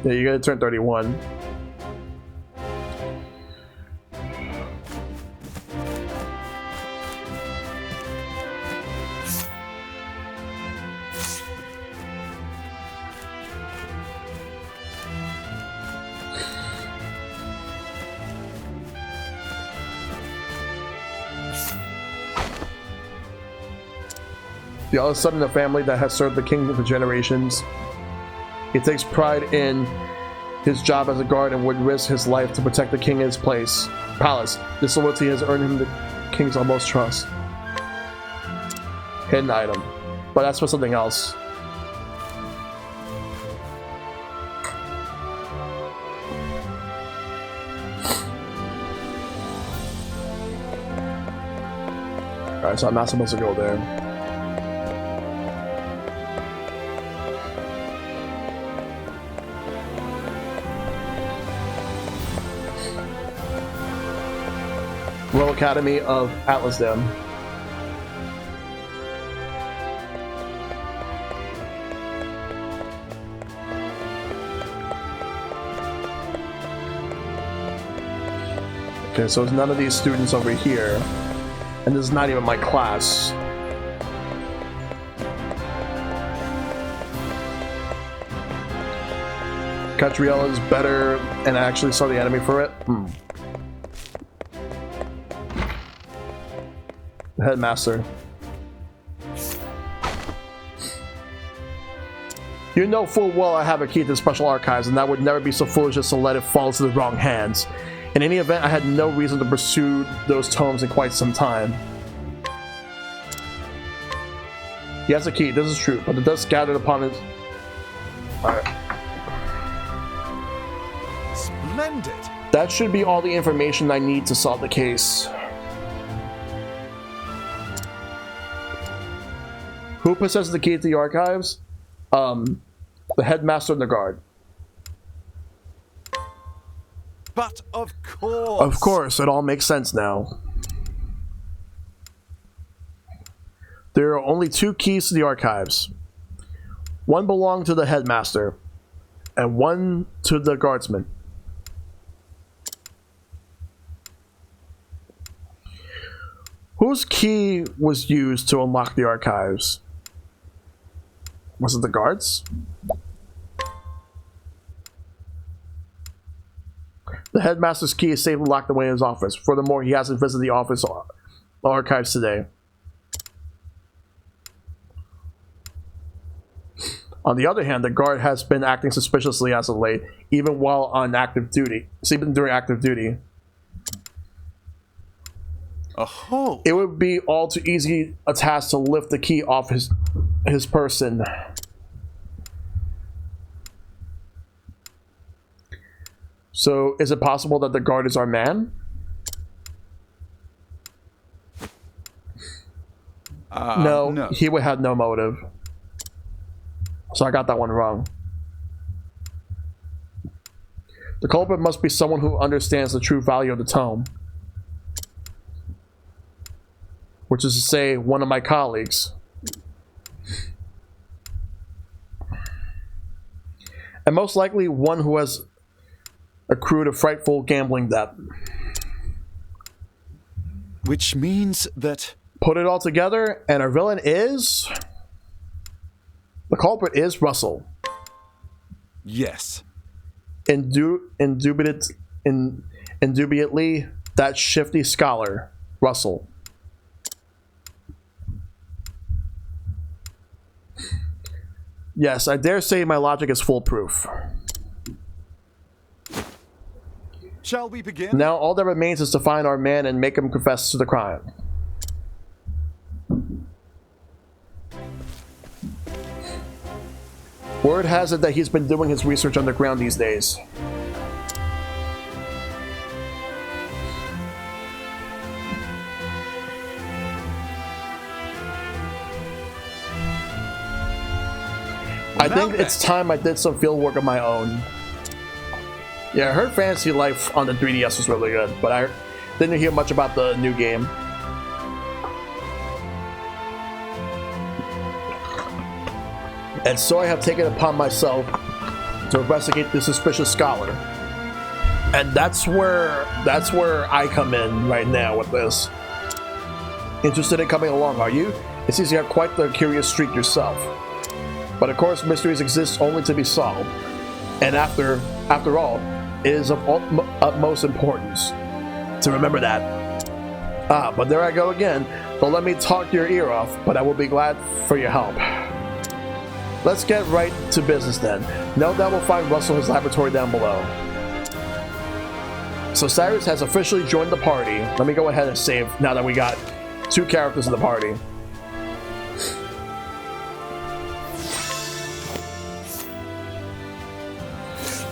Yeah, you're gonna turn 31. The other son in a family that has served the king for generations. He takes pride in his job as a guard and would risk his life to protect the king in his palace. This loyalty has earned him the king's utmost trust. Hidden item. But that's for something else. Alright, so I'm not supposed to go there. Royal Academy of Atlasdam. Okay, so it's none of these students over here. And this is not even my class. Catriella is better and I actually saw the enemy for it. Headmaster. You know full well I have a key to the special archives, and I would never be so foolish as to let it fall into the wrong hands. In any event, I had no reason to pursue those tomes in quite some time. He has a key, this is true, but the dust gathered upon his... Alright. Splendid! That should be all the information I need to solve the case. Who possesses the key to the archives? The headmaster and the guard. But of course! Of course, it all makes sense now. There are only 2 keys to the archives. One belonged to the headmaster, and one to the guardsman. Whose key was used to unlock the archives? Was it the guards? The headmaster's key is safely locked away in his office. Furthermore, he hasn't visited the office archives today. On the other hand, the guard has been acting suspiciously as of late, even while on active duty. Even during active duty. Oh. It would be all too easy a task to lift the key off his person. So, is it possible that the guard is our man? No, he would have no motive. So I got that one wrong. The culprit must be someone who understands the true value of the tome. Which is to say, one of my colleagues. And most likely one who has accrued a frightful gambling debt. Which means that... Put it all together, and our villain is... The culprit is Russell. Yes. Indubitably, that shifty scholar, Russell. Yes, I dare say my logic is foolproof. Shall we begin? Now all that remains is to find our man and make him confess to the crime. Word has it that he's been doing his research underground these days. I think it's time I did some field work of my own. Yeah, I heard Fantasy Life on the 3DS was really good, but I didn't hear much about the new game. And so I have taken it upon myself to investigate the suspicious scholar. And that's where I come in right now with this. Interested in coming along, are you? It seems you have quite the curious streak yourself. But of course, mysteries exist only to be solved. And after all, it is of utmost importance to remember that. Ah, but there I go again. Don't let me talk your ear off, but I will be glad for your help. Let's get right to business then. No doubt we'll find Russell in his laboratory down below. So Cyrus has officially joined the party. Let me go ahead and save now that we got 2 characters in the party.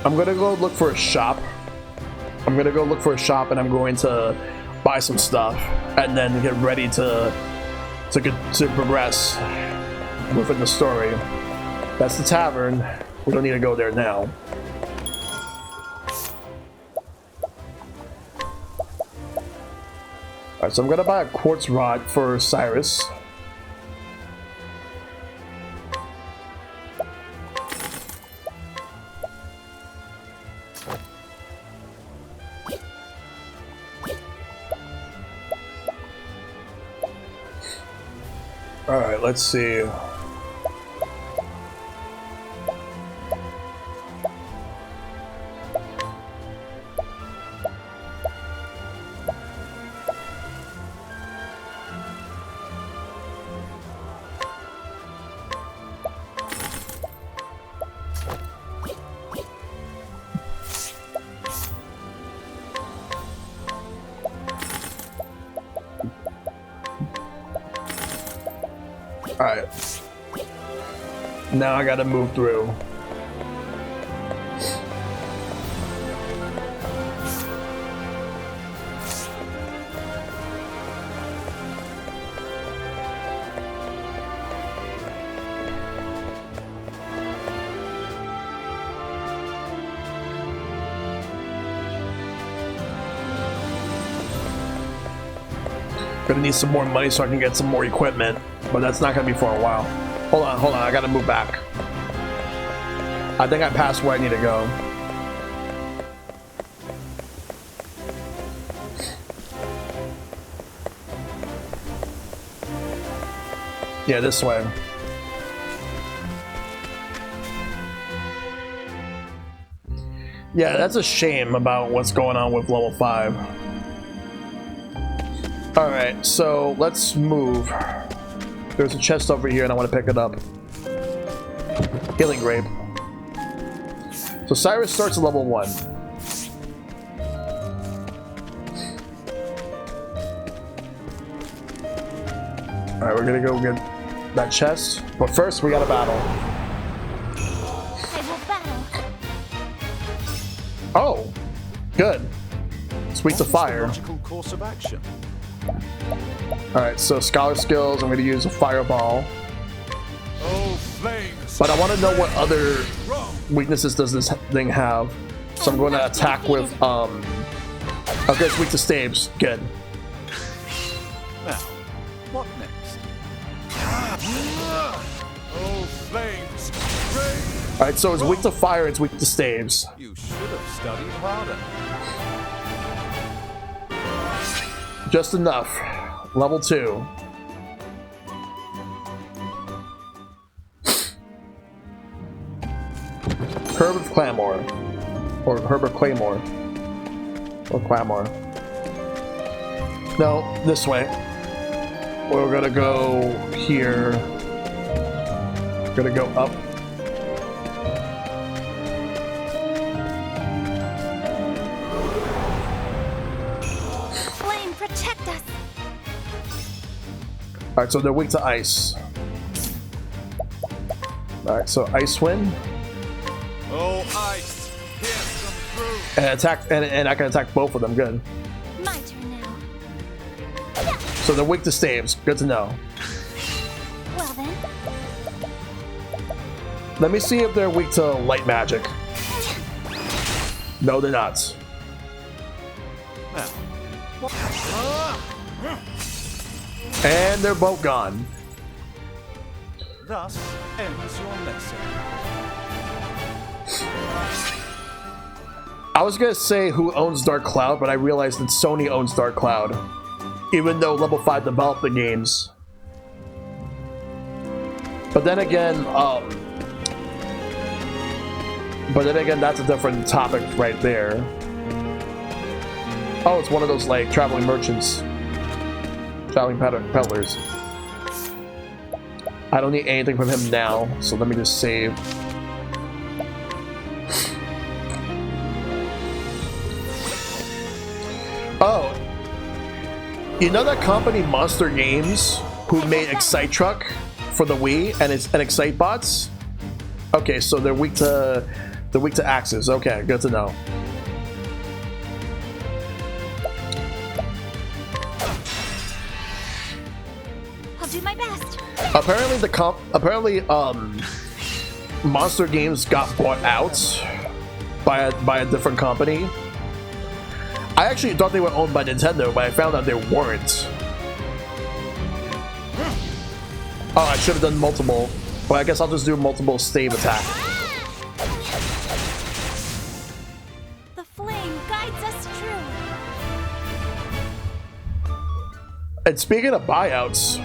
I'm gonna go look for a shop. I'm gonna go look for a shop and I'm going to buy some stuff and then get ready to progress within the story. That's the tavern. We don't need to go there now. Alright, so I'm gonna buy a quartz rod for Cyrus. Alright, let's see. Alright. Now I gotta move through. Gonna need some more money so I can get some more equipment, but that's not gonna be for a while. Hold on, I gotta move back. I think I passed where I need to go. Yeah, this way. Yeah, that's a shame about what's going on with level 5. Alright, so let's move. There's a chest over here and I want to pick it up. Healing grape. So Cyrus starts at level 1. Alright, we're gonna go get that chest. But first we gotta battle. I will battle. Oh! Good. Sweet to fire. Logical course of action. Alright, so scholar skills, I'm going to use a fireball. Oh, flames! But I want to know what other weaknesses does this thing have. So I'm going to attack with, okay, it's weak to staves. Good. Now, what next? Oh, flames! Rain! Alright, so it's weak to fire, it's weak to staves. You should have studied harder. Just enough. Level 2. Herb of Claymore. Or Herb of Claymore. Or Claymore. No, this way. We're gonna go here. Gonna go up. Flame, protect us. Alright, so they're weak to ice. Alright, so Ice Wind. Oh, ice! Pierce them through! And attack, and I can attack both of them. Good. My turn now. So they're weak to staves. Good to know. Well then, Let me see if they're weak to light magic. No, they're not. And they're both gone. Thus ends your lesson. I was gonna say who owns Dark Cloud, but I realized that Sony owns Dark Cloud, even though Level 5 developed the games. But then again, that's a different topic right there. Oh, it's one of those like traveling merchants, traveling peddlers. I don't need anything from him now, so let me just save. Oh, you know that company Monster Games who made Excite Truck for the Wii and Excite Bots? Okay, so they're weak to axes. Okay, good to know. I'll do my best. Apparently Monster Games got bought out by a different company. I actually thought they were owned by Nintendo, but I found out they weren't. Oh, I should have done multiple. Well, I guess I'll just do multiple stave attack. The flame guides us true. And speaking of buyouts,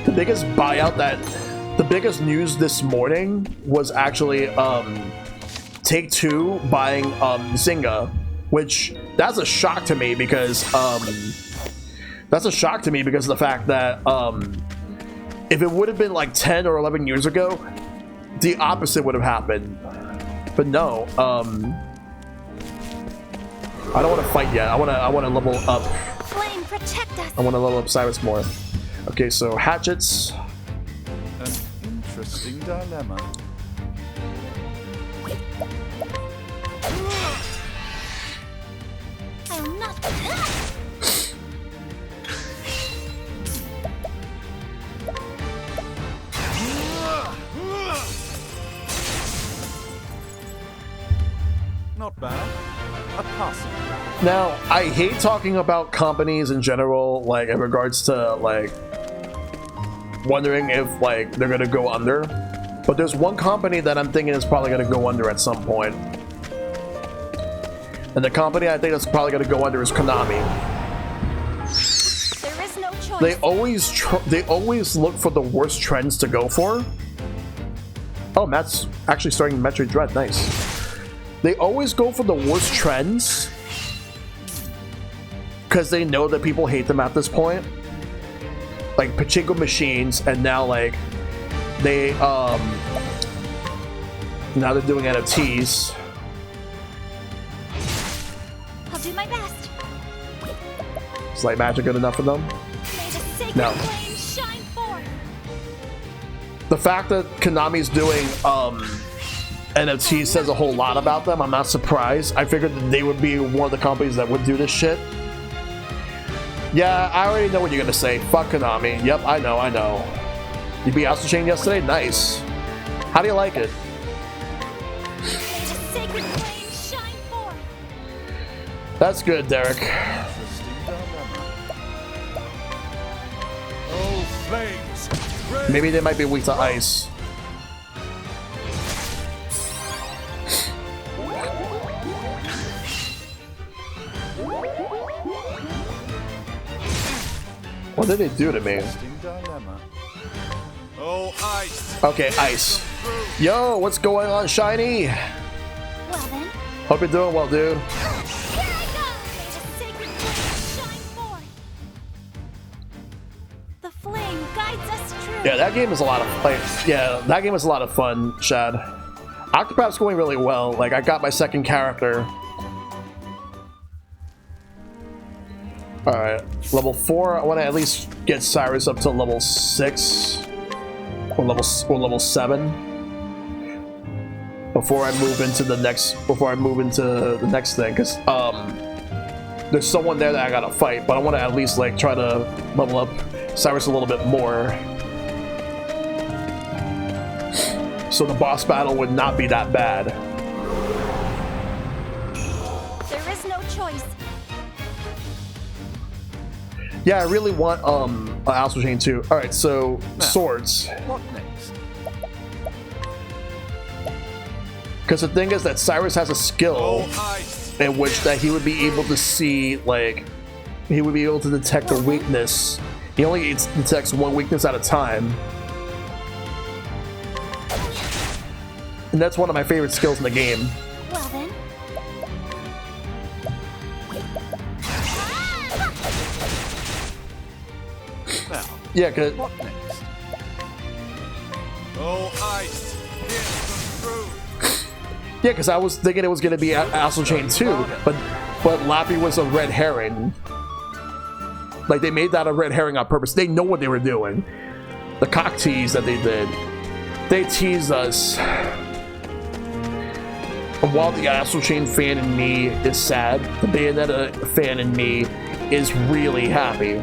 the biggest news this morning was actually Take-Two buying Zynga, which that's a shock to me because of the fact that if it would have been like 10 or 11 years ago, the opposite would have happened. But no, I don't want to fight yet. I want to level up. Flame, protect us. I want to level up Cyrus more. Okay, so hatchets. An interesting dilemma. I'll not. Not bad. A passing. Now, I hate talking about companies in general, like in regards to like wondering if like they're gonna go under. But there's one company that I'm thinking is probably gonna go under at some point. And the company I think that's probably gonna go under is Konami. There is no choice. They always look for the worst trends to go for. Oh, Matt's actually starting Metroid Dread. Nice. They always go for the worst trends because they know that people hate them at this point. Like pachinko machines, and now like now they're doing NFTs. I'll do my best. Is light magic good enough for them? May the sacred No. flame shine forth. The fact that Konami's doing NFTs says a whole lot about them. I'm not surprised. I figured that they would be one of the companies that would do this shit. Yeah, I already know what you're gonna say. Fuck Konami. Yep, I know. You beat Astral Chain yesterday? Nice. How do you like it? May the sacred flame shine forth. That's good, Derek. Interesting dilemma. Oh, flames! Maybe they might be weak to ice. What did they do to me? Interesting dilemma. Oh, ice! Okay, ice. Yo, what's going on, Shiny? Well then, Hope you're doing well, dude. here I go. May the sacred flame shine forth. The flame guides us true. Yeah, that game is a lot of that game is a lot of fun, Shad. Octopath's going really well. Like, I got my second character. Alright, level 4. I want to at least get Cyrus up to level 6 or level 7 before I move into the next thing, because there's someone there that I gotta fight, but I want to at least like try to level up Cyrus a little bit more. so the boss battle would not be that bad. There is no choice. Yeah, I really want Astral Chain too. All right, so swords. What next? Because the thing is that Cyrus has a skill in which that he would be able to see, like, he would be able to detect a weakness. He only detects one weakness at a time. And that's one of my favorite skills in the game. Well then. Now, Yeah, cause what next? Oh, ice! Here's the truth! yeah, because I was thinking it was gonna be Astral Chain 2, but Lappy was a red herring. Like, they made that a red herring on purpose. They know what they were doing. The cock tease that they did. They teased us. And while the Astral Chain fan in me is sad, the Bayonetta fan in me is really happy.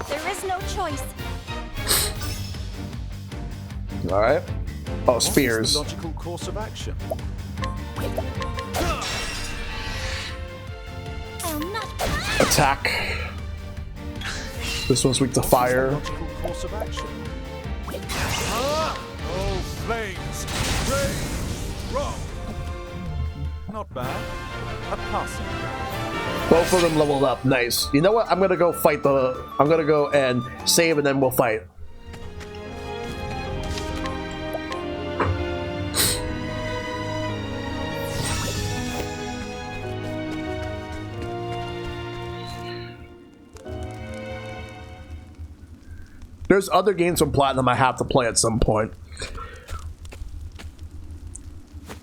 There is no choice. Alright. Oh, What is spears. the logical course of action? I'll not. Attack. This one's weak to fire. Logical course of action. Oh, flames! Rage! Roll! Not bad. A passing. Both of them leveled up. Nice. You know what? I'm gonna go fight the. I'm gonna go and save, and then we'll fight. There's other games from Platinum I have to play at some point.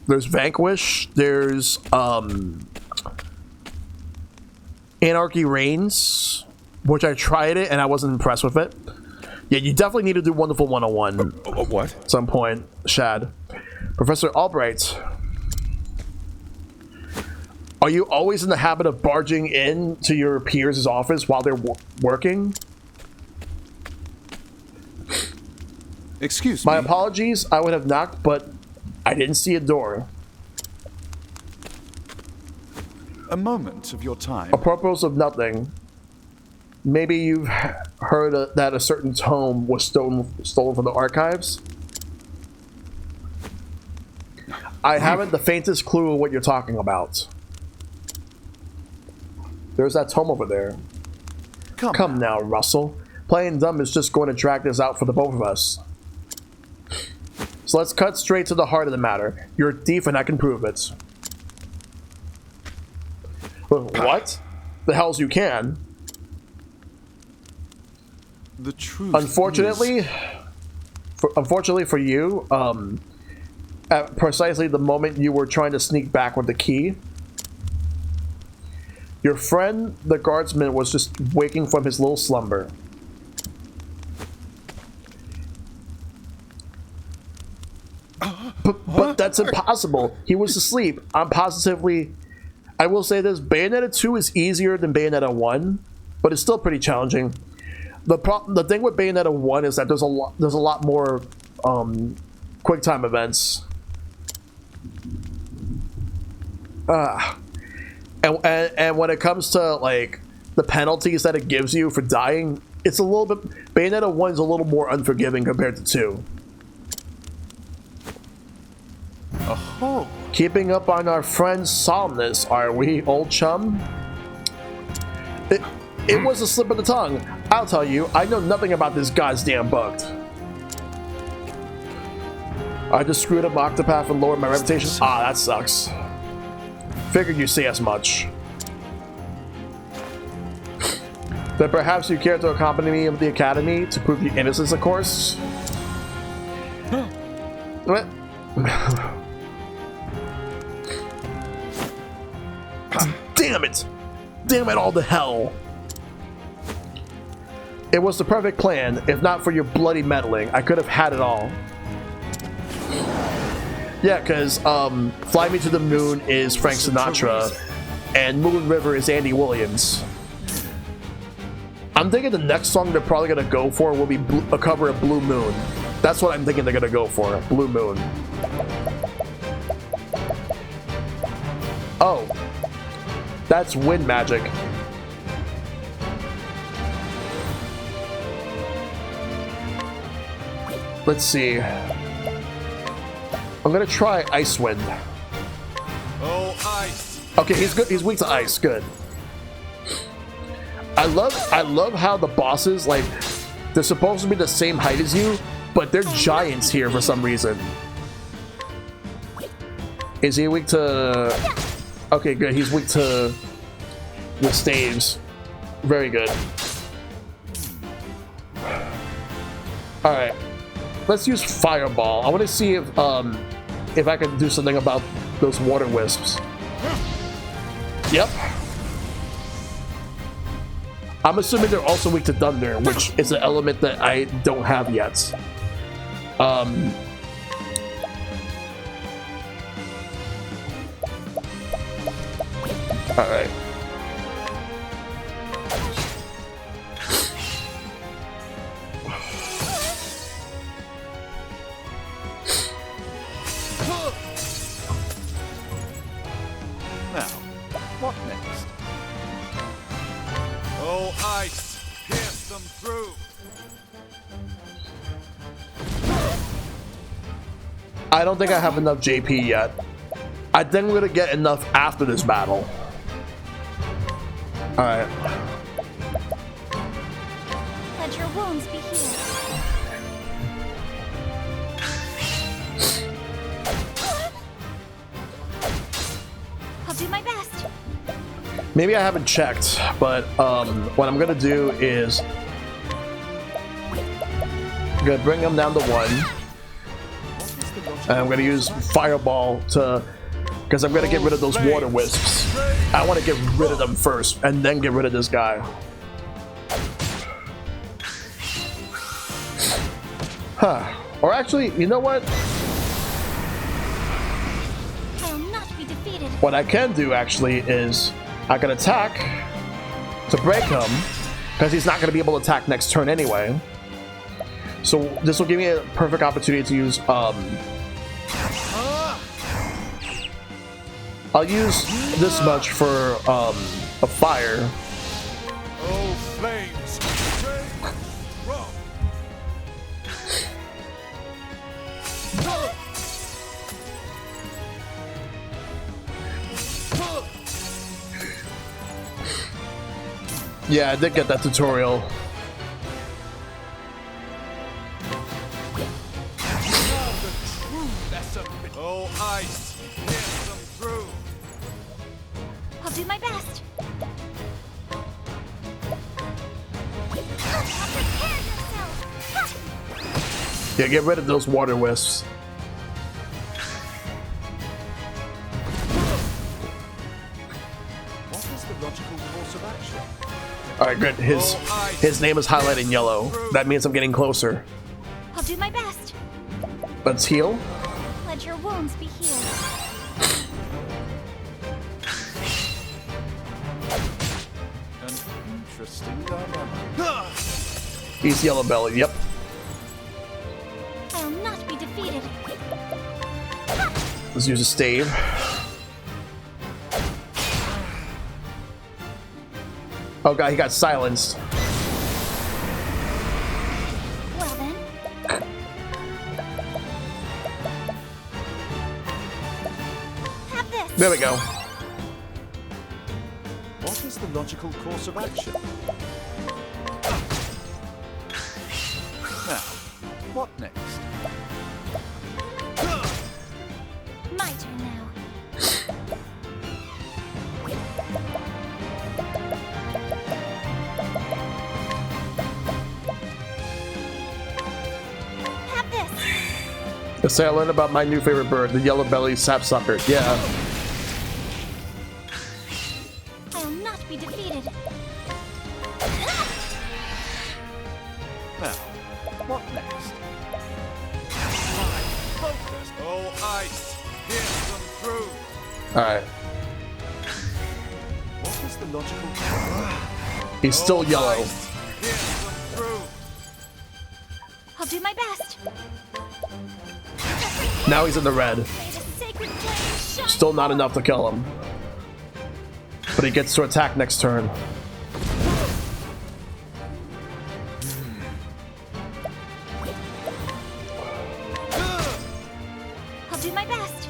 There's Vanquish. There's Anarchy Reigns, which I tried it and I wasn't impressed with it. Yeah, you definitely need to do Wonderful 101 What? at some point, Shad. Professor Albright. Are you always in the habit of barging in to your peers' office while they're working? Excuse My me. apologies, I would have knocked, but I didn't see a door. A moment of your time. Apropos of nothing, maybe you've heard that a certain tome was stolen from the archives? I haven't the faintest clue of what you're talking about. There's that tome over there. Come now, Russell. Playing dumb is just going to drag this out for the both of us. So let's cut straight to the heart of the matter. You're a thief and I can prove it. What? The hells you can. The truth. Unfortunately, for you, at precisely the moment you were trying to sneak back with the key, your friend, the guardsman, was just waking from his little slumber. But that's impossible. He was asleep. I will say this, Bayonetta 2 is easier than Bayonetta 1, but it's still pretty challenging. The thing with Bayonetta 1 is that there's a lot more quick time events. And when it comes to like the penalties that it gives you for dying, it's a little bit. Bayonetta 1 is a little more unforgiving compared to 2. Oh. Keeping up on our friend's solemnness, are we, old chum? It was a slip of the tongue. I'll tell you, I know nothing about this goddamn book. I just screwed up Octopath and lowered my reputation. Ah, that sucks. Figured you'd say as much. Then perhaps you care to accompany me to the academy to prove your innocence, of course? What? Damn it! Damn it all to hell! It was the perfect plan. If not for your bloody meddling, I could have had it all. Yeah, because Fly Me to the Moon is Frank Sinatra, and Moon River is Andy Williams. I'm thinking the next song they're probably gonna go for will be a cover of Blue Moon. That's what I'm thinking they're gonna go for. Blue Moon. Oh. That's wind magic. Let's see. I'm gonna try Ice Wind. Oh, ice. Okay, he's good. He's weak to ice. Good. I love how the bosses, like, they're supposed to be the same height as you, but they're giants here for some reason. Is he weak to... Okay, good. He's weak to the staves. Very good. Alright. Let's use Fireball. I want to see if I can do something about those water wisps. Yep. I'm assuming they're also weak to Thunder, which is an element that I don't have yet. Alright. Now, what next? Oh, ice! Pierce them through! I don't think I have enough JP yet. I think we're gonna get enough after this battle. Alright. Let your wounds be healed. I'll do my best. Maybe I haven't checked, but what I'm gonna do is I'm gonna bring them down to 1. And I'm gonna use Fireball to, because I'm gonna get rid of those water wisps. I want to get rid of them first, and then get rid of this guy. Huh. Or actually, you know what? I'll not be defeated. What I can do actually is I can attack to break him, because he's not going to be able to attack next turn anyway. So this will give me a perfect opportunity to use I'll use this much for a fire. Oh, flames! Yeah, I did get that tutorial. Oh, ice! Pierce them through! I'll do my best. Prepare yourself. Yeah, get rid of those water wisps. What is the logical course of action? Alright, good. His name is highlighted in yellow. That means I'm getting closer. I'll do my best. Let's heal. Let your wounds be healed. An interesting dilemma. He's yellow belly. Yep. I'll not be defeated. Let's use a stave. Oh god, he got silenced. Well then. Have this. There we go. What is the logical course of action? Now, what next? My turn now. Have this. Let's say I learned about my new favorite bird, the yellow belly sapsucker. Yeah. I'll not be defeated. Now, what next? Focus! Oh, ice! Pierce them through! Alright. What is the logical... He's still yellow. Ice, I'll do my best. Now he's in the red. May the sacred flame shine Still not enough to kill him. But he gets to attack next turn. I'll do my best.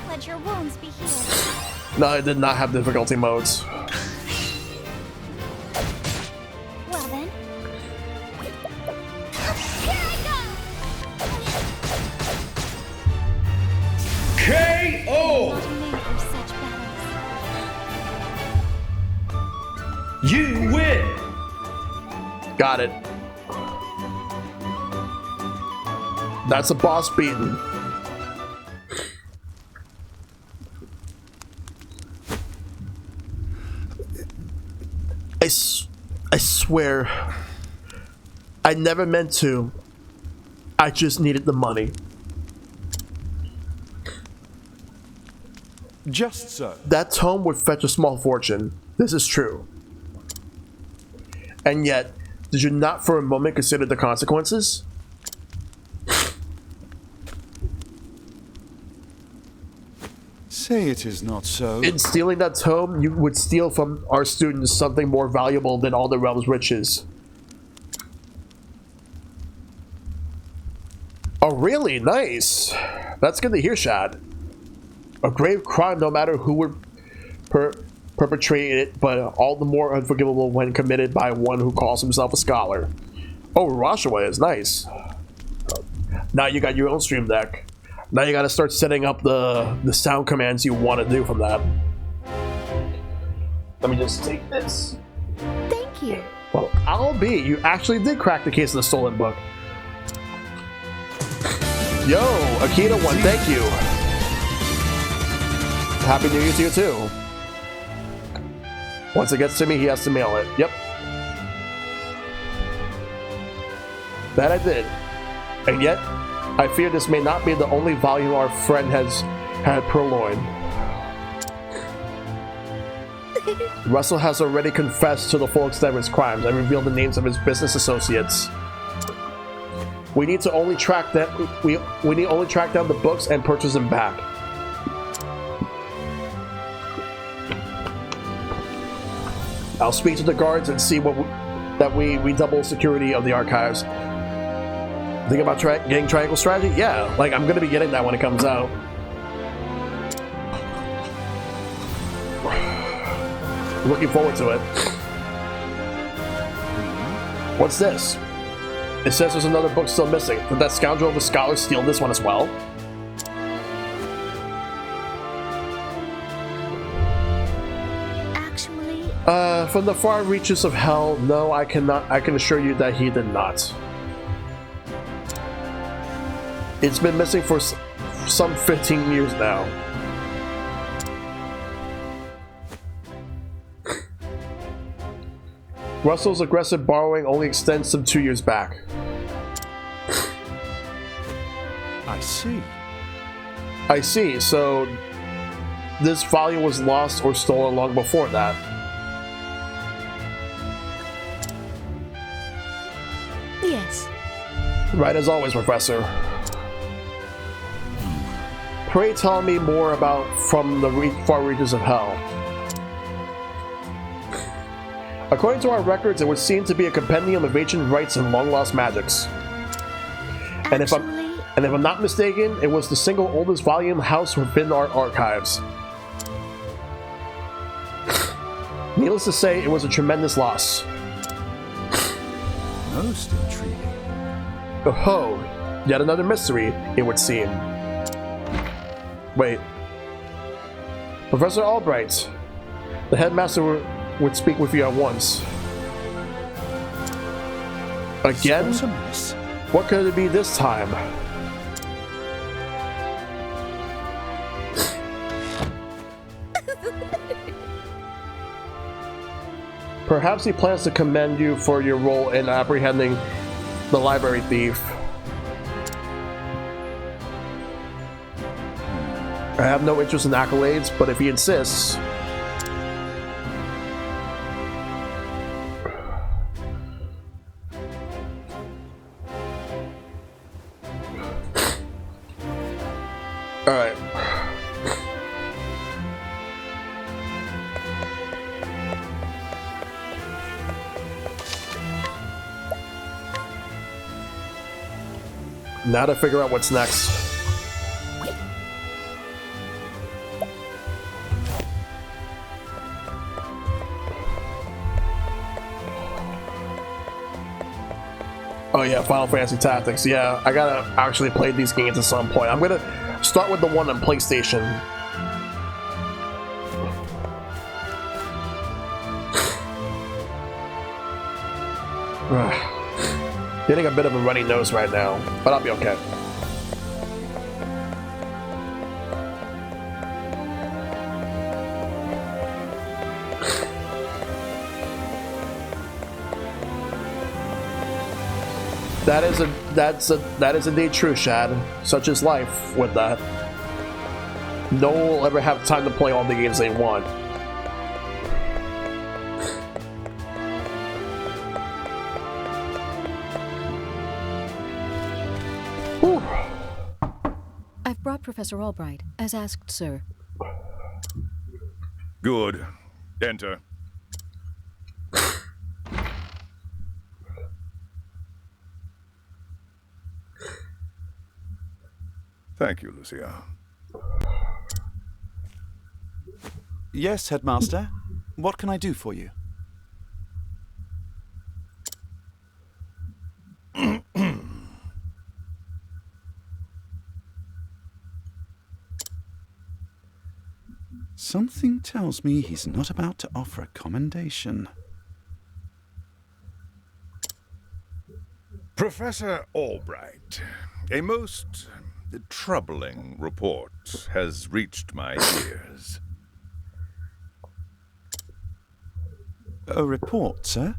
Let your wounds be healed. No, it did not have difficulty modes. Well then. Here I go! KO! Not made for such battles. You win! Got it. That's a boss beaten. I swear, I never meant to. I just needed the money. Just so. That tome would fetch a small fortune. This is true. And yet, did you not for a moment consider the consequences? Say it is not so. In stealing that tome, you would steal from our students something more valuable than all the realm's riches. Oh, really? Nice. That's good to hear, Shad. A grave crime, no matter who would perpetrate it, but all the more unforgivable when committed by one who calls himself a scholar. Oh, Rashaway is nice. Now you got your own stream deck. Now you gotta start setting up the sound commands you want to do from that. Let me just take this. Thank you. Well, I'll be. You actually did crack the case of the stolen book. Yo, Akita 1, thank you. Happy New Year to you too. Once it gets to me, he has to mail it. Yep. That I did. And yet, I fear this may not be the only volume our friend has had purloined. Russell has already confessed to the full extent of his crimes and revealed the names of his business associates. We need to only track that. We need only track down the books and purchase them back. I'll speak to the guards and see that we double security of the archives. Think about getting triangle strategy? Yeah, like I'm gonna be getting that when it comes out. Looking forward to it. What's this? It says there's another book still missing. Did that scoundrel of a scholar steal this one as well? Actually, From the far reaches of hell, no, I cannot. I can assure you that he did not. It's been missing for some 15 years now. Russell's aggressive borrowing only extends some 2 years back. I see. I see, so this volume was lost or stolen long before that. yes. Right as always, Professor. Pray tell me more about From the Far Reaches of Hell. According to our records, it would seem to be a compendium of ancient rites and long-lost magics. And if I'm not mistaken, it was the single oldest volume housed within our archives. Needless to say, it was a tremendous loss. Most intriguing. Oh, yet another mystery, it would seem. Wait. Professor Albright, the headmaster would speak with you at once. Again? What could it be this time? Perhaps he plans to commend you for your role in apprehending the library thief. I have no interest in accolades, but if he insists... Now to figure out what's next. Oh yeah, Final Fantasy Tactics. Yeah, I gotta actually play these games at some point. I'm gonna start with the one on PlayStation. Getting a bit of a runny nose right now, but I'll be okay. That is indeed true, Shad. Such is life with that. No one will ever have time to play all the games they want. Whew. I've brought Professor Albright, as asked, sir. Good. Enter. Thank you, Lucia. Yes, Headmaster. What can I do for you? Something tells me he's not about to offer a commendation. Professor Albright, a most troubling report has reached my ears. A report, sir?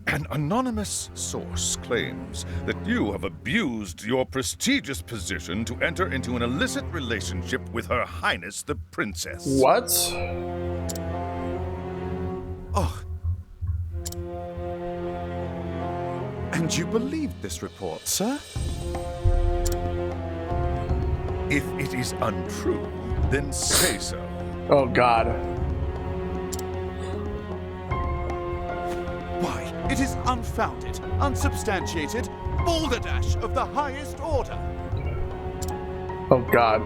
An anonymous source claims that you have abused your prestigious position to enter into an illicit relationship with Her Highness the Princess. What? Oh. And you believed this report, sir? If it is untrue, then say so. Oh, God. Why, it is unfounded, unsubstantiated, balderdash of the highest order. Oh, God.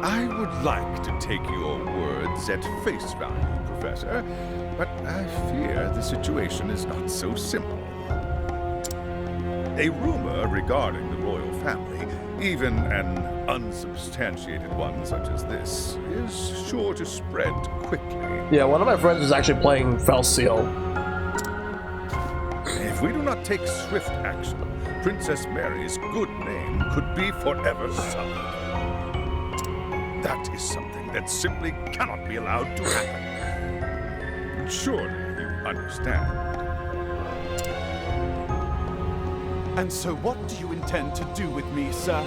I would like to take your words at face value, Professor, but I fear the situation is not so simple. A rumor regarding the royal family, even an unsubstantiated one such as this, is sure to spread quickly. Yeah, one of my friends was actually playing Fell Seal. If we do not take swift action, Princess Mary's good name could be forever sullied. That is something that simply cannot be allowed to happen. Surely you understand. And so what do you intend to do with me, sir?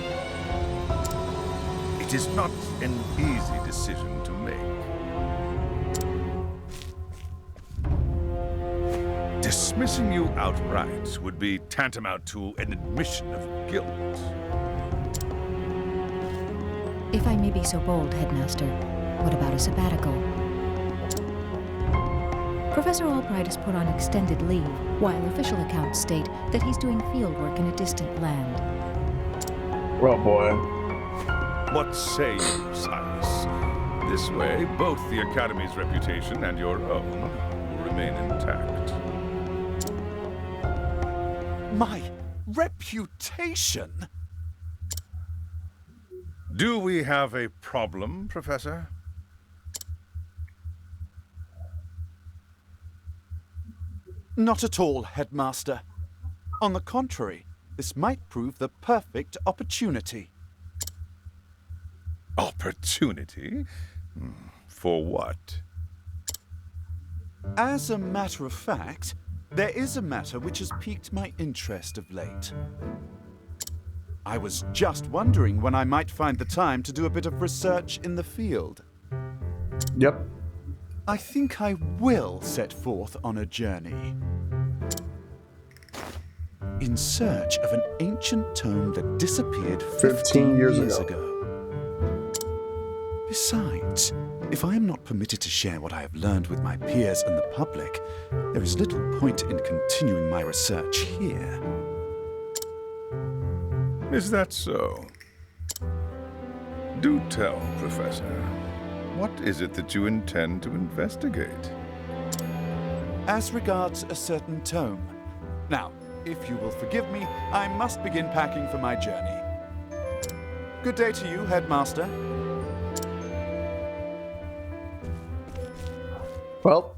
It is not an easy decision to make. Dismissing you outright would be tantamount to an admission of guilt. If I may be so bold, Headmaster, what about a sabbatical? Professor Albright is put on extended leave, while official accounts state that he's doing fieldwork in a distant land. Oh, boy. What say you, Cyrus? This way, both the Academy's reputation and your own will remain intact. My reputation? Do we have a problem, Professor? Not at all, Headmaster. On the contrary, this might prove the perfect opportunity. Opportunity? For what? As a matter of fact, there is a matter which has piqued my interest of late. I was just wondering when I might find the time to do a bit of research in the field. Yep. I think I will set forth on a journey. In search of an ancient tome that disappeared 15 years ago. Besides, If I am not permitted to share what I have learned with my peers and the public, there is little point in continuing my research here. Is that so? Do tell, Professor. What is it that you intend to investigate? As regards a certain tome. Now, if you will forgive me, I must begin packing for my journey. Good day to you, Headmaster. Well,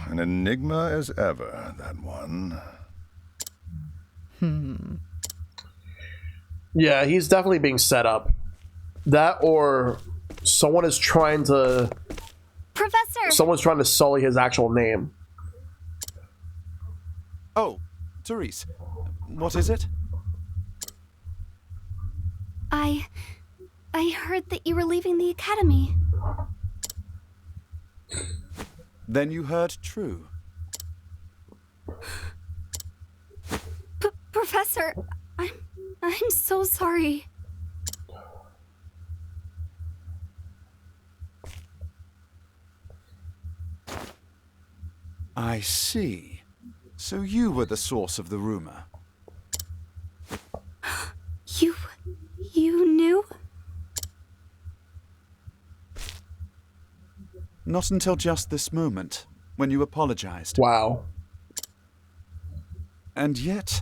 An enigma as ever, that one. yeah, he's definitely being set up. That or someone is trying to... Professor! Someone's trying to sully his actual name. Oh, Therese, what is it? I heard that you were leaving the academy. Then you heard true. Professor, I'm so sorry. I see. So you were the source of the rumor. You knew? Not until just this moment, when you apologized. Wow. And yet,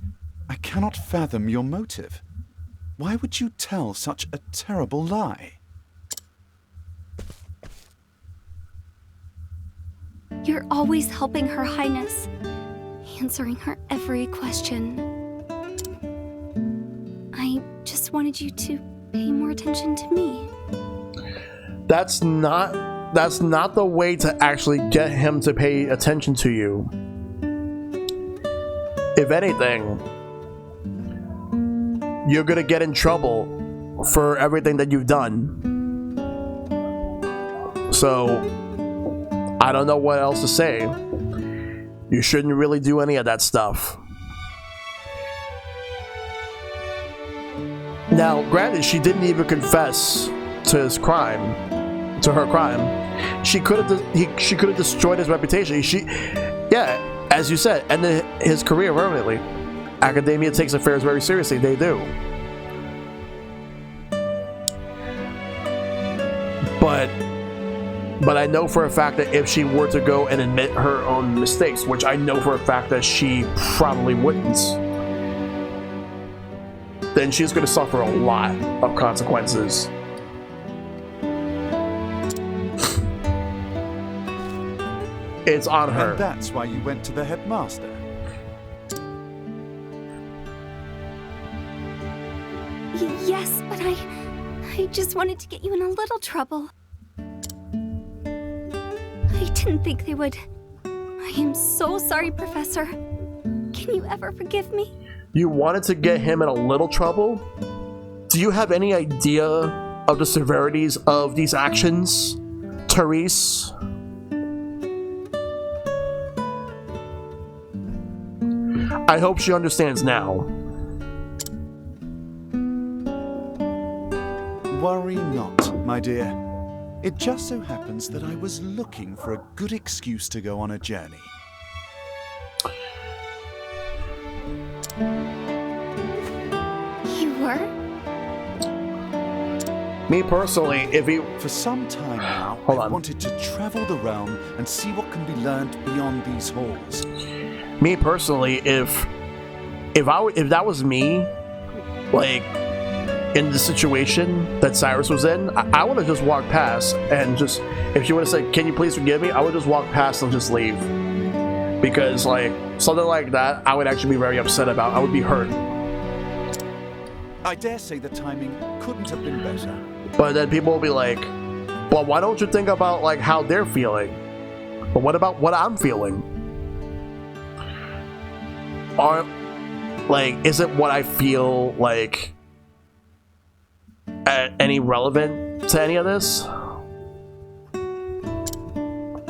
I cannot fathom your motive. Why would you tell such a terrible lie? You're always helping Her Highness, answering her every question. I just wanted you to pay more attention to me. That's not the way to actually get him to pay attention to you. If anything, you're gonna get in trouble for everything that you've done. So, I don't know what else to say. You shouldn't really do any of that stuff. Now, granted, she didn't even confess to his crime, to her crime. She could have destroyed his reputation. Yeah, as you said, ended his career permanently. Academia takes affairs very seriously. They do. But I know for a fact that if she were to go and admit her own mistakes, which I know for a fact that she probably wouldn't, then she's going to suffer a lot of consequences. It's on her. And that's why you went to the headmaster. Yes, but I just wanted to get you in a little trouble. I didn't think they would. I am so sorry, Professor. Can you ever forgive me? You wanted to get him in a little trouble? Do you have any idea of the severities of these actions, Therese? I hope she understands now. Worry not, my dear. It just so happens that I was looking for a good excuse to go on a journey. You were? Me personally, if he... For some time now, I've wanted to travel the realm and see what can be learned beyond these halls. Me personally, if that was me, like, in the situation that Cyrus was in, I would have just walked past and just, if she would have said, "Can you please forgive me?" I would just walk past and just leave. Because, like, something like that, I would actually be very upset about. I would be hurt. I dare say the timing couldn't have been better. But then people will be like, "Well, why don't you think about, like, how they're feeling? But what about what I'm feeling? Isn't what I feel, like, any relevant to any of this?"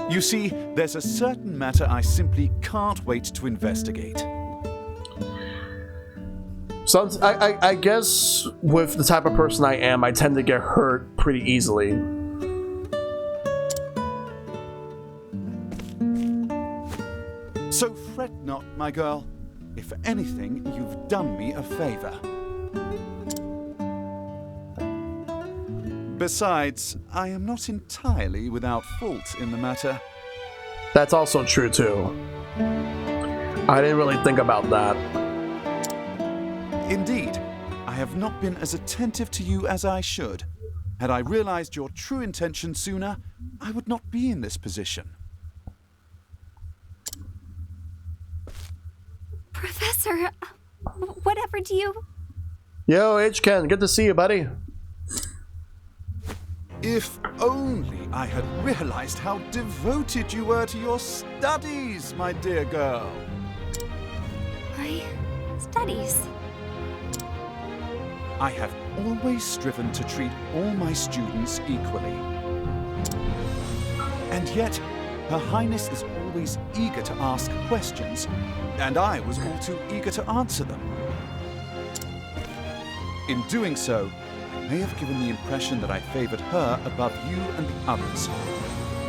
You see, there's a certain matter I simply can't wait to investigate. I guess with the type of person I am, I tend to get hurt pretty easily. So fret not, my girl. If anything, you've done me a favor. Besides, I am not entirely without fault in the matter. That's also true too. I didn't really think about that. Indeed, I have not been as attentive to you as I should. Had I realized your true intention sooner, I would not be in this position. Professor, whatever do you... Yo, H-Ken, good to see you, buddy. If only I had realized how devoted you were to your studies, my dear girl. My studies? I have always striven to treat all my students equally. And yet, Her Highness is always eager to ask questions, and I was all too eager to answer them. In doing so, I may have given the impression that I favored her above you and the others.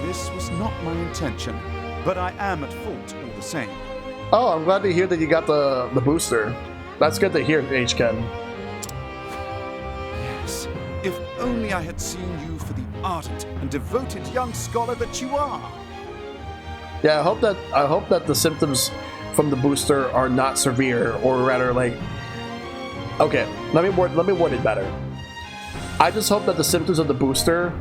This was not my intention, but I am at fault all the same. Oh, I'm glad to hear that you got the booster. That's good to hear, H-Ken. Yes, if only I had seen you for the ardent and devoted young scholar that you are. Yeah, I hope that the symptoms from the booster are not severe, or rather, like, okay, let me word it better. I just hope that the symptoms of the booster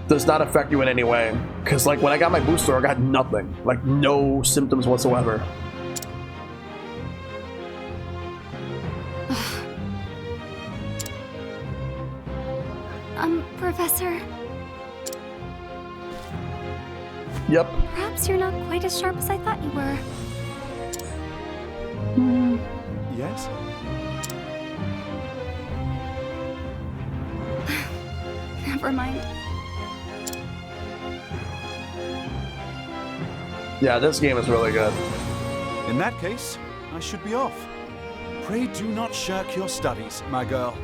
does not affect you in any way. Because, like, when I got my booster, I got nothing. Like, no symptoms whatsoever. Professor? Yep. Perhaps you're not quite as sharp as I thought you were. Yes? Never mind. Yeah, this game is really good. In that case, I should be off. Pray do not shirk your studies, my girl.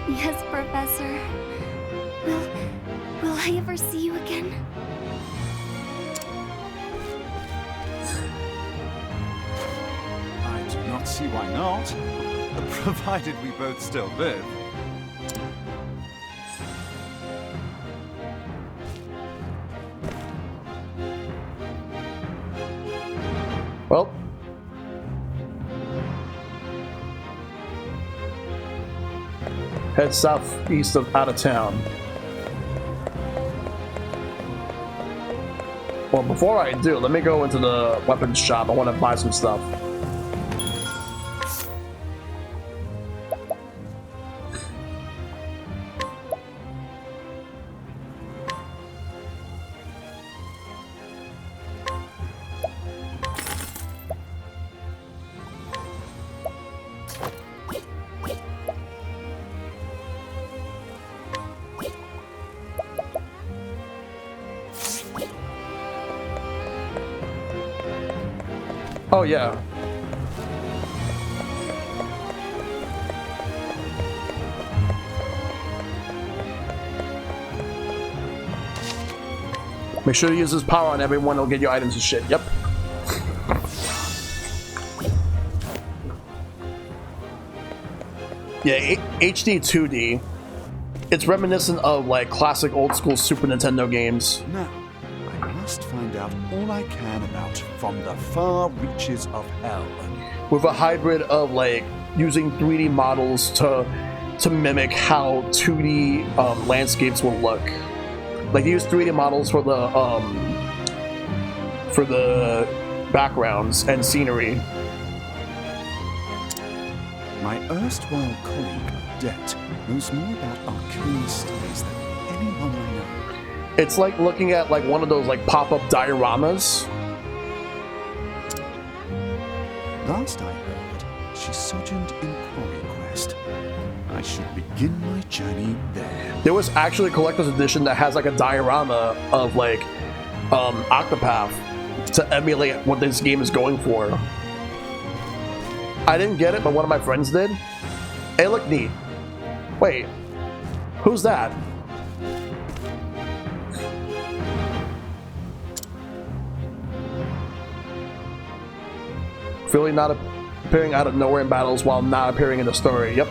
Yes, Professor. Will I ever see you again? I do not see why not, provided we both still live. Well. Head southeast of out of town. Well, before I do, let me go into the weapons shop. I want to buy some stuff. Oh, yeah. Make sure to use this power on everyone. It'll get you items and shit. Yep. Yeah, HD 2D. It's reminiscent of like classic old school Super Nintendo games. Now, I must find out all I can about From the Far Reaches of Hell. With a hybrid of like using 3D models to mimic how 2D landscapes will look. Like use 3D models for the backgrounds and scenery. My erstwhile colleague, Det, knows more about arcane studies than anyone I know. It's like looking at like one of those like pop-up dioramas. Last I heard, she sojourned in Quarry Quest. I should begin my journey there. There was actually a collector's edition that has like a diorama of like Octopath, to emulate what this game is going for. I didn't get it, but one of my friends did. It looked neat. Wait, who's that? Philly not appearing out of nowhere in battles while not appearing in the story. Yep.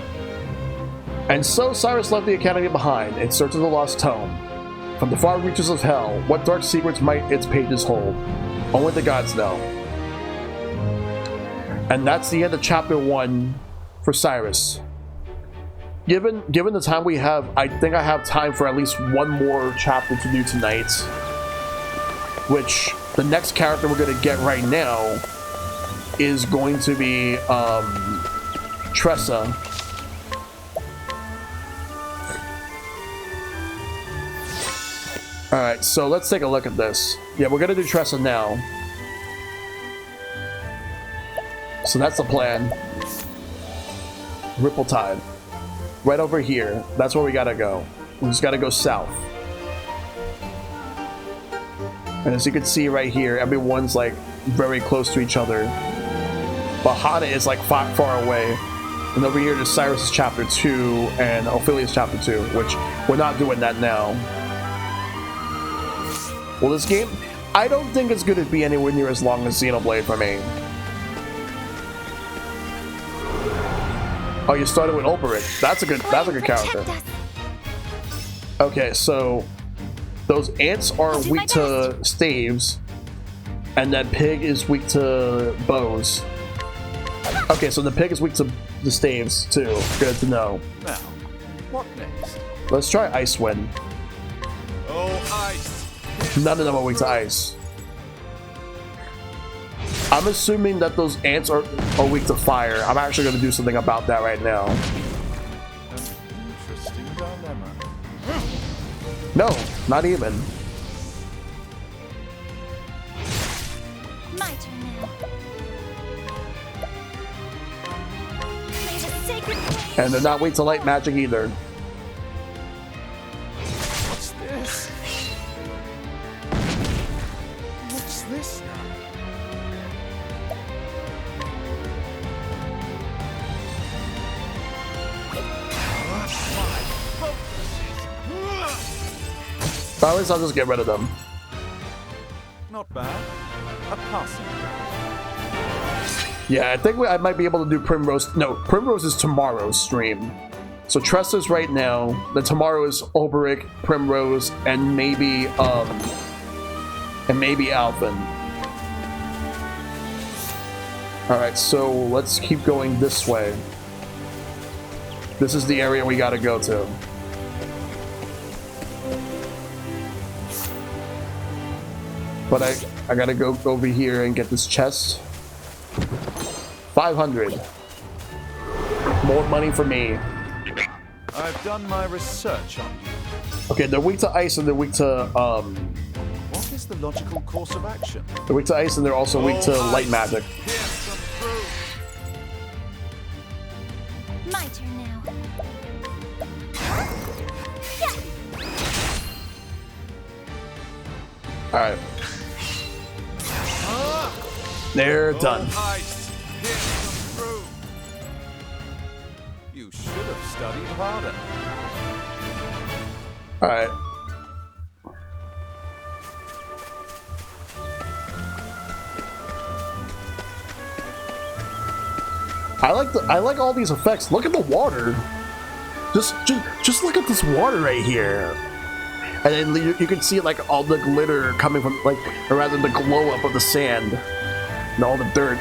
And so Cyrus left the academy behind in search of the lost tome. From the far reaches of hell, what dark secrets might its pages hold? Only the gods know. And that's the end of chapter 1 for Cyrus. Given the time we have, I think I have time for at least one more chapter to do tonight. Which, the next character we're going to get right now is going to be Tressa. Alright, so let's take a look at this. Yeah, we're gonna do Tressa now. So that's the plan. Ripple Tide. Right over here. That's where we gotta go. We just gotta go south. And as you can see right here, everyone's like very close to each other. But Hana is like far away. And over here is Cyrus' chapter 2 and Ophelia's chapter 2, which we're not doing that now. Well, this game, I don't think it's going to be anywhere near as long as Xenoblade for me. Oh, you started with Ulberich. That's a good character. Okay, so those ants are weak to staves, and that pig is weak to bows. Okay, so the pig is weak to the staves too. Good to know. Now, what next? Let's try Icewind. Oh, ice! None of them are weak to ice. I'm assuming that those ants are weak to fire. I'm actually going to do something about that right now. An interesting dilemma. No, not even. My turn now. May the sacred flame And they're not weak to light magic either. What's this? What's this now? At least I'll just get rid of them. Not bad. A passing. Yeah, I think I might be able to do Primrose. No, Primrose is tomorrow's stream. So Tressa's right now. Then tomorrow is Ulberich, Primrose, and maybe Alphen. Alright, so let's keep going this way. This is the area we gotta go to. But I gotta go over here and get this chest. 500. More money for me. I've done my research on you. Okay, they're weak to ice and they're weak to What is the logical course of action? they're weak to ice and they're also weak to light magic. Here's some proof. My turn now. Alright. They're done. Ice. Here's some proof. You should have studied harder. Alright. I like all these effects. Look at the water. Just look at this water right here. And then you can see like all the glitter coming from like, or rather the glow up of the sand and all the dirt.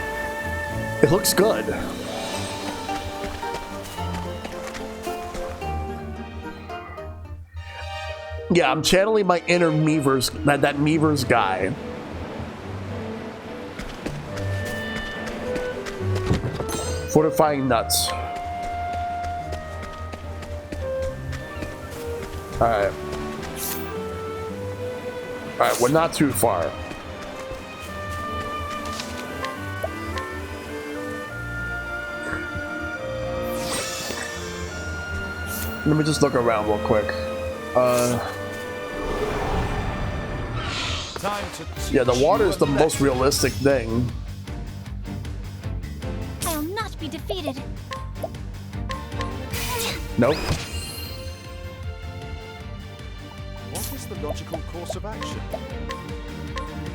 It looks good. Yeah, I'm channeling my inner Meavers, that Meavers guy. Fortifying nuts. Alright. Alright, we're not too far. Let me just look around real quick. Time to Yeah, the teach water you is the a most lesson. realistic thing. I'll not be defeated. Nope. What is the logical course of action?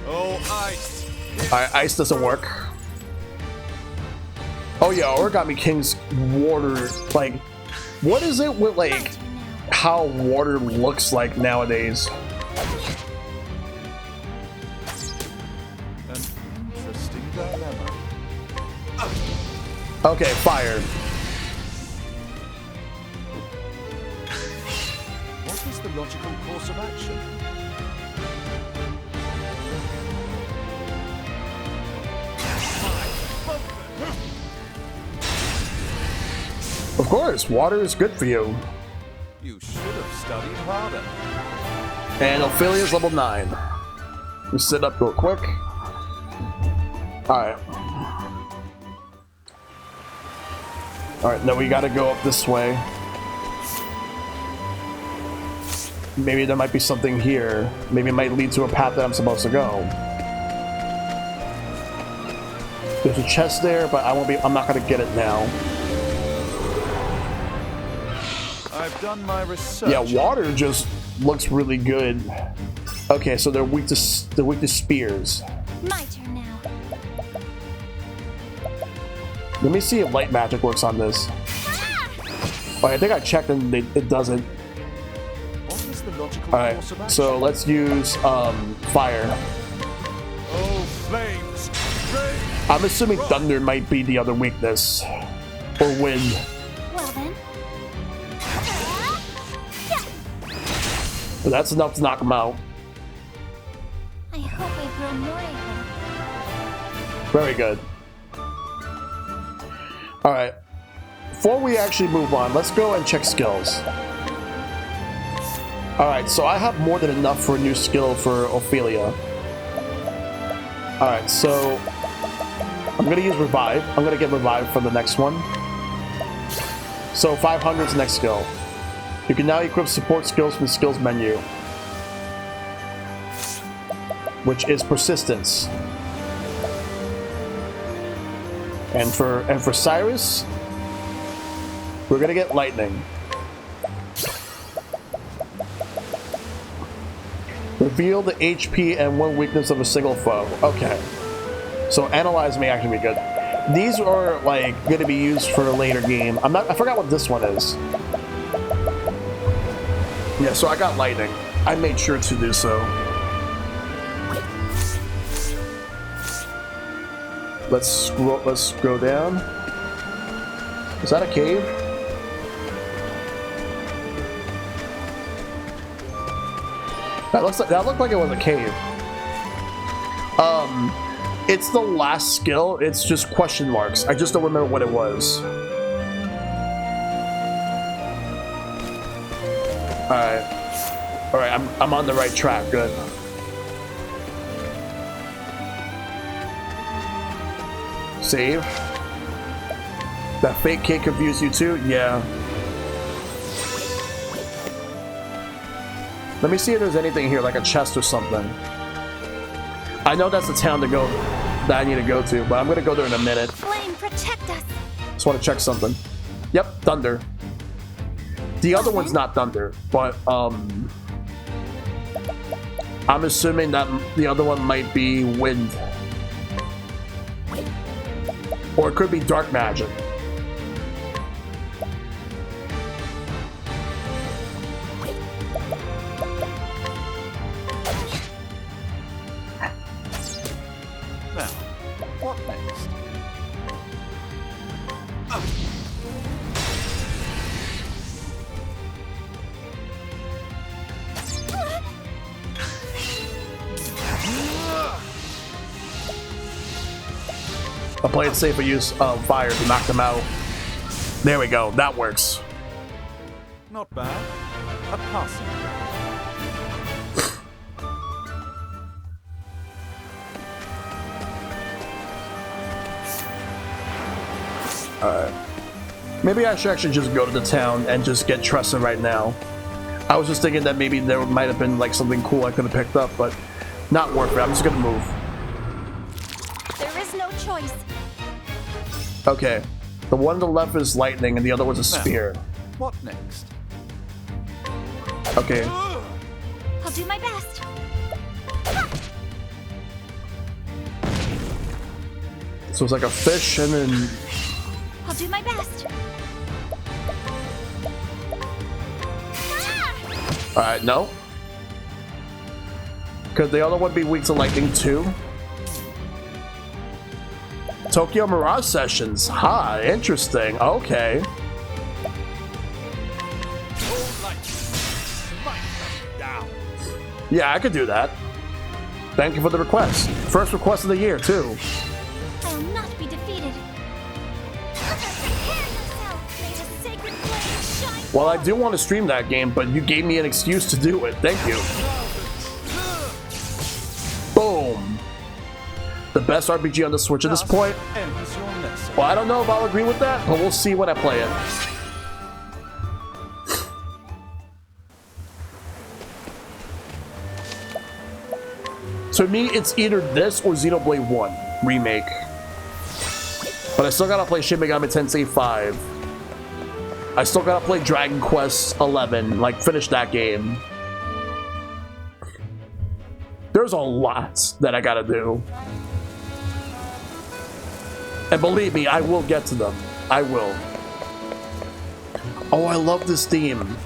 Oh, ice! Alright, ice doesn't work. Oh yeah, Origami King's water, like, what is it with, My like, turn now. how water looks like nowadays? An interesting dilemma. Okay, fire. What is the logical course of action? Of course, water is good for you. You should have studied harder. And Ophelia's level 9. We sit up real quick. Alright. Alright, now we gotta go up this way. Maybe there might be something here. Maybe it might lead to a path that I'm supposed to go. There's a chest there, but I'm not gonna get it now. I've done my research. Yeah, water just looks really good. Okay, so they're weak to spears. My turn now. Let me see if light magic works on this. Oh, I think I checked and it doesn't. What is the logical All right, course of action? so let's use fire. Oh, flames! Rain! I'm assuming thunder might be the other weakness, or wind. Well then. But that's enough to knock him out. I hope I grow more able. Very good. All right. Before we actually move on, let's go and check skills. All right, so I have more than enough for a new skill for Ophelia. All right, so I'm gonna use revive. I'm gonna get revive for the next one. So 500 is the next skill. You can now equip support skills from the skills menu, which is persistence. And for Cyrus, we're gonna get lightning. Reveal the HP and one weakness of a single foe. Okay. So analyze may actually be good. These are like gonna be used for a later game. I forgot what this one is. Yeah, so I got lightning. I made sure to do so. Let's scroll down. Is that a cave? That looked like it was a cave. It's the last skill. It's just question marks. I just don't remember what it was. All right. I'm on the right track. Good. Save. That fake cake confused you too? Yeah. Let me see if there's anything here, like a chest or something. I know that's the town to go that I need to go to, but I'm gonna go there in a minute. Flame, protect us. Just want to check something. Yep, thunder. The other one's not thunder, but I'm assuming that the other one might be wind. Or it could be dark magic. Now, what next? I played safe with use of fire to knock them out. There we go. That works. Not bad. A passing. Alright. Maybe I should actually just go to the town and just get Tressa right now. I was just thinking that maybe there might have been like something cool I could have picked up, but Not worth it. I'm just gonna move. There is no choice. Okay. The one on the left is lightning, and the other one's a spear. What next? Okay. I'll do my best. So it's like a fish, and then I'll do my best. alright, no. Could the other one be weak to lightning too? Tokyo Mirage Sessions. Ha, interesting. Okay. Yeah, I could do that. Thank you for the request. First request of the year, too. I will not be defeated. Prepare yourself. May the sacred flame shine. Well, I do want to stream that game, but you gave me an excuse to do it. Thank you. Boom. The best RPG on the Switch at this point? Well, I don't know if I'll agree with that, but we'll see when I play it. To me, it's either this or Xenoblade 1 Remake. But I still gotta play Shin Megami Tensei 5. I still gotta play Dragon Quest 11, like finish that game. There's a lot that I gotta do. And believe me, I will get to them. I will. Oh, I love this theme.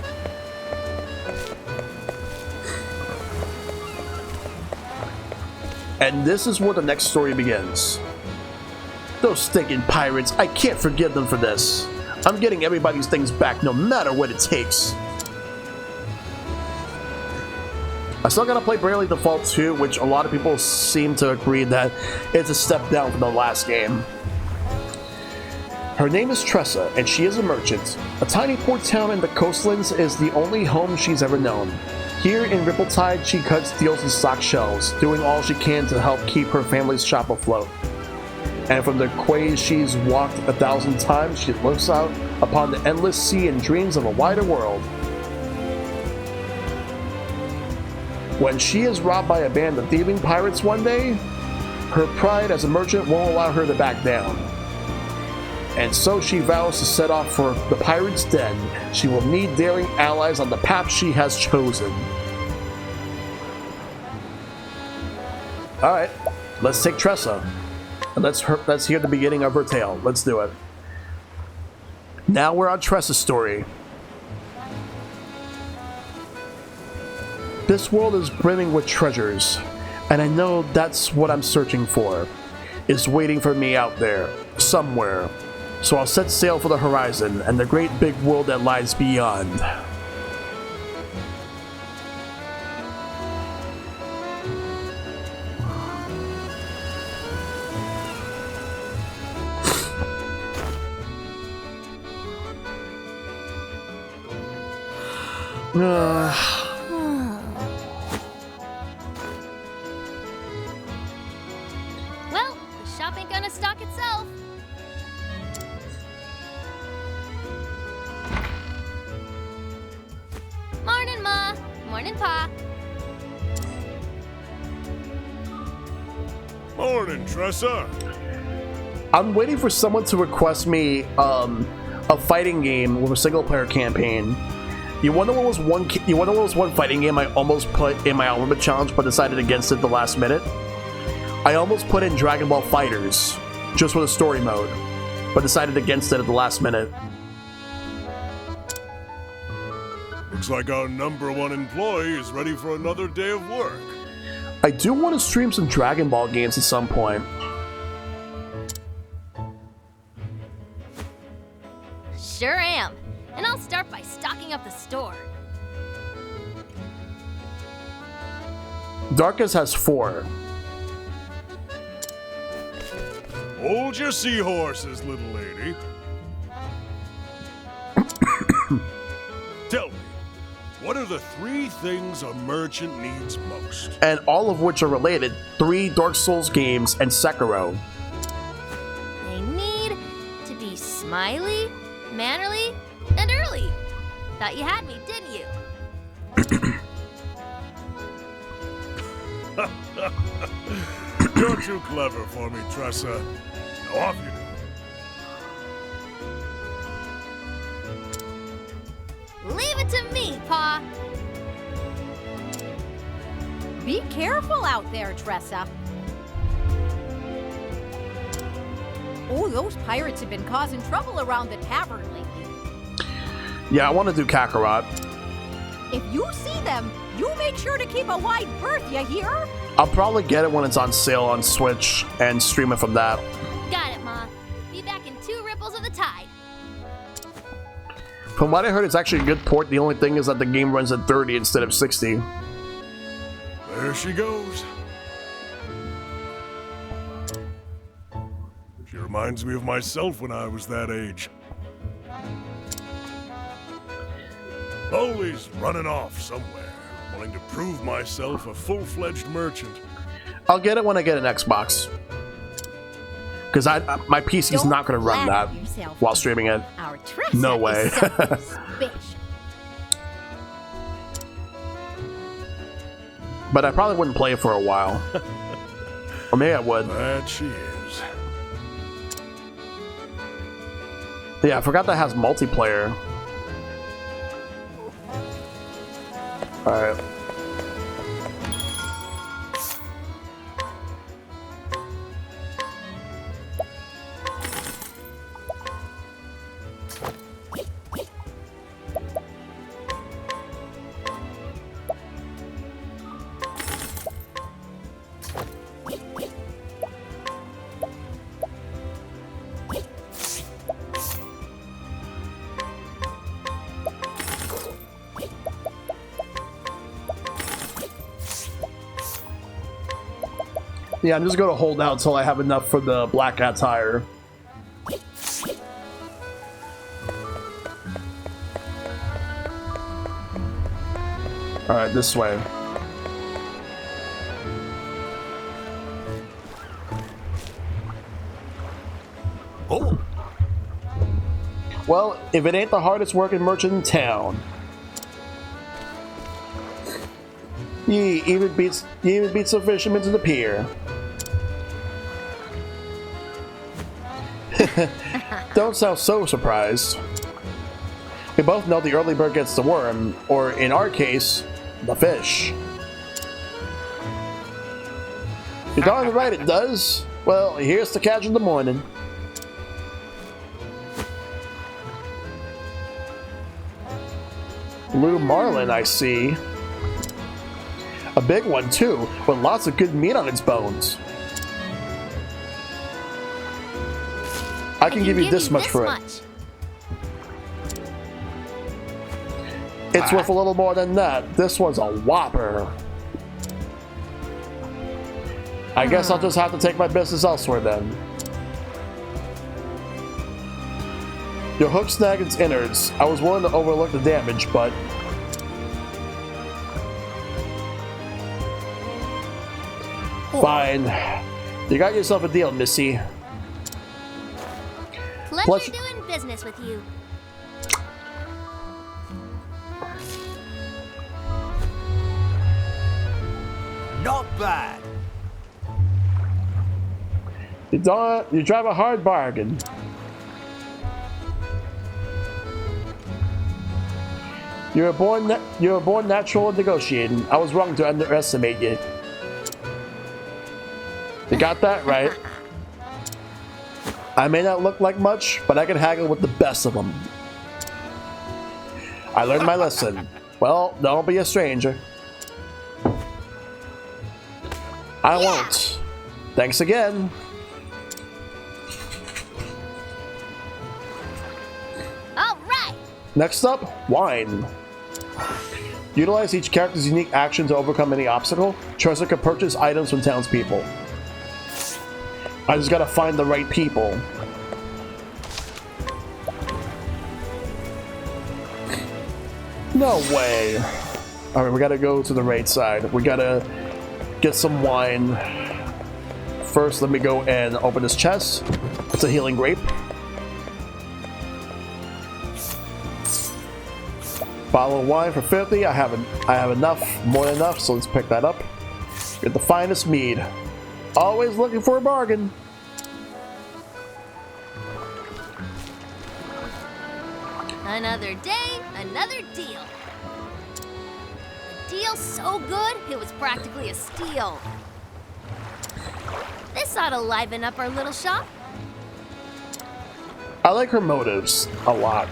And this is where the next story begins. Those stinking pirates, I can't forgive them for this. I'm getting everybody's things back no matter what it takes. I still gotta play Bravely Default 2, which a lot of people seem to agree that it's a step down from the last game. Her name is Tressa, and she is a merchant. A tiny port town in the coastlands is the only home she's ever known. Here in Ripple-Tide, she cuts, deals, and stocks shells, doing all she can to help keep her family's shop afloat. And from the quays she's walked 1,000 times, she looks out upon the endless sea and dreams of a wider world. When she is robbed by a band of thieving pirates one day, her pride as a merchant won't allow her to back down. And so she vows to set off for the pirate's den. She will need daring allies on the path she has chosen. Alright, let's take Tressa. And let's hear the beginning of her tale. Let's do it. Now we're on Tressa's story. This world is brimming with treasures, and I know that's what I'm searching for, is waiting for me out there, somewhere. So I'll set sail for the horizon and the great big world that lies beyond. Well, the shop ain't gonna stock itself. Morning, Ma. Morning, Pa. Morning, Tressa. I'm waiting for someone to request me a fighting game with a single-player campaign. You wonder what was one fighting game I almost put in my Ultimate Challenge but decided against it at the last minute? I almost put in Dragon Ball FighterZ just for the story mode, but decided against it at the last minute. Looks like our #1 employee is ready for another day of work. I do want to stream some Dragon Ball games at some point. Sure am. And I'll start by stocking up the store. Darkest has 4. Hold your seahorses, little lady. Tell me, what are the 3 things a merchant needs most? And all of which are related. 3 Dark Souls games and Sekiro. They need to be smiley, mannerly, and early. Thought you had me, didn't you? You're too clever for me, Tressa. Now off you go. Leave it to me, Pa. Be careful out there, Tressa. Oh, those pirates have been causing trouble around the tavern lately. Yeah, I want to do Kakarot. If you see them, you make sure to keep a wide berth, you hear? I'll probably get it when it's on sale on Switch and stream it from that. Got it, Ma. Be back in 2 ripples of the tide. From what I heard, it's actually a good port. The only thing is that the game runs at 30 instead of 60. There she goes. She reminds me of myself when I was that age. Always running off somewhere, wanting to prove myself a full-fledged merchant. I'll get it when I get an Xbox. Because my PC's not going to run that while streaming it. Our Tressa No way. is something special. But I probably wouldn't play it for a while. Or maybe I would. That she is. Yeah, I forgot that has multiplayer. Alright. Yeah, I'm just going to hold out until I have enough for the Black Cat's hire. Alright, this way. Oh! Well, if it ain't the hardest working merchant in town. He even beats the fishermen to the pier. Don't sound so surprised. We both know the early bird gets the worm, or in our case, the fish. You're darn right it does. Well, here's the catch in the morning. Blue marlin, I see. A big one too, with lots of good meat on its bones. I can give you this much for it. It's worth a little more than that. This one's a whopper. I guess I'll just have to take my business elsewhere then. Your hook snagged its innards. I was willing to overlook the damage, but... Fine. You got yourself a deal, Missy. Pleasure doing business with you. Not bad. You drive a hard bargain. You're a born natural at negotiating. I was wrong to underestimate you. You got that right. I may not look like much, but I can haggle with the best of them. I learned my lesson. Well, don't be a stranger. I won't. Thanks again. All right. Next up, wine. Utilize each character's unique action to overcome any obstacle. Tressa can purchase items from townspeople. I just gotta find the right people. No way. Alright, we gotta go to the raid side. We gotta get some wine. First, let me go and open this chest. It's a healing grape. Bottle of wine for 50. I have enough, more than enough, so let's pick that up. Get the finest mead. Always looking for a bargain. Another day, another deal. A deal so good, it was practically a steal. This ought to liven up our little shop. I like her motives a lot.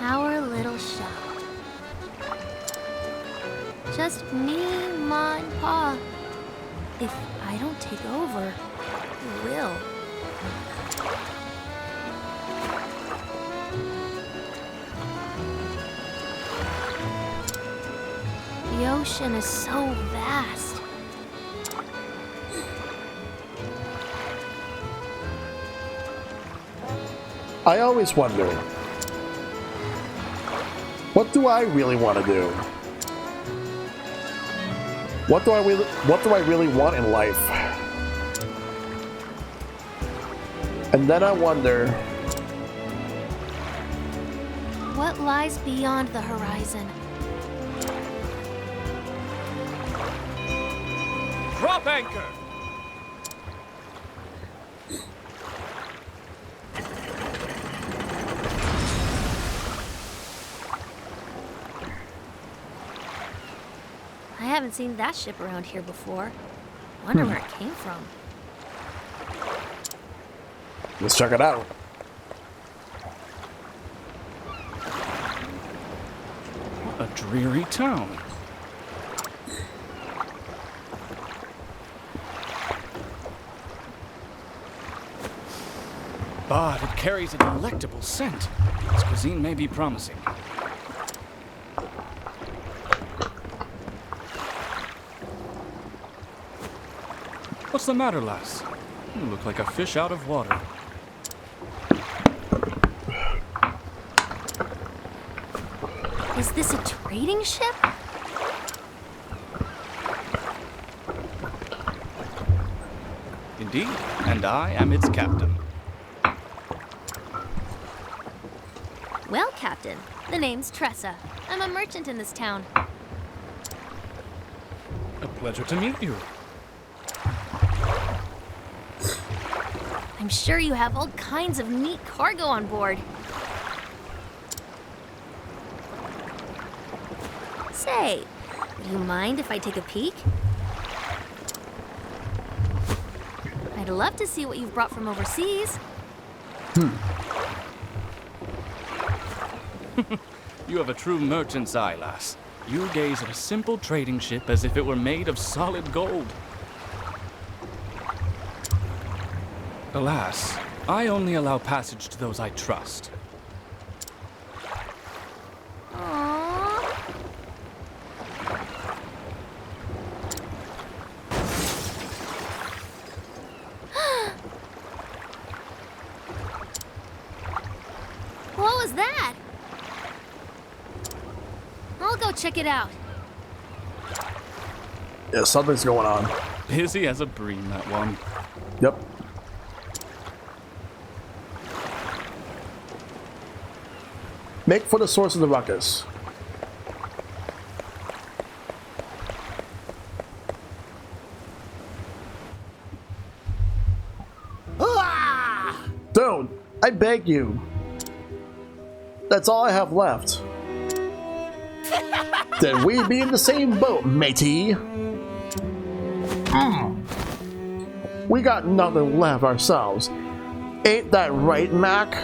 Our little shop. Just me, Ma, and Pa. If I don't take over, who will? The ocean is so vast. I always wonder, what do I really want to do? What do I really want in life? And then I wonder, What lies beyond the horizon? Drop anchor! I haven't seen that ship around here before. Wonder where it came from. let's check it out. What a dreary town. But it carries a delectable scent. Its cuisine may be promising. What's the matter, lass? You look like a fish out of water. Is this a trading ship? Indeed, and I am its captain. Well, Captain, the name's Tressa. I'm a merchant in this town. A pleasure to meet you. I'm sure you have all kinds of neat cargo on board. Say, would you mind if I take a peek? I'd love to see what you've brought from overseas. You have a true merchant's eye, lass. You gaze at a simple trading ship as if it were made of solid gold. Alas, I only allow passage to those I trust. Aww. What was that? I'll go check it out. Yeah, something's going on. Busy as a bream, that one. Yep. Make for the source of the ruckus. Don't! I beg you. That's all I have left. Then we be in the same boat, matey. We got nothing left ourselves. Ain't that right, Mac?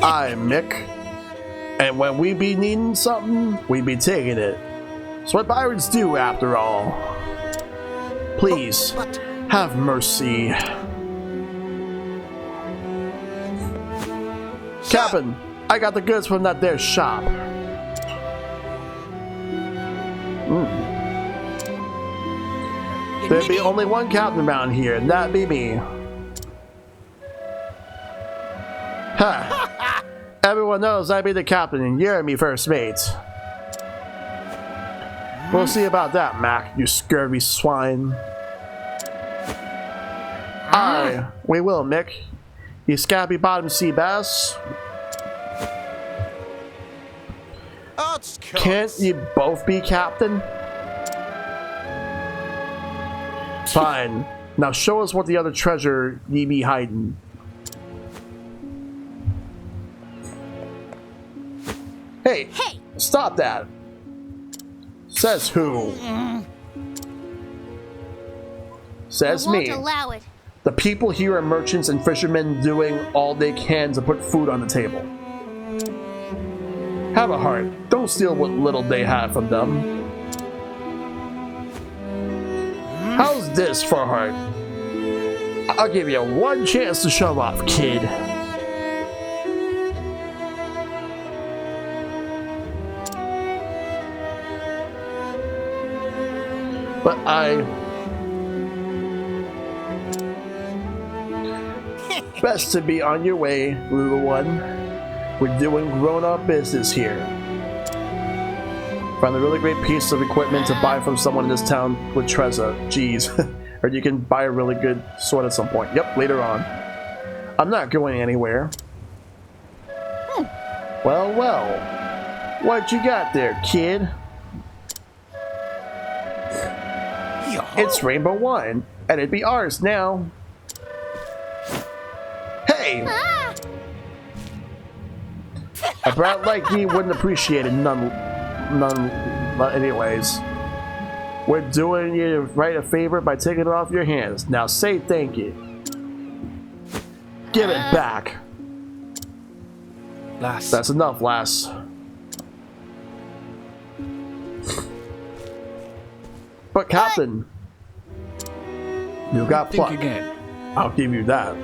Aye, Mick. And when we be needing something, we be taking it. It's what pirates do, after all. Please, have mercy. Captain, I got the goods from that there shop. There be only one captain around here, and that be me. Huh. Everyone knows I be the captain and you're me first mate. We'll see about that, Mac, you scurvy swine. Aye, we will, Mick. You scabby bottom sea bass. Can't you both be captain? Fine. Now show us what the other treasure ye be hiding. Hey! Hey! Stop that! Says who? Says I won't me. allow it. The people here are merchants and fishermen doing all they can to put food on the table. Have a heart. Don't steal what little they have from them. How's this for a heart? I'll give you one chance to show off, kid. But best to be on your way, little one. We're doing grown-up business here. Found a really great piece of equipment to buy from someone in this town with Trezza. Jeez. Or you can buy a really good sword at some point. Yep, later on. I'm not going anywhere. Well, well. What you got there, kid? It's rainbow wine, and it'd be ours now. Hey! Ah! A brat like me wouldn't appreciate it none anyways. We're doing you right a favor by taking it off your hands. Now say thank you. Give it back. Lass. That's enough, lass. But Captain, you got pluck. Think again. I'll give you that.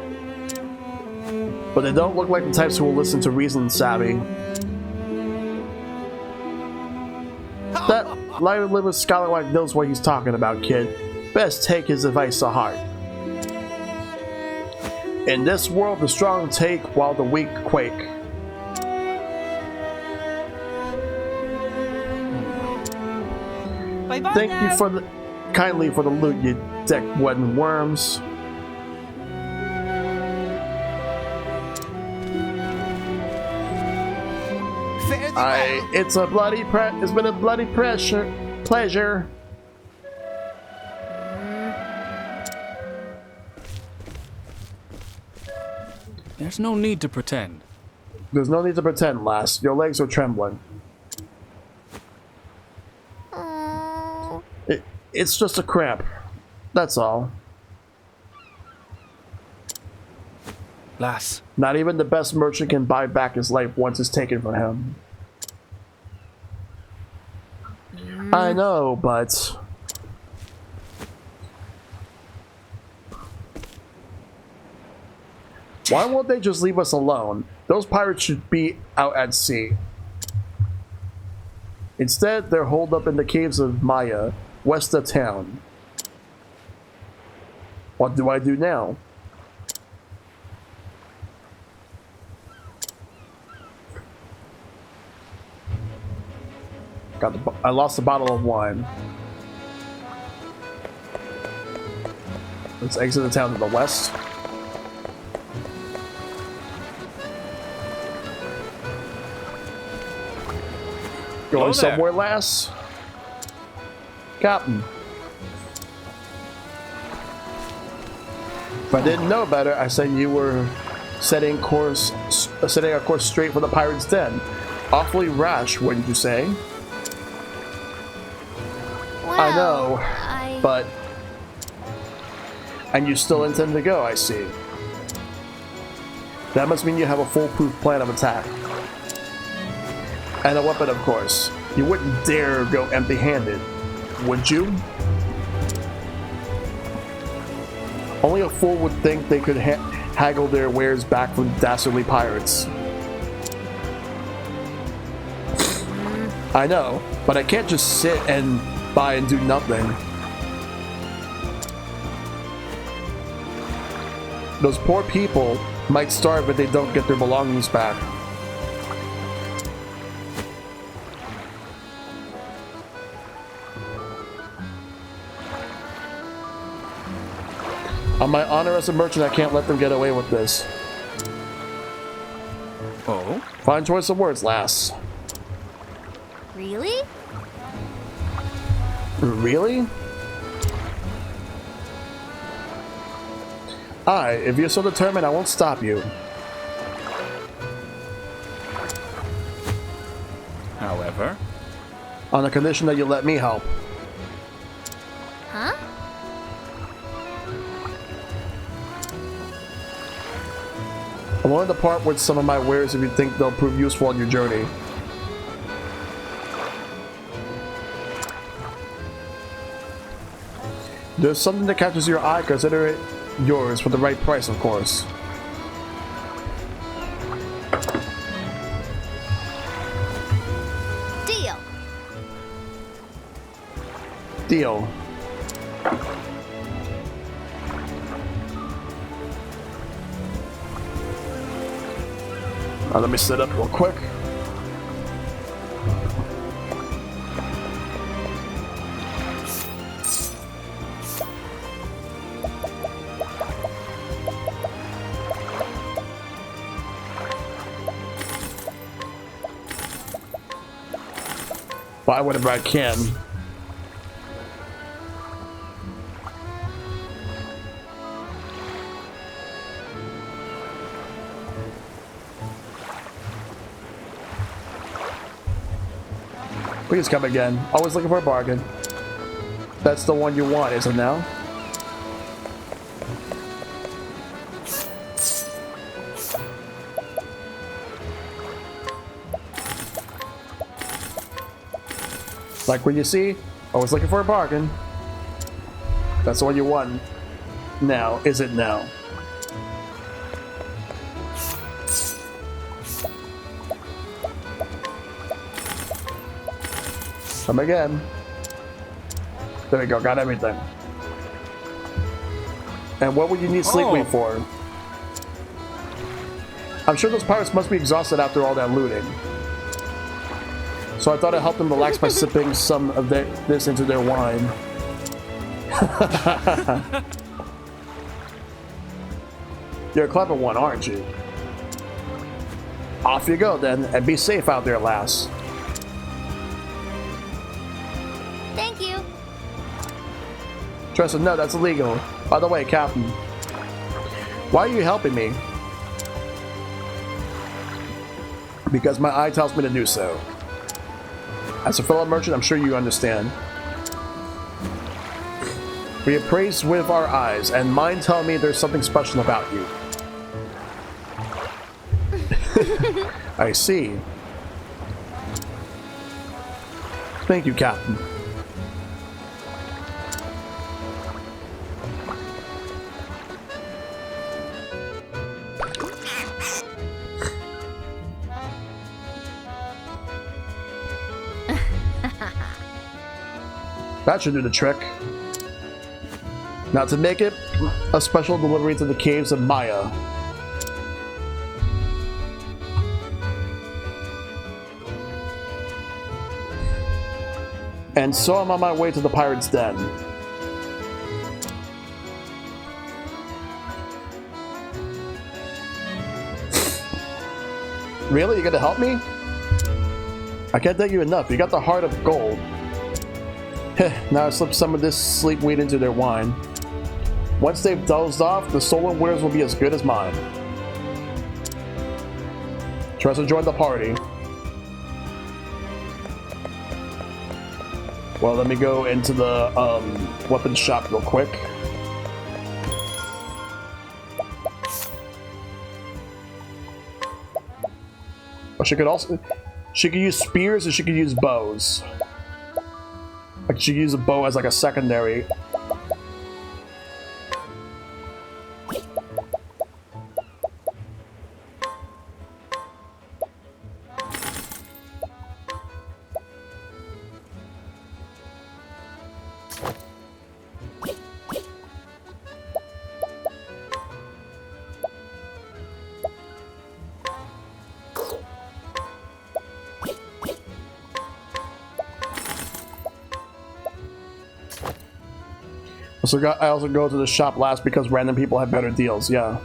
But they don't look like the types who will listen to reason, savvy. That lively scholar like knows what he's talking about, kid. Best take his advice to heart. In this world, the strong take while the weak quake. Bye-bye Thank now. you for the kindly for the loot, you deck-wetting worms. It's been a bloody pleasure. There's no need to pretend. There's no need to pretend, lass. Your legs are trembling. Oh. It's just a cramp. That's all. Lass. Not even the best merchant can buy back his life once it's taken from him. I know, but... why won't they just leave us alone? Those pirates should be out at sea. Instead, they're holed up in the caves of Maya, west of town. What do I do now? I lost a bottle of wine. Let's exit the town to the west. Going somewhere, lass? Captain. If I didn't know better, I said you were setting a course straight for the pirate's den. Awfully rash, wouldn't you say? Well, I know, but... and you still intend to go, I see. That must mean you have a foolproof plan of attack. And a weapon, of course. You wouldn't dare go empty-handed, would you? Only a fool would think they could haggle their wares back from dastardly pirates. I know, but I can't just sit and buy and do nothing. Those poor people might starve if they don't get their belongings back. On my honor as a merchant, I can't let them get away with this. Oh? Fine choice of words, lass. Really? Really? Alright, if you're so determined, I won't stop you. However, On the condition that you let me help. Huh? I'm willing to part with some of my wares if you think they'll prove useful on your journey. There's something that catches your eye, consider it yours for the right price, of course. Deal. Deal. Let me set up real quick. Buy whatever I can. Please come again. Always looking for a bargain. That's the one you want, isn't it now? Like what you see? Always looking for a bargain. That's the one you want now, is it now? Come again. There we go, got everything. And what would you need sleepweed for? I'm sure those pirates must be exhausted after all that looting. So I thought I'd help them relax by sipping some of this into their wine. You're a clever one, aren't you? Off you go then, and be safe out there, lass. Thank you. Tressa, no, that's illegal. By the way, Captain, why are you helping me? Because my eye tells me to do so. As a fellow merchant, I'm sure you understand. We appraise with our eyes, and mine tell me there's something special about you. I see. Thank you, Captain. That should do the trick. Now to make it, a special delivery to the caves of Maya. And so I'm on my way to the pirate's den. Really? You're gonna help me? I can't thank you enough. You got the heart of gold. Now I slipped some of this sleepweed into their wine. Once they've dozed off, the stolen wares will be as good as mine. Tressa joined the party. Well, let me go into the weapons shop real quick. Oh, she could use spears and she could use bows. Like she could use a bow as like a secondary. So I also go to the shop last because random people have better deals, yeah.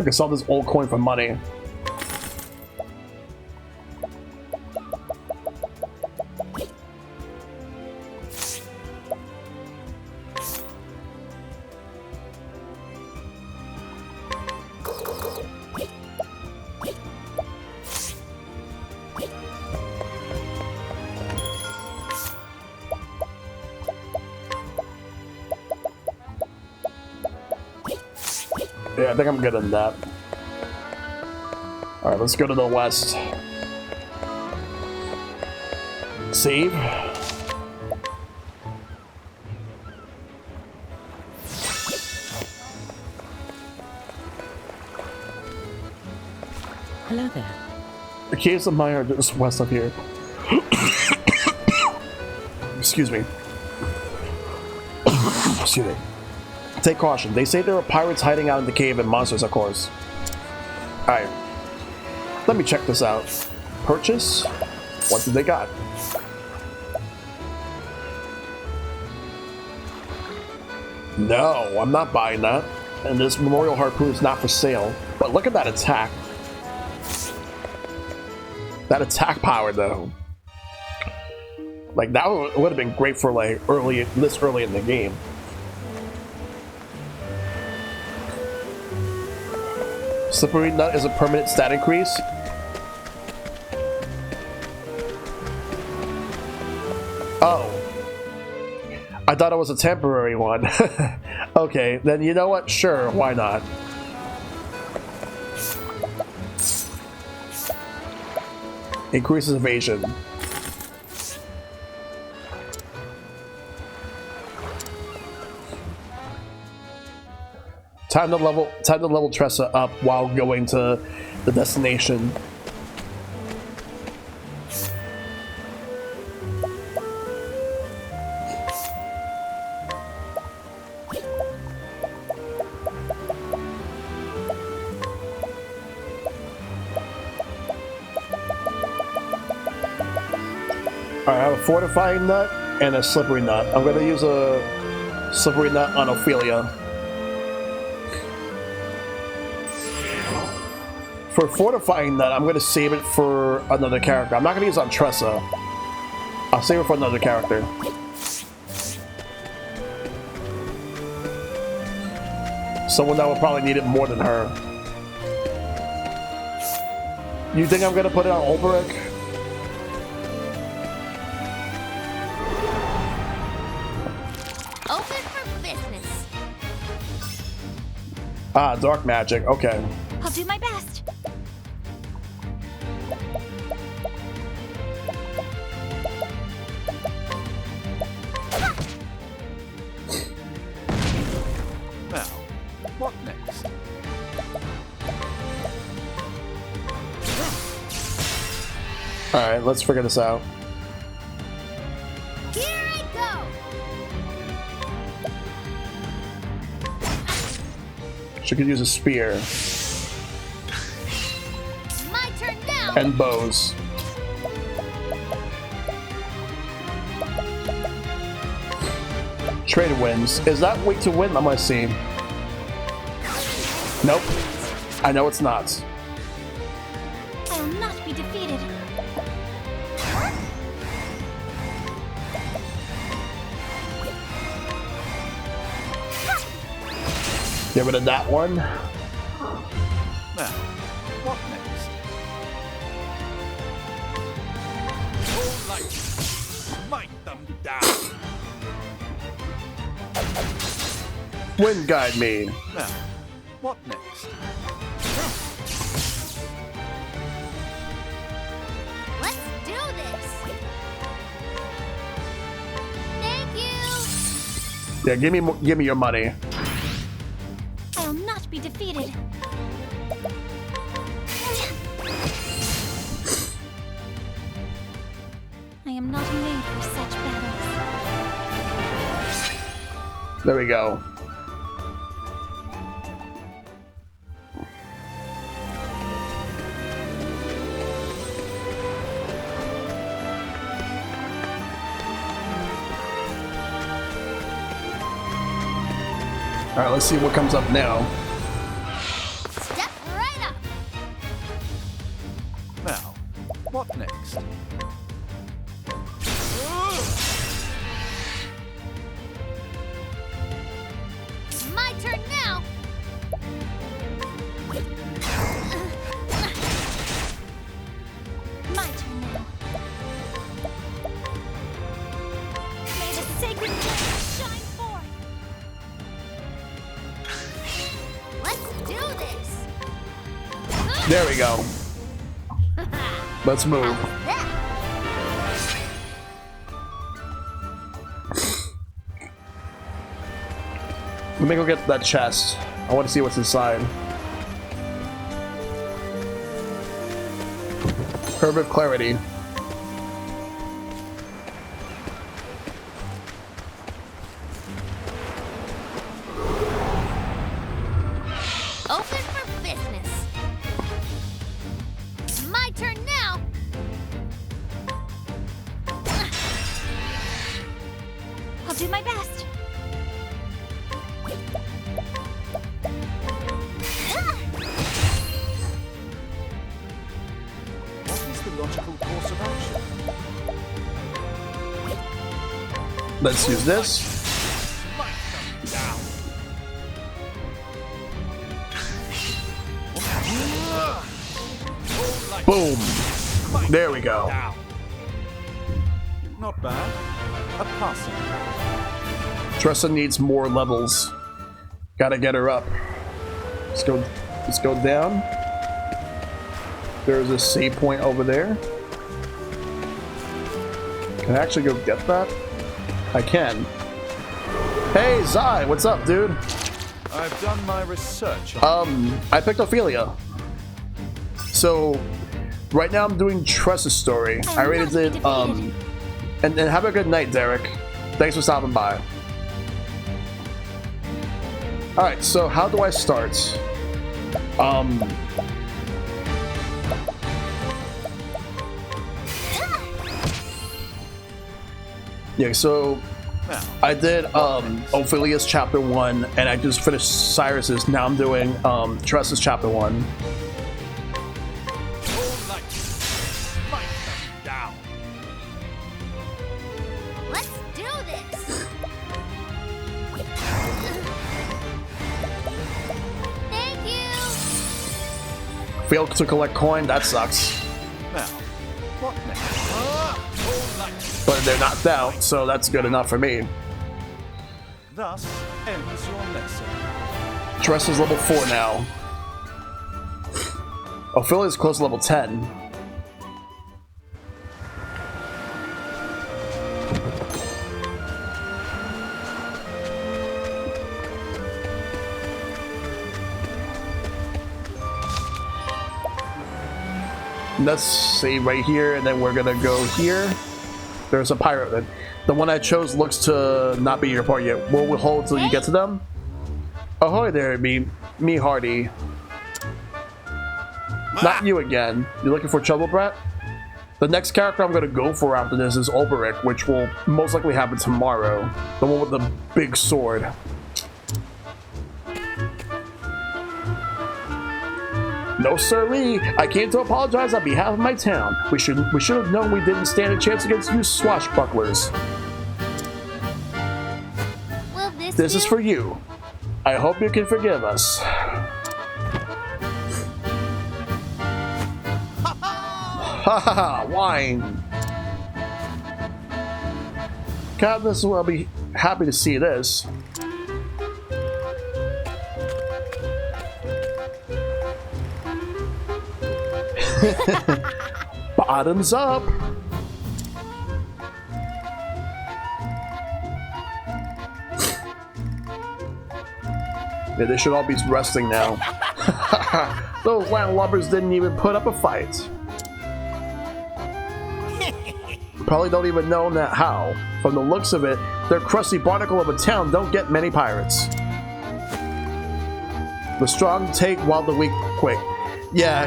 I can sell this old coin for money. Yeah, I think I'm good on that. Alright, let's go to the west. Save. Hello there. The caves of Maya are just west of here. Excuse me. Excuse me. Take caution. They say there are pirates hiding out in the cave and monsters, of course. Alright. Let me check this out. Purchase? What did they got? No, I'm not buying that. And this memorial harpoon is not for sale. But look at that attack. That attack power, though. Like, that would have been great for, like, this early in the game. Slippery Nut is a permanent stat increase. Oh. I thought it was a temporary one. Okay, then you know what? Sure, why not? Increases evasion. Time to level Tressa up while going to the destination. Alright, I have a fortifying nut and a slippery nut. I'm gonna use a slippery nut on Ophelia. For fortifying that, I'm going to save it for another character. I'm not going to use it on Tressa. I'll save it for another character. Someone that will probably need it more than her. You think I'm going to put it on Ulbrich? Open for business. Ah, dark magic. Okay. I'll do my best. Now, what next? Alright, let's figure this out. Here I go. She could use a spear. My turn now. And bows. Trade wins. Is that weak to win? I'm gonna see. Nope. I know it's not. I will not be defeated. Get rid of that one. Now, what next? All light, smite them down. Wind guide me. Now, what next? Let's do this. Thank you. Yeah, give me your money. I will not be defeated. I am not made for such battles. There we go. Step What next? My turn now! My turn now. May the sacred flame shine forth! Let's do this! There we go. Let's move. Let me go get that chest. I want to see what's inside. Herb of Clarity. Open for business. My turn now. I'll do my best. What is the logical course of action? Let's use this. Boom. There we go. Not bad. A passing. Tressa needs more levels. Gotta get her up. Let's go down. There's a save point over there. Can I actually go get that? I can. Hey, Zai, what's up, dude? I've done my research. I picked Ophelia. So, right now I'm doing Tressa's story. I already did, and have a good night, Derek. Thanks for stopping by. Alright, so how do I start? Yeah, so I did Ophelia's chapter 1 and I just finished Cyrus's. Now I'm doing Tressa's chapter 1. Let's do this. Thank you. Failed to collect coin, that sucks. Now, what next? But they're knocked out, so that's good enough for me. Thus ends your lesson. Tressa's level 4 now. Ophelia's close to level 10. Let's save right here, and then we're gonna go here. There's a pirate. The one I chose looks to not be your part yet. We'll hold till you get to them. Ahoy there, me Hardy. Not you again. You looking for trouble, Brett? The next character I'm gonna go for after this is Ulberic, which will most likely happen tomorrow. The one with the big sword. No sirree, I came to apologize on behalf of my town. We should have known we didn't stand a chance against you swashbucklers. Will This is for you. I hope you can forgive us. Ha ha ha, wine. Cadmus will be happy to see this. Bottoms up. Yeah, they should all be resting now. Those landlubbers didn't even put up a fight. Probably don't even know how. From the looks of it, their crusty barnacle of a town don't get many pirates. The strong take while the weak quit. Yeah,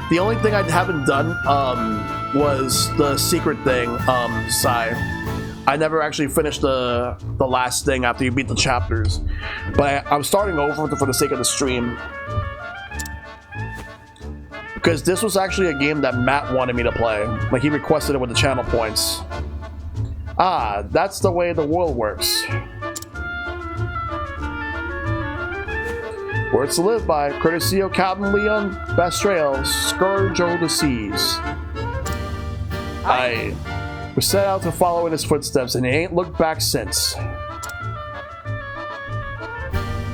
the only thing I haven't done, was the secret thing, Sai. I never actually finished the last thing after you beat the chapters. But I'm starting over for the sake of the stream. Because this was actually a game that Matt wanted me to play. Like, he requested it with the channel points. Ah, that's the way the world works. Words to live by, courtesy of Captain Leon Bastrail, Scourge over the seas. We set out to follow in his footsteps, and he ain't looked back since.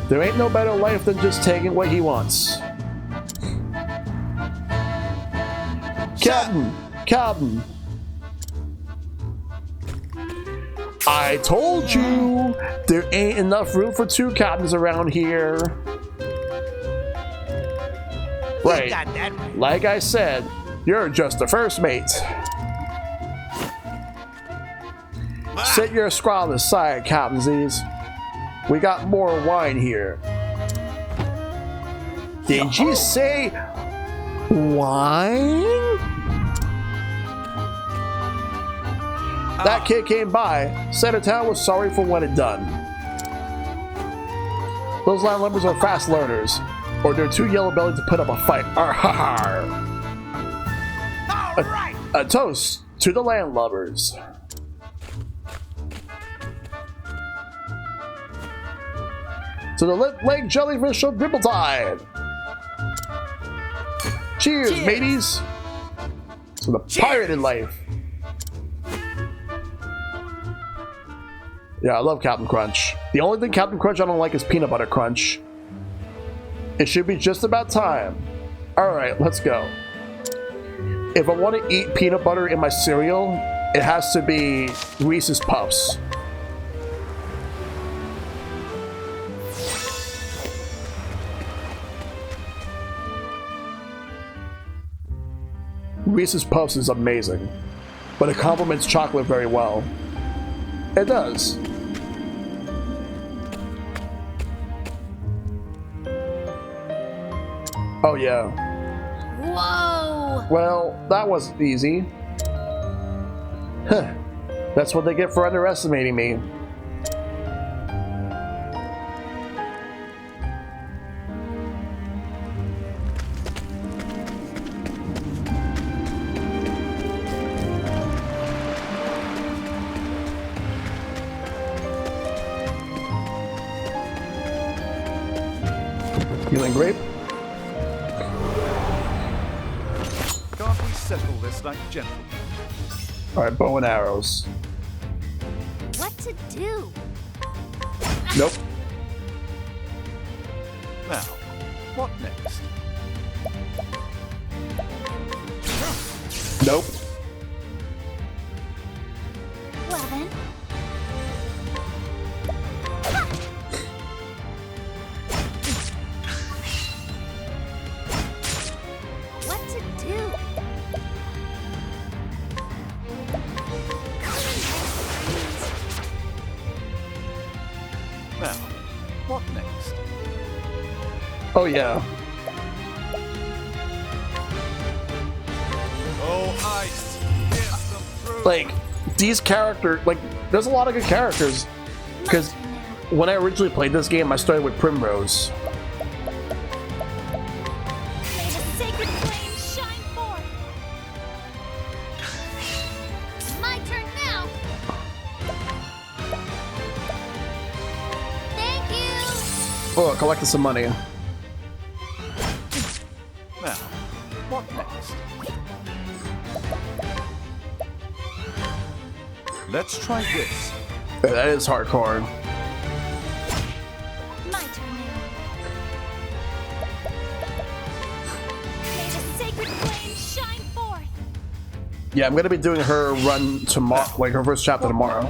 There ain't no better life than just taking what he wants. Captain! Captain! I told you! There ain't enough room for two captains around here. Right. Like I said, you're just the first mate. Set your squad aside, Captainsies. We got more wine here. Did you say wine? That kid came by, said the town was sorry for what it done. Those landlubbers are fast learners, or they're too yellow-bellied to put up a fight. Arr-har-har. A toast to the landlubbers. To the Lake Jellyfish of Gribbltide. Cheers, mateys. To the pirated life. Yeah, I love Captain Crunch. The only thing Captain Crunch I don't like is Peanut Butter Crunch. It should be just about time. Alright, let's go. If I want to eat peanut butter in my cereal, it has to be Reese's Puffs. Reese's Puffs is amazing, but it complements chocolate very well. It does. Oh yeah. Whoa! Well, that wasn't easy. Huh. That's what they get for underestimating me. Healing grape? Can't we settle this like gentlemen? Alright, bow and arrows. What to do? Nope. Now, what next? Nope. Well then. What to do? Now, what next? Oh yeah. Oh, ice! Pierce them through. Like, these characters, like, there's a lot of good characters. Because when I originally played this game, I started with Primrose. May the sacred flame shine forth. My turn now. Thank you. Oh, I collected some money. Now, what next? Let's try this. Yeah, that is hardcore. My turn now. May the sacred flame shine forth. Yeah, I'm gonna be doing her run tomorrow, like her first chapter tomorrow.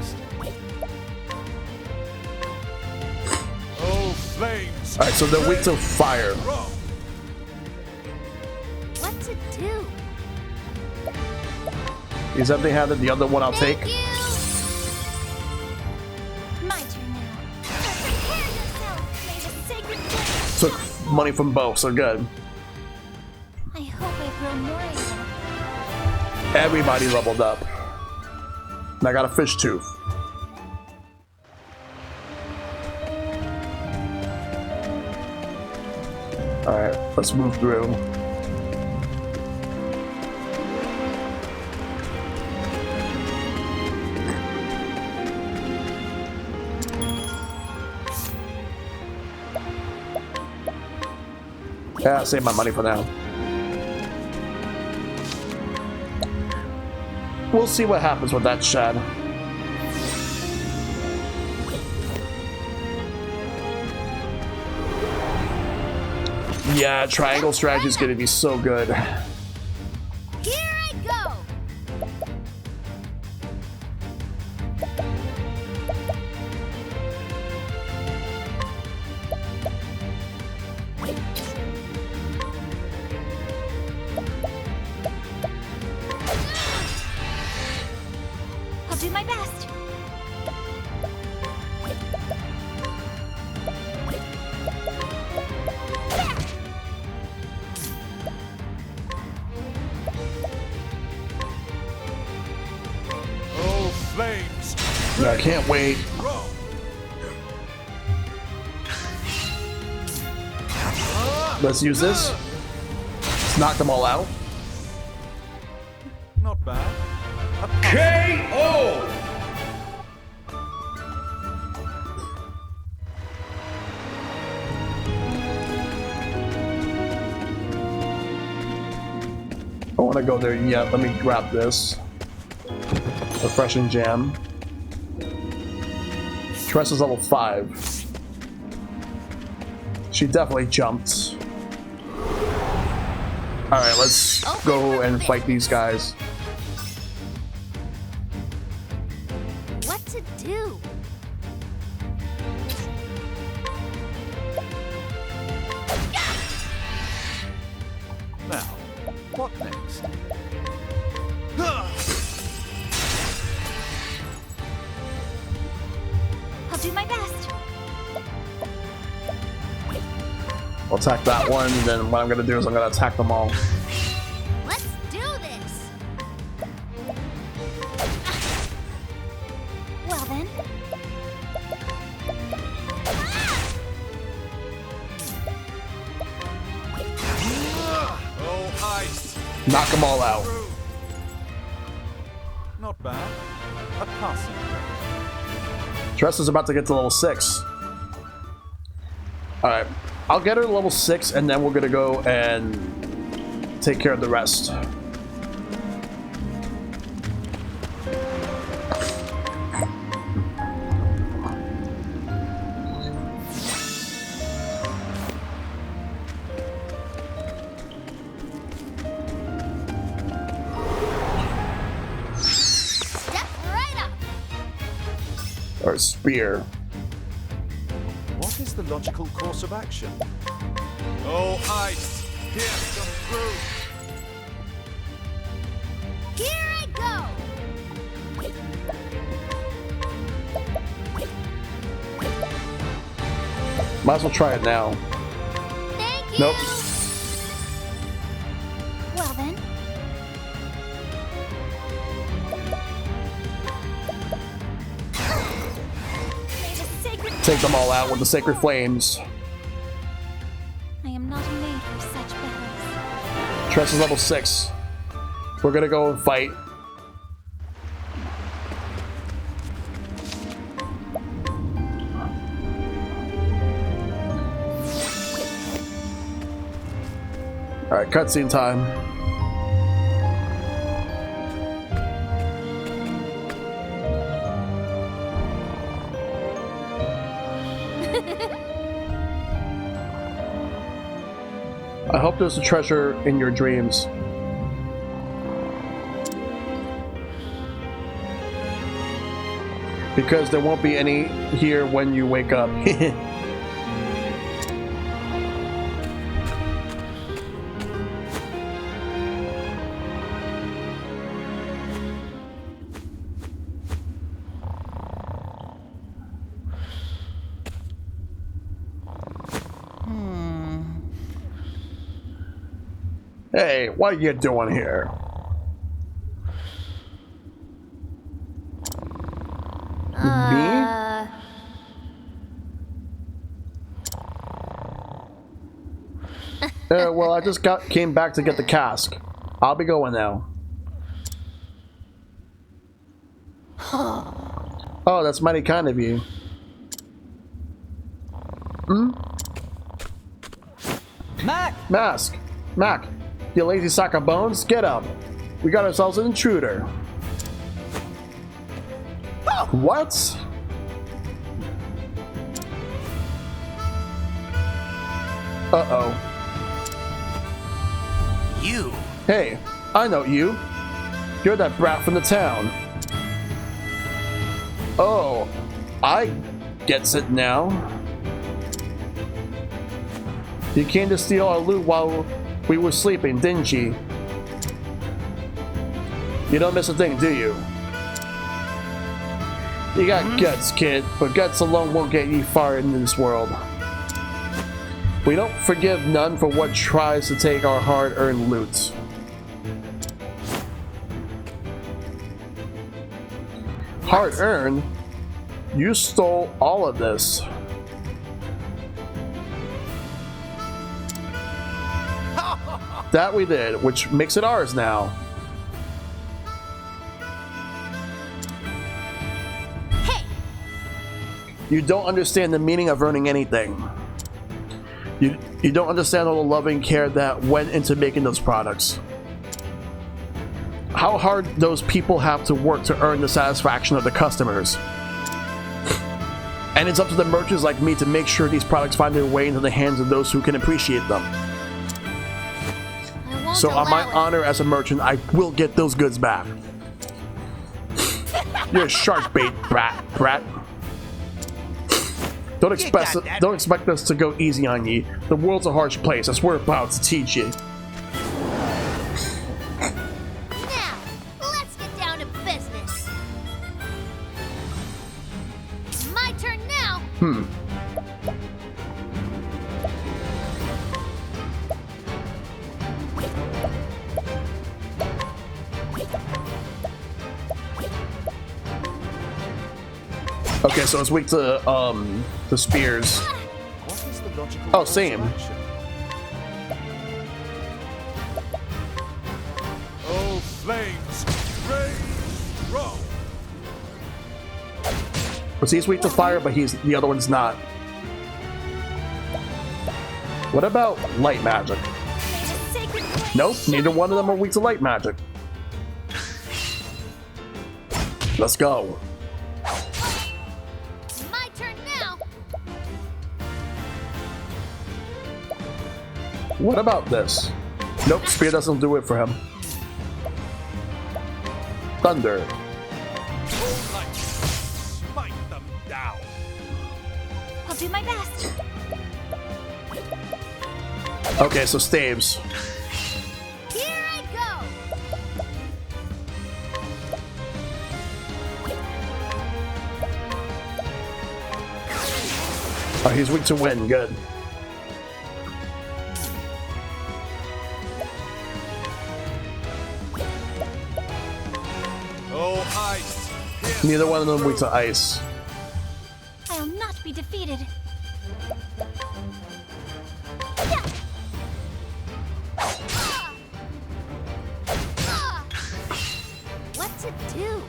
Oh, flames! Alright, so they're weak to fire. What to do? Is empty-handed, the other one I'll take. Thank you. My turn now. Prepare yourself. May the sacred flame. Took money from both, so good. I hope I grow more able. Everybody leveled up. And I got a fish tooth. Alright, let's move through. Yeah, save my money for now. We'll see what happens with that shed. Yeah, triangle strategy is going to be so good. Here I go! I'll do my best. Oh, flames! Yeah, I can't wait. Let's use this. Let's knock them all out. Not bad. KO! I want to go there yet. Let me grab this. Refreshing jam. Tress is level 5. She definitely jumped. Alright, let's go and fight these guys. What to do? Now, what next? I'll do my best. I'll attack that one, and then what I'm gonna do is I'm gonna attack them all. Let's do this! Well then, Oh, ice! Knock them all out. Not bad. A passing. Tress is about to get to level 6. Alright, I'll get her to level 6, and then we're gonna go and take care of the rest. Step right up! Or spear. What is the logical course of action? Oh, ice! Here, come through! Here I go! Might as well try it now. Thank you! Nope. well then, may the sacred Take them all out with the sacred flames. I am not made for such battles. Tress is level 6. We're gonna go and fight. Alright, cutscene time. I hope there's a treasure in your dreams. Because there won't be any here when you wake up. Hey, what are you doing here? Me? Well, I just came back to get the cask. I'll be going now. Oh, that's mighty kind of you. Mask! Mac, you lazy sack of bones, get up. We got ourselves an intruder. What? Uh-oh. You! Hey, I know you. You're that brat from the town. Oh, I gets it now. You came to steal our loot while we were sleeping, didn't you? You don't miss a thing, do you? You got guts, kid, but guts alone won't get you far in this world. We don't forgive none for what tries to take our hard-earned loot. Hard-earned? You stole all of this. That we did, which makes it ours now. Hey! You don't understand the meaning of earning anything. You don't understand all the love and care that went into making those products. How hard those people have to work to earn the satisfaction of the customers. And it's up to the merchants like me to make sure these products find their way into the hands of those who can appreciate them. So on my honor as a merchant, I will get those goods back. You're a shark bait, brat. Don't expect us to go easy on ye. The world's a harsh place, as we're about to teach you. Now, let's get down to business. My turn now. Okay, so it's weak to the spears. What is the logical Oh, same. course of action? Oh, flames, raise, roll. But he's weak to fire, but the other one's not. What about light magic? Nope, neither one of them are weak to light magic. Let's go. My turn now. What about this? Nope, spear doesn't do it for him. Thunder. Smite them down. I'll do my best. Okay, so staves. Here I go. Oh, he's weak to wind, good. Oh, ice. Here. Neither one of them weak to ice. I'll not be defeated. What to do?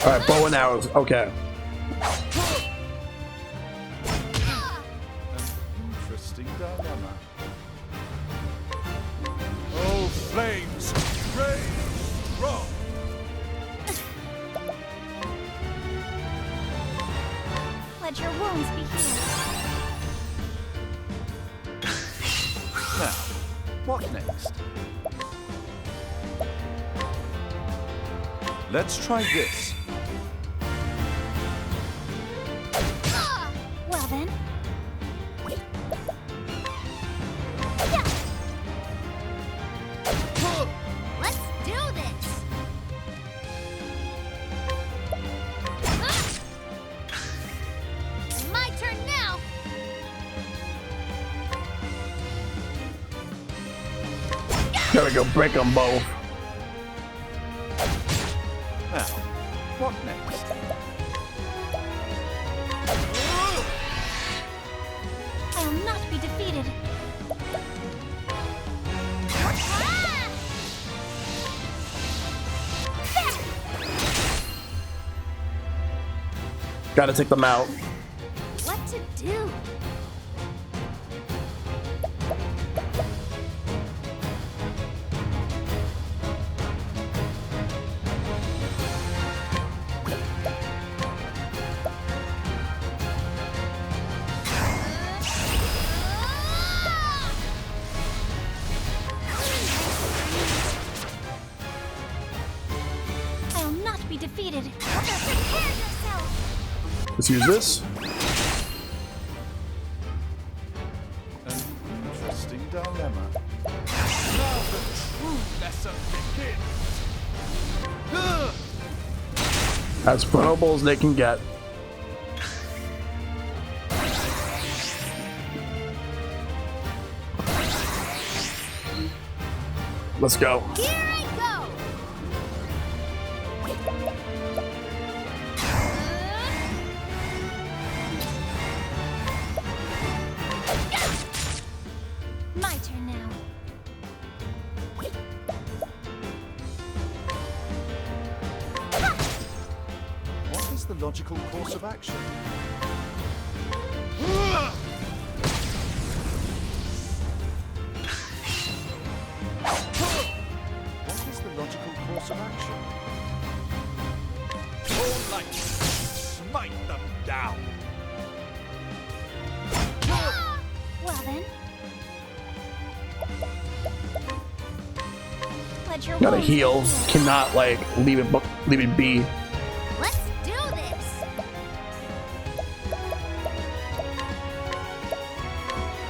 Alright, bow and arrows. Okay. Interesting dilemma. Oh, flames, raise, roll. Let your wounds be healed. Now, what next? Let's try this. Well then, Let's do this. My turn now. Gotta go break them both. Now, what next? I'll not be defeated. Gotta take them out. What to do? I'll not be defeated. Prepare yourself. Let's use this. An interesting dilemma. Now the true lesson begins. As vulnerable as they can get. Let's go. Here I go. My turn now. What is the logical course of action? What is the logical course of action? All light, smite them down. Well then. Let your Gotta wounds heal. be healed. Cannot like leave it be. Let's do this.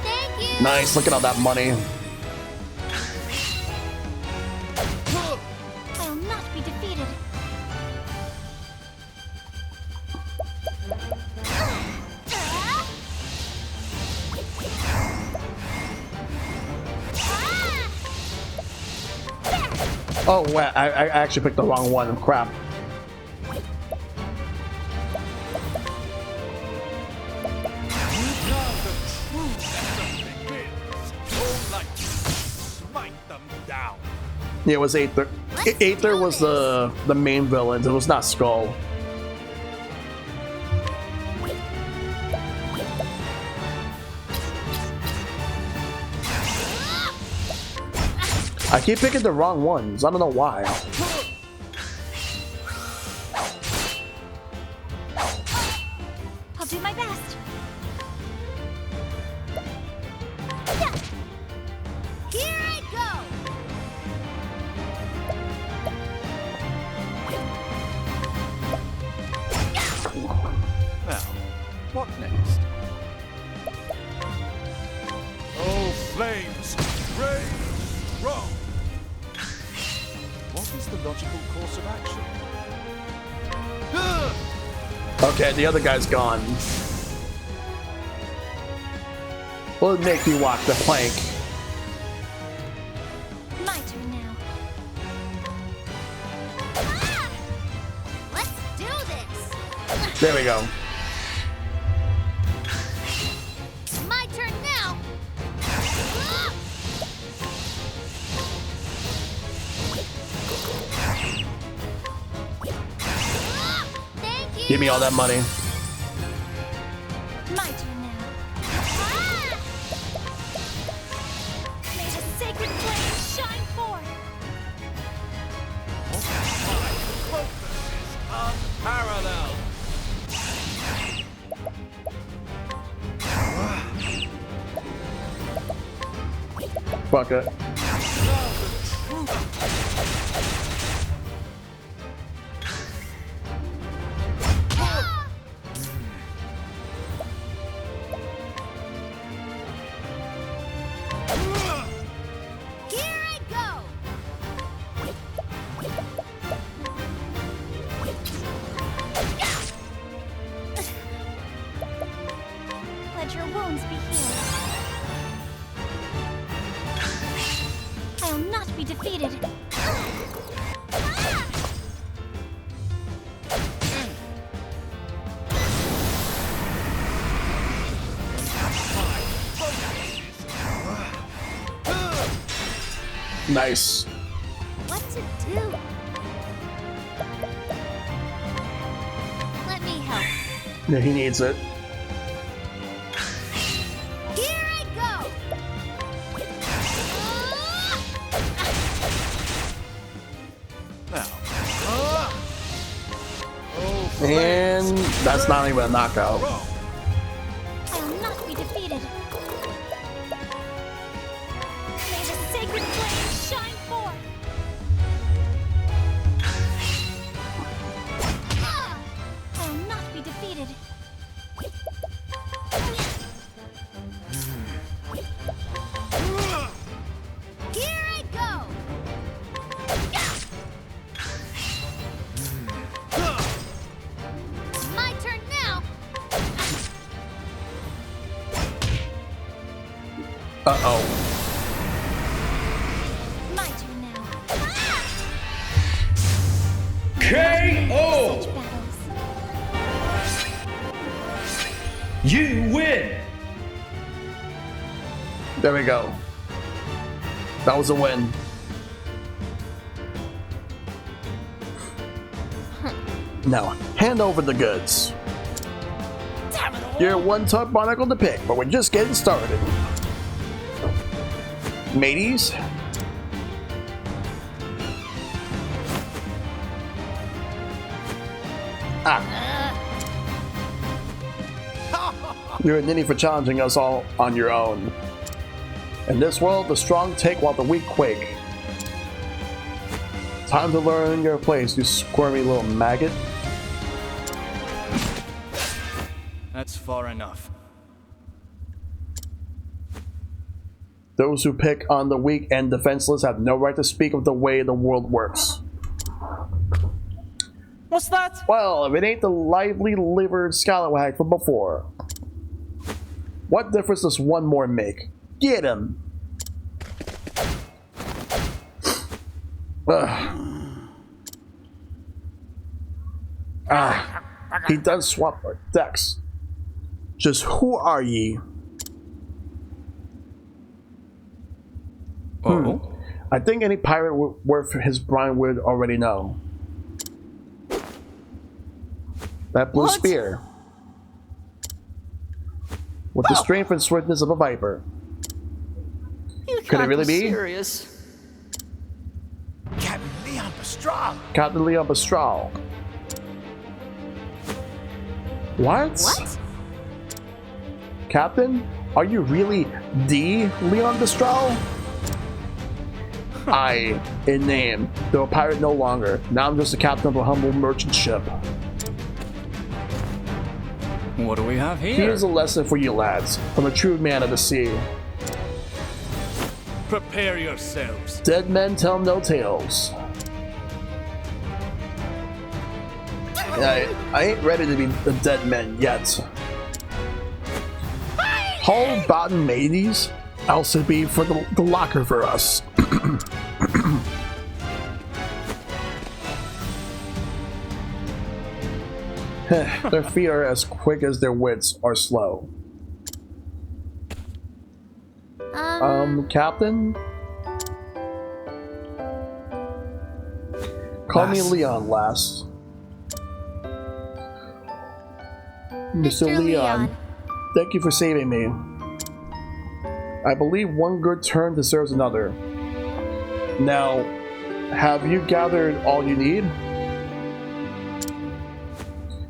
Thank you. Nice. Look at all that money. I'll not be defeated. Oh, wait, I actually picked the wrong one. Crap. Now the true lesson begins. All light, smite them down. Yeah, it was Aether. Aether was the main villain. It was not Skull. I keep picking the wrong ones. I don't know why. I'll do my best. Here I go. Now, what next? Oh, flames, raise strong. What is the logical course of action? Okay, the other guy's gone. Will it make me walk the plank? My turn now. Let's do this. There we go. My turn now. Thank you. Give me all that money. My turn now. May the sacred flame shine forth. My focus is unparalleled. Fuck it. Here I go. Let your wounds be healed. I'll not be defeated. Nice. What to do? Let me help. Yeah, he needs it. Here I go! And that's not even a knockout. I will not be defeated. May the sacred flame shine forth. I will not be defeated. Here I go! My turn now! Uh-oh. My turn now. KO! Such battles. You win! There we go. That was a win. Now, hand over the goods. You're one tough barnacle to pick, but we're just getting started. Mateys? You're a ninny for challenging us all on your own. In this world, the strong take while the weak quake. Time to learn your place, you squirmy little maggot. That's far enough. Those who pick on the weak and defenseless have no right to speak of the way the world works. What's that? Well, if it ain't the lively-livered scallywag from before. What difference does one more make? Get him! He does swap our decks. Just who are ye? Oh? I think any pirate worth his brine would already know. That blue spear. With the strength and swiftness of a viper. Could it really be? Serious. Captain Leon Pastrana. Captain Leon Pastrana. What? What? Captain? Are you really the Leon Pastrana? I, in name, though a pirate no longer. Now I'm just the captain of a humble merchant ship. What do we have here? Here's a lesson for you lads, from a true man of the sea. Prepare yourselves. Dead men tell no tales. I ain't ready to be the dead men yet. Hold bottom mateys, else it'd be for the locker for us. Their feet are as quick as their wits are slow. Captain? Call me Leon, lass. Mr. Leon, thank you for saving me. I believe one good turn deserves another. Now, have you gathered all you need?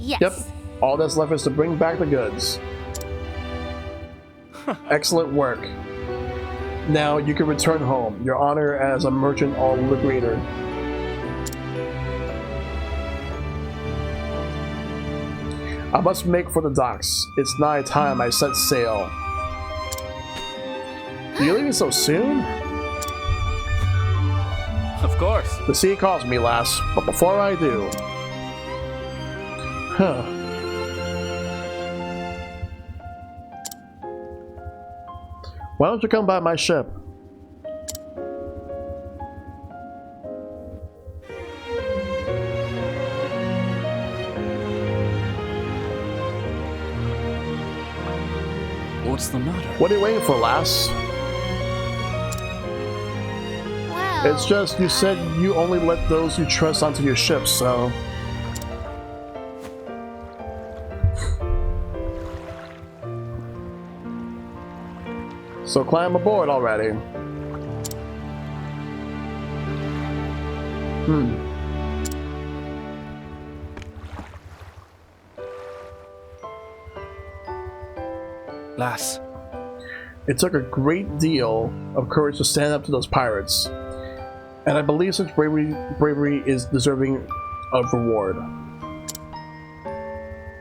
Yes. Yep, all that's left is to bring back the goods. Excellent work. Now you can return home, your honor as a merchant or liberator. I must make for the docks. It's nigh time I set sail. You leaving so soon? Of course. The sea calls me, lass, but before I do... Huh. Why don't you come by my ship? What's the matter? What are you waiting for, lass? Well, It's just you said you only let those you trust onto your ship, so... So climb aboard already. Lass, It took a great deal of courage to stand up to those pirates, and I believe such bravery is deserving of reward.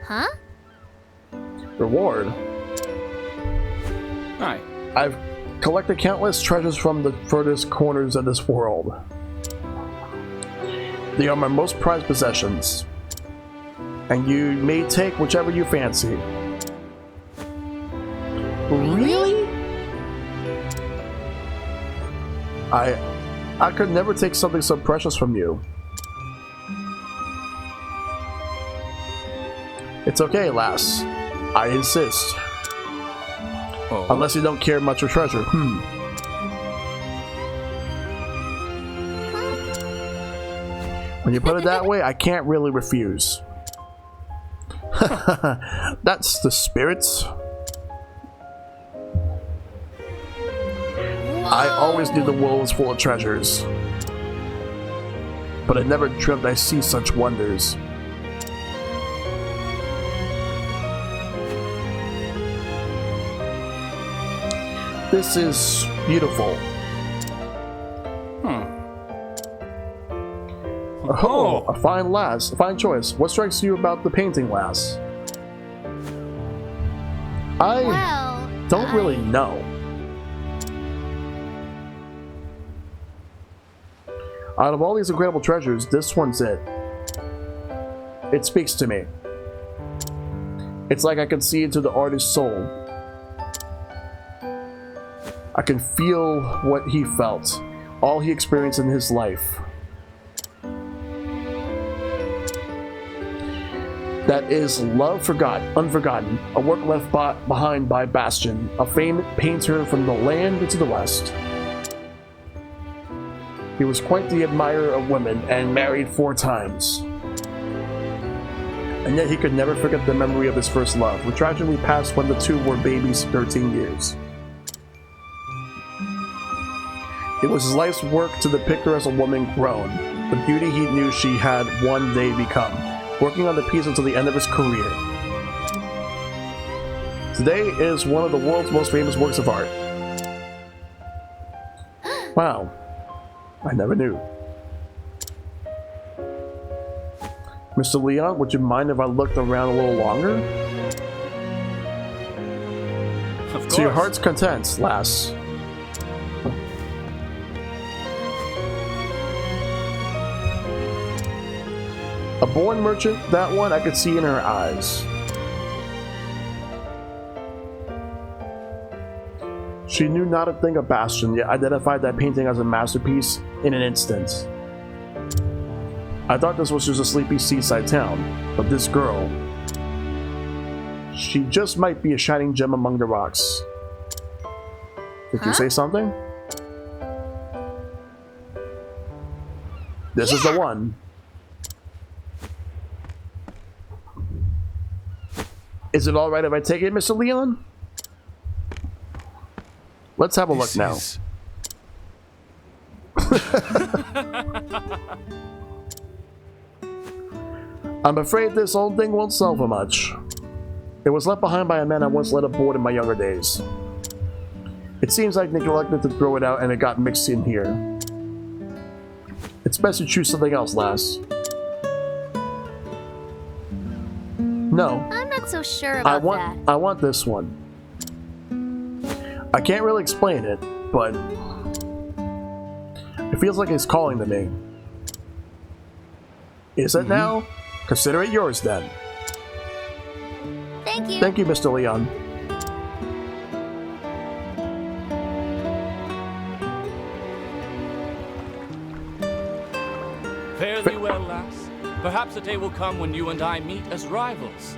Huh? Reward? aye. I've collected countless treasures from the furthest corners of this world. They are my most prized possessions, and you may take whichever you fancy. Really? I could never take something so precious from you. It's okay, lass. I insist. Oh. Unless you don't care much for treasure. When you put it that way, I can't really refuse. That's the spirits. I always knew the world was full of treasures, but I never dreamt I'd see such wonders. This is beautiful. Oh, a fine lass, a fine choice. What strikes you about the painting, lass? I don't really know. Out of all these incredible treasures, this one's it. It speaks to me. It's like I can see into the artist's soul. I can feel what he felt, all he experienced in his life. That is love unforgotten, a work left behind by Bastion, a famed painter from the land into the west. He was quite the admirer of women and married 4 times. And yet he could never forget the memory of his first love, which tragically passed when the two were babies 13 years. It was his life's work to depict her as a woman grown, the beauty he knew she had one day become, working on the piece until the end of his career. Today it is one of the world's most famous works of art. Wow. I never knew. Mr. Leon, would you mind if I looked around a little longer? Of course. To your heart's content, lass. A born merchant, that one I could see in her eyes. She knew not a thing of Bastion, yet identified that painting as a masterpiece in an instant. I thought this was just a sleepy seaside town, but this girl, she just might be a shining gem among the rocks. Did you say something? This is the one. Is it alright if I take it, Mr. Leon? Let's have a look now. I'm afraid this old thing won't sell for much. It was left behind by a man I once let aboard in my younger days. It seems like they neglected to throw it out and it got mixed in here. It's best to choose something else, lass. No. I'm not so sure about that. I want this one. I can't really explain it, but it feels like it's calling to me. Is it now? Consider it yours then. Thank you. Thank you, Mr. Leon. Fare thee well, lass. Perhaps a day will come when you and I meet as rivals.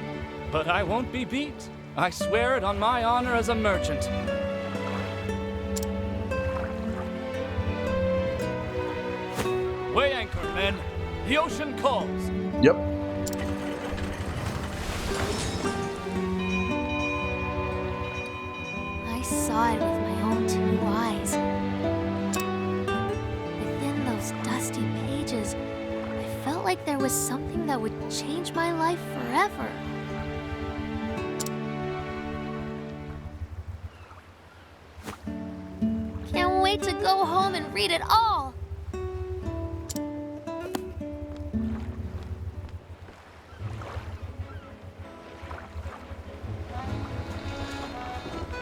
But I won't be beat. I swear it on my honor as a merchant. Weigh anchor, men. The ocean calls. Yep. I saw it with my there was something that would change my life forever. Can't wait to go home and read it all.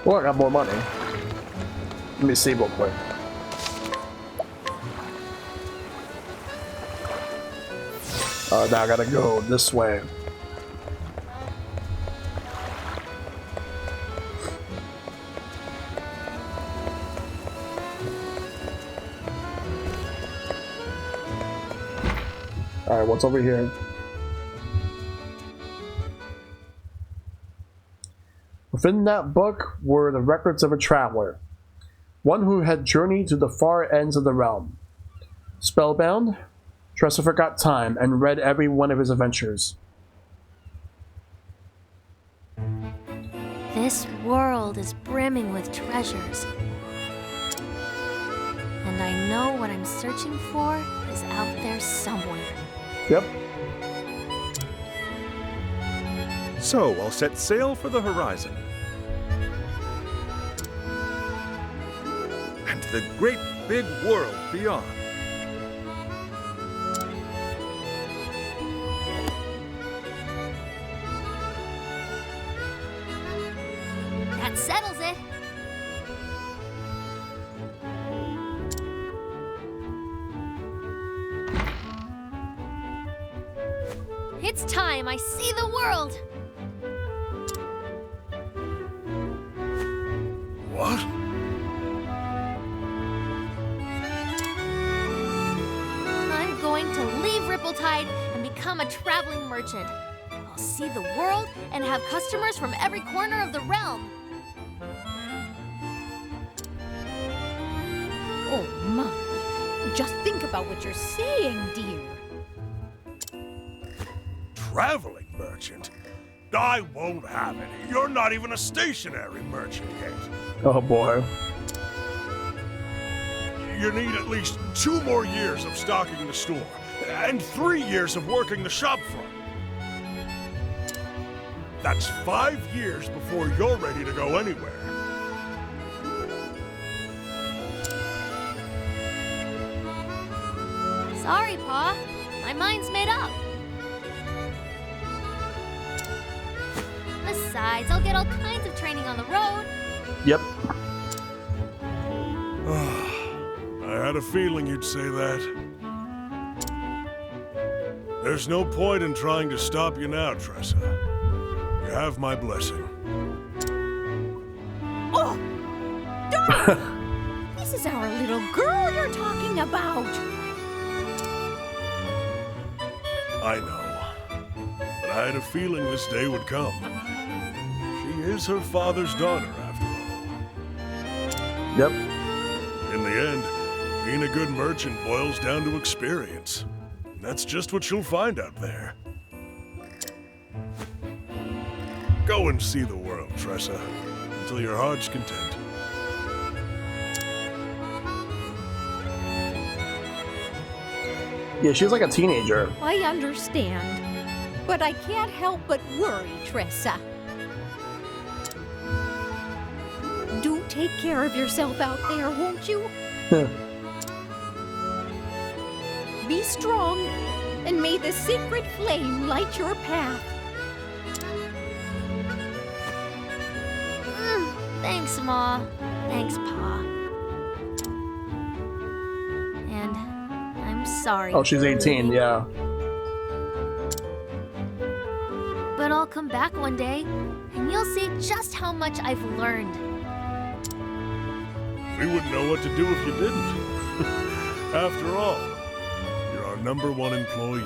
Well, I got more money. Let me see real quick. Now I gotta go this way. Alright, what's over here? Within that book were the records of a traveler, one who had journeyed to the far ends of the realm. Spellbound, Tressa forgot time and read every one of his adventures. This world is brimming with treasures. And I know what I'm searching for is out there somewhere. Yep. So I'll set sail for the horizon. And the great big world beyond. That settles it. It's time I see the world. What? I'm going to leave Rippletide and become a traveling merchant. I'll see the world and have customers from every corner of the realm. Oh my. Just think about what you're saying, dear. Traveling merchant? I won't have it. You're not even a stationary merchant yet. Oh boy. You need at least 2 more years of stocking the store, and 3 years of working the shop front. That's 5 years before you're ready to go anywhere. Sorry, Pa. My mind's made up. Besides, I'll get all kinds of training on the road. Yep. I had a feeling you'd say that. There's no point in trying to stop you now, Tressa. You have my blessing. Oh! Darn! This is our little girl you're talking about. I know. But I had a feeling this day would come. She is her father's daughter, after all. Yep. In the end, being a good merchant boils down to experience. That's just what you'll find out there. Go and see the world, Tressa, until your heart's content. Yeah, she's like a teenager. I understand. But I can't help but worry, Tressa. Do take care of yourself out there, won't you? Be strong, and may the sacred flame light your path. Thanks, Ma. Thanks, Pa. And I'm sorry. Oh, she's 18, yeah. But I'll come back one day, and you'll see just how much I've learned. We wouldn't know what to do if you didn't. After all, you're our #1 employee.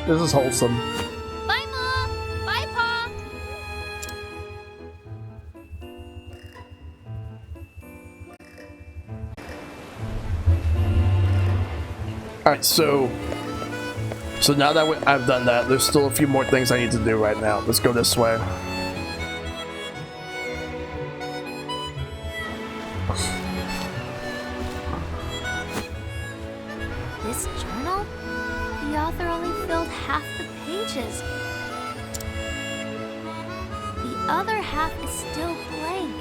This is wholesome. Bye, Mom. Bye, Pa. Alright, so now that I've done that, there's still a few more things I need to do right now. Let's go this way. filled half the pages. The other half is still blank.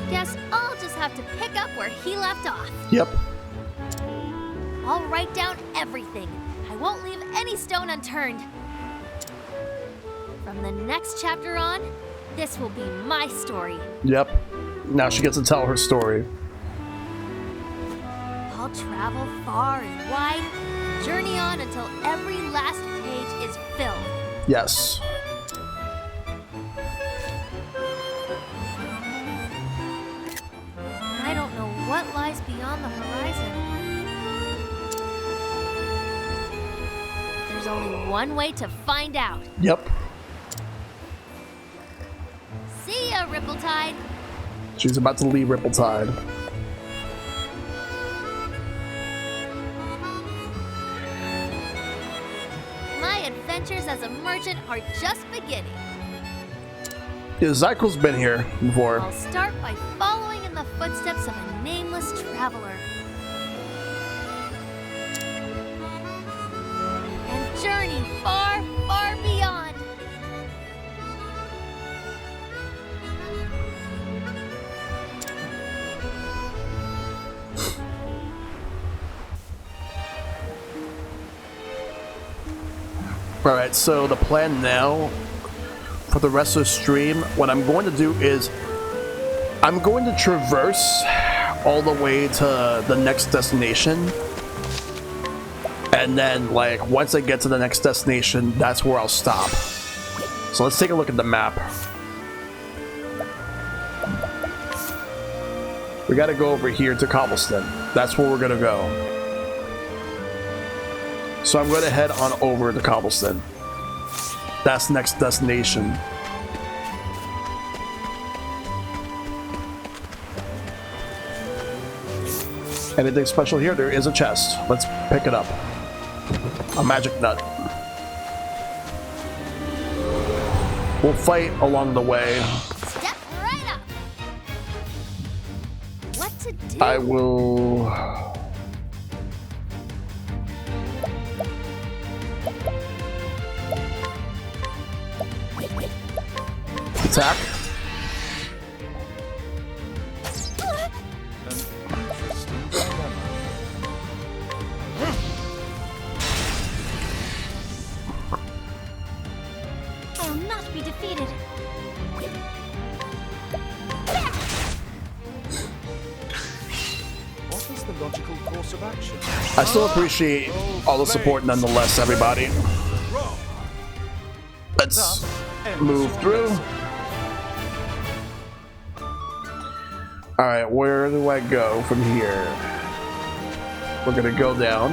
Guess I'll just have to pick up where he left off. Yep. I'll write down everything. I won't leave any stone unturned. From the next chapter on, this will be my story. Yep. Now she gets to tell her story. I'll travel far and wide, and journey on until every last page is filled. Yes. I don't know what lies beyond the horizon. There's only one way to find out. Yep. See ya, Rippletide. She's about to leave Rippletide. My adventures as a merchant are just beginning. Yeah, Zykel's been here before. I'll start by following in the footsteps of a nameless traveler. And journey far, far beyond. Alright, so the plan now for the rest of the stream, what I'm going to do is I'm going to traverse all the way to the next destination, and then like once I get to the next destination, that's where I'll stop. So let's take a look at the map. We gotta go over here to Cobblestone. That's where we're gonna go. So I'm gonna head on over to Cobblestone. That's the next destination. Anything special here? There is a chest. Let's pick it up. A magic nut. We'll fight along the way. Step right up. What to do? I will... attack. I will not be defeated. What is the logical course of action? I still appreciate all the support nonetheless, everybody. Let's move through. Alright, where do I go from here? We're gonna go down.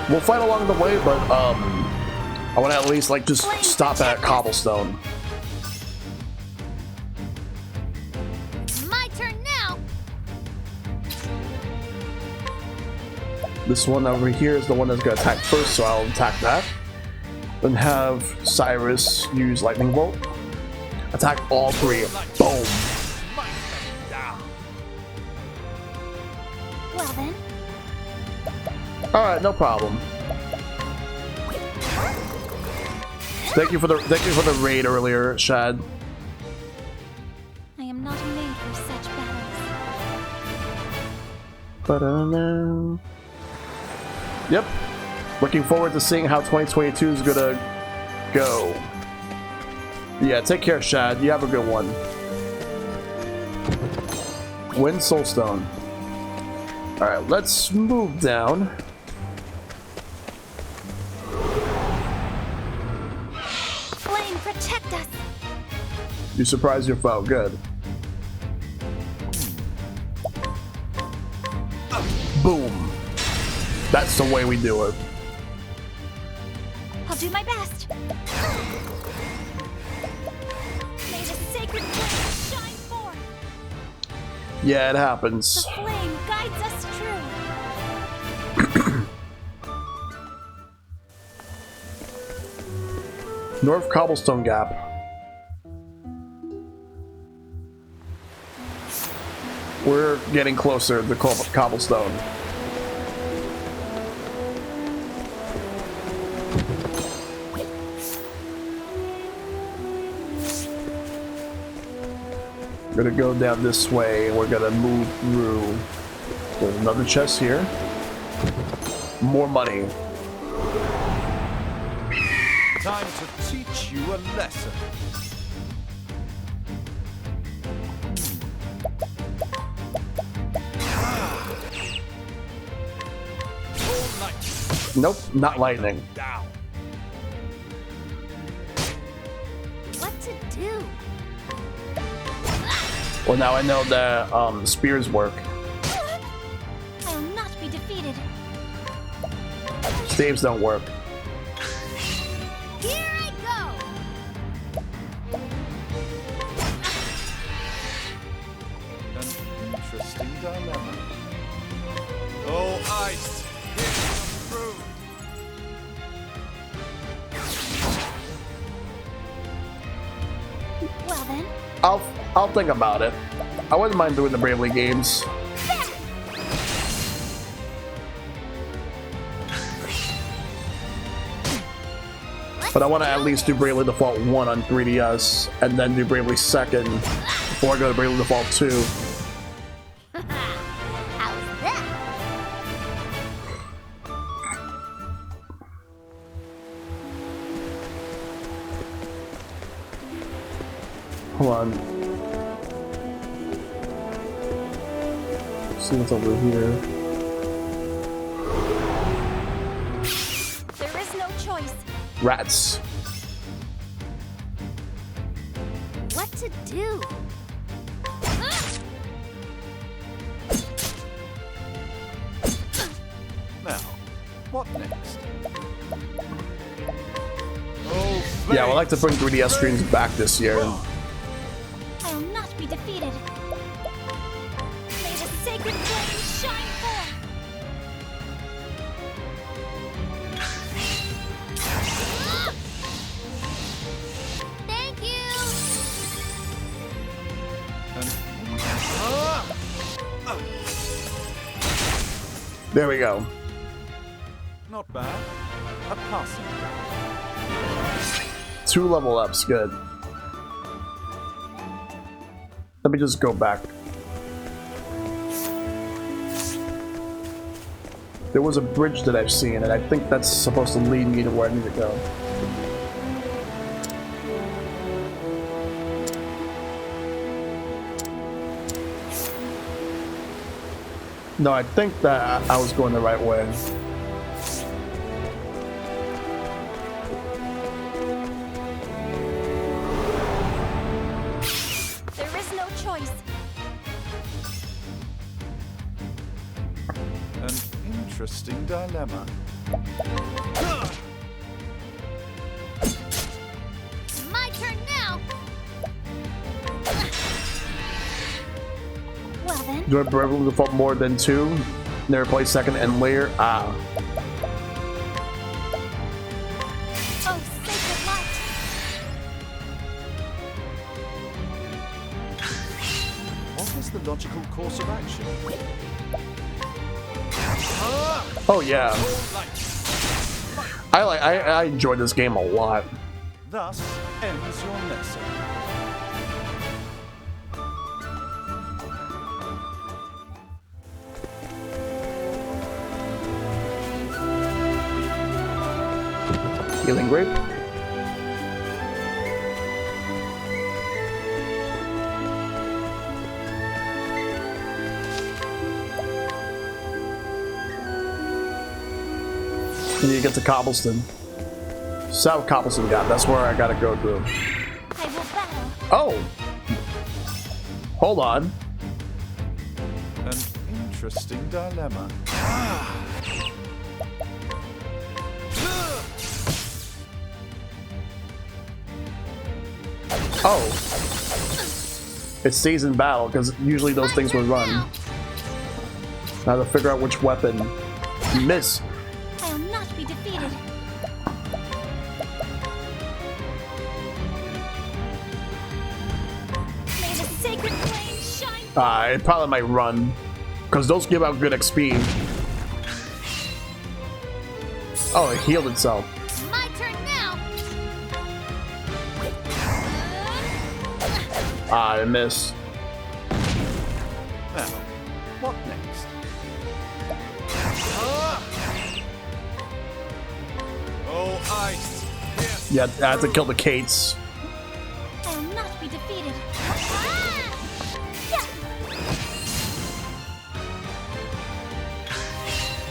We'll fight along the way, but I want to at least like just stop at Cobblestone. My turn now. This one over here is the one that's gonna attack first, so I'll attack that. Then have Cyrus use Lightning Bolt. Attack all three. Boom. Well then, Alright, no problem. Thank you for the raid earlier, Shad. I am not made for such battles. Ba-da-da. Yep. Looking forward to seeing how 2022 is gonna go. Yeah, take care, Shad. You have a good one. Win Soulstone. Alright, let's move down. Flame, protect us! You surprise your foe. Good. Boom. That's the way we do it. I'll do my best. May the sacred flame shine forth. Yeah, it happens. The flame guides us true. North Cobblestone Gap. We're getting closer to Cobblestone. We're gonna go down this way and we're gonna move through. There's another chest here. More money. Time to teach you a lesson. Nope, not lightning. What to do? Well, now I know that spears work. I will not be defeated. Staves don't work. Here I go. An interesting dilemma. Oh, ice! Here's through. Well then, I'll think about it. I wouldn't mind doing the Bravely games. But I want to at least do Bravely Default 1 on 3DS, and then do Bravely 2nd before I go to Bravely Default 2. How's that? Hold on. See what's over here. there is no choice. Rats. What to do? Now, what next? Oh, Yeah, I would like to bring 3DS streams back this year. I will not be defeated. May the sacred flame shine forth. Thank you. There we go. Not bad. A passing. 2 level ups, good. Let me just go back. There was a bridge that I've seen, and I think that's supposed to lead me to where I need to go. No, I think that I was going the right way. There is no choice. An interesting dilemma. My turn now. Well then, Do I Bravely Default more than 2? Never play 2nd and later? Ah. oh sacred light. What is the logical course of action? Oh yeah. I enjoyed this game a lot. Thus ends your lesson. Healing grape. I need to get to Cobblestone. South Cobblestone Gap. That's where I gotta go through. I will battle. Oh! Hold on. An interesting dilemma. Oh. It stays in battle, because usually those things would run. Now to figure out which weapon. Miss. I will not be defeated. It probably might run, because those give out good XP. Oh, it healed itself. My turn now. I missed. Now, what next? Oh, ice. Yes. Yeah, I have to kill the Kates. I will not be defeated.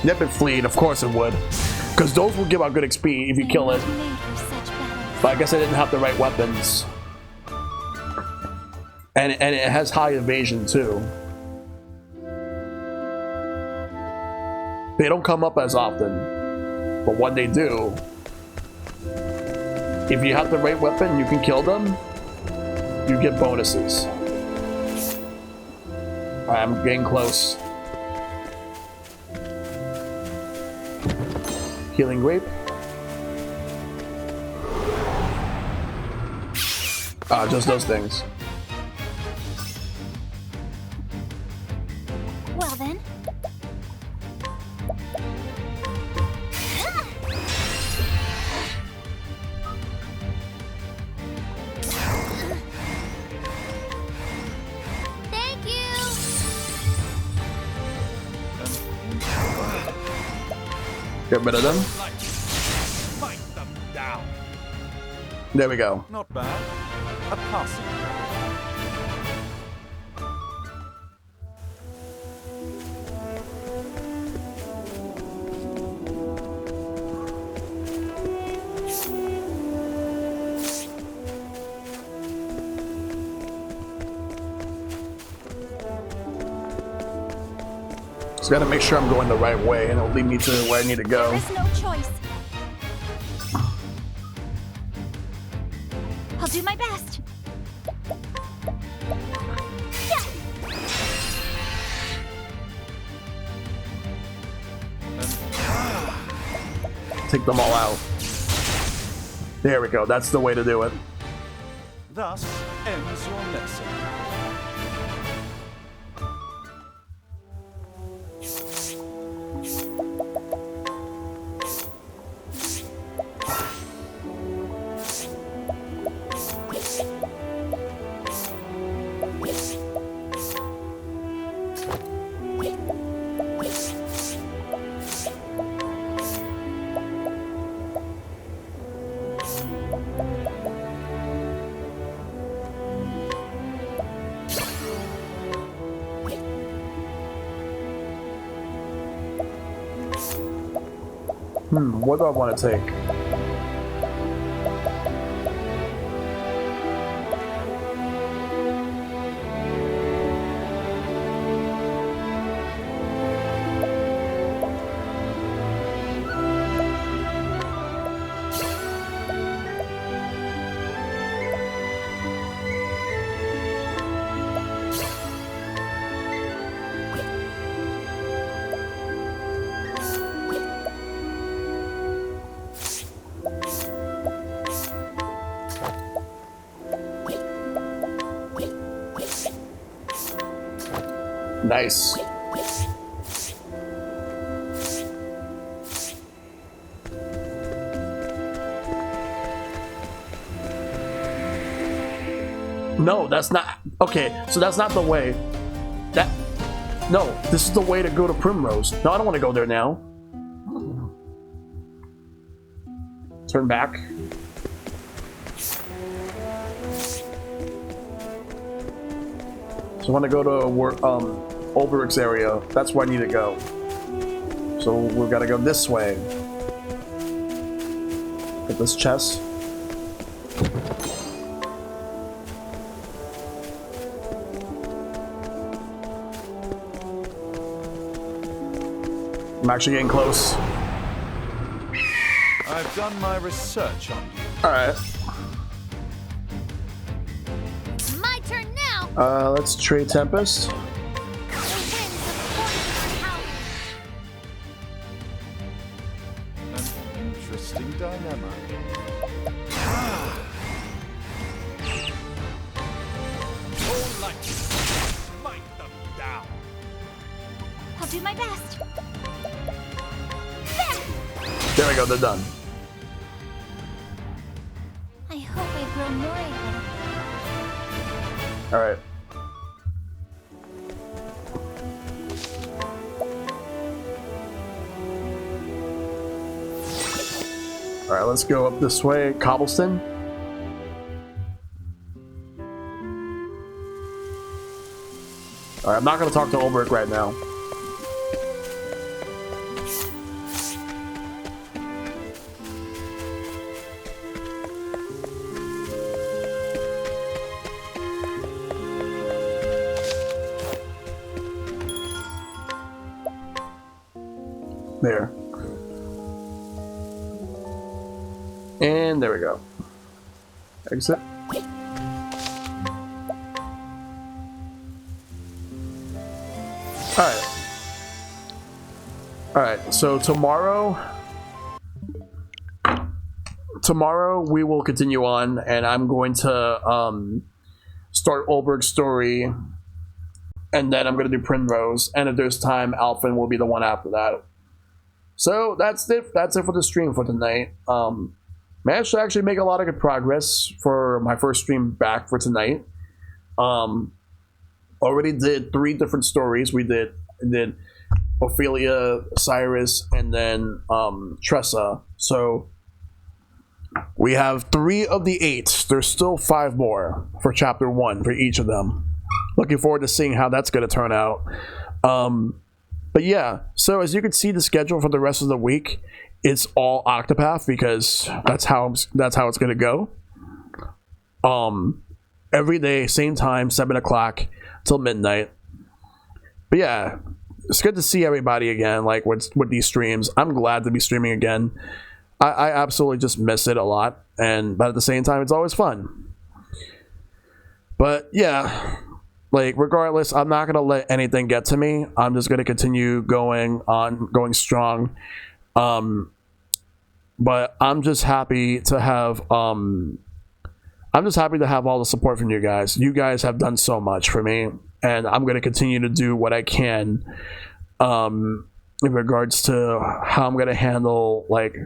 Yep, it fleed. Of course it would. Because those will give out good XP if you kill it. Made for such battles. But I guess I didn't have the right weapons. And it has high evasion too. They don't come up as often. But when they do, if you have the right weapon, you can kill them. You get bonuses. I'm getting close. Healing grape. Just those things. Well then. Thank you. Get rid of them. Smite them down. There we go. Not bad. A passing. Just gotta make sure I'm going the right way and it'll lead me to where I need to go. There is no choice. I'll do my best. Yeah. Take them all out. There we go. That's the way to do it. Thus ends your lesson. What do I want to take? Nice. No, that's not... Okay, so that's not the way. No, this is the way to go to Primrose. No, I don't want to go there now. Turn back. So I want to go to Ulbrich's area. That's where I need to go. So we've got to go this way. Get this chest. I'm actually getting close. I've done my research on you. Alright. My turn now. Let's trade Tempest. The winds of fortune are howling. An interesting dilemma. Oh, light. Smite my best. There we go, they're done. I hope I've grown more able. Alright. Alright, let's go up this way. Cobblestone. Alright, I'm not going to talk to Ulbrich right now. There. And there we go. Exit. Alright. Alright, so tomorrow we will continue on, and I'm going to start Ulbrich's story, and then I'm going to do Primrose, and if there's time, Alphen will be the one after that. So that's it for the stream for tonight. Managed to actually make a lot of good progress for my first stream back for tonight. Already did 3 different stories. We did Ophelia, Cyrus, and then Tressa. So we have 3 of the 8. There's still 5 more for chapter 1 for each of them. Looking forward to seeing how that's going to turn out. But yeah, so as you can see, the schedule for the rest of the week, it's all Octopath because that's how it's gonna go. Every day, same time, 7 o'clock till midnight. But yeah, it's good to see everybody again. Like with these streams, I'm glad to be streaming again. I absolutely just miss it a lot, but at the same time, it's always fun. But yeah. Like, regardless, I'm not going to let anything get to me. I'm just going to continue going strong. But I'm just happy to have all the support from you guys. You guys have done so much for me, and I'm going to continue to do what I can in regards to how I'm going to handle, like,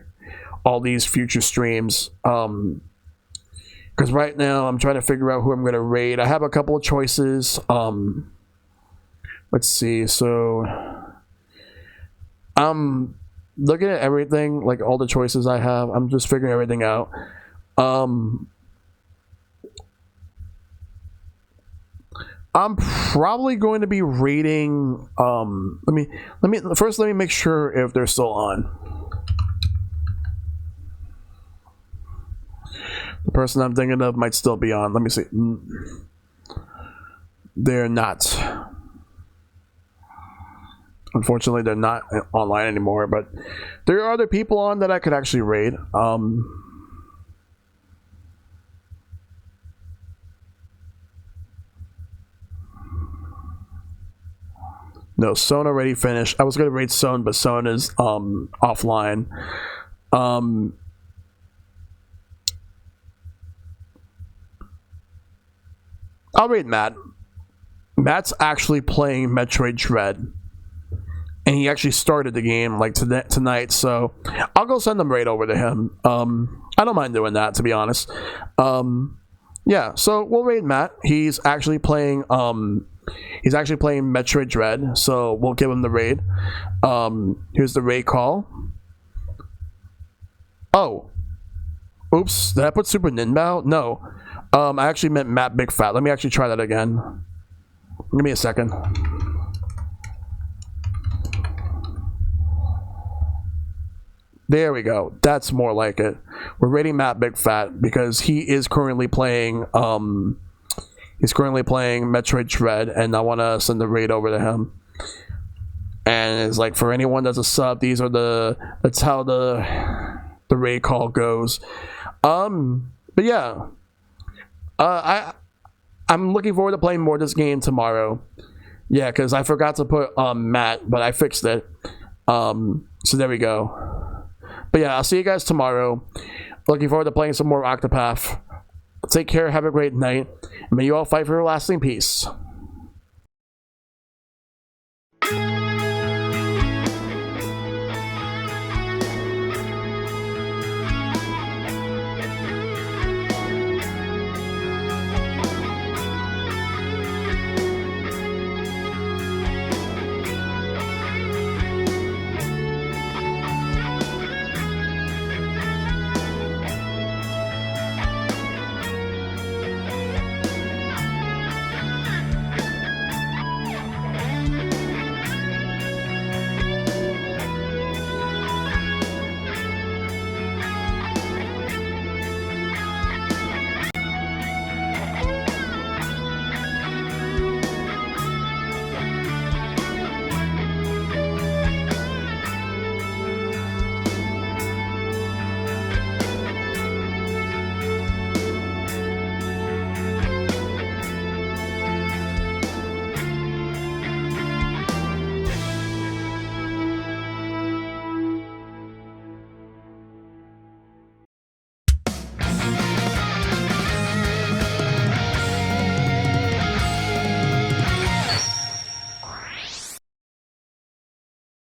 all these future streams. Because right now, I'm trying to figure out who I'm going to raid. I have a couple of choices. Let's see. So, I'm looking at everything, like all the choices I have. I'm just figuring everything out. I'm probably going to be raiding. Let me make sure if they're still on. The person I'm thinking of might still be on. Let me see. They're not. Unfortunately, they're not online anymore, but there are other people on that I could actually raid. No, Son already finished. I was going to raid Son, but Son is offline. I'll raid Matt. Matt's actually playing Metroid Dread. And he actually started the game like tonight, so I'll go send them right over to him. I don't mind doing that, to be honest. Yeah, so we'll raid Matt. He's actually playing Metroid Dread, so we'll give him the raid. Here's the raid call. Oh. Oops, did I put Super Ninbao? No. I actually meant Matt Big Fat. Let me actually try that again. Give me a second. There we go. That's more like it. We're rating Matt Big Fat because he is currently playing Metroid Dread, and I want to send the raid over to him. And it's like, for anyone that's a sub, that's how the raid call goes. But yeah. I'm looking forward to playing more of this game tomorrow. Yeah, because I forgot to put Matt, but I fixed it. So there we go. But yeah, I'll see you guys tomorrow. Looking forward to playing some more Octopath. Take care, have a great night, and may you all fight for lasting peace.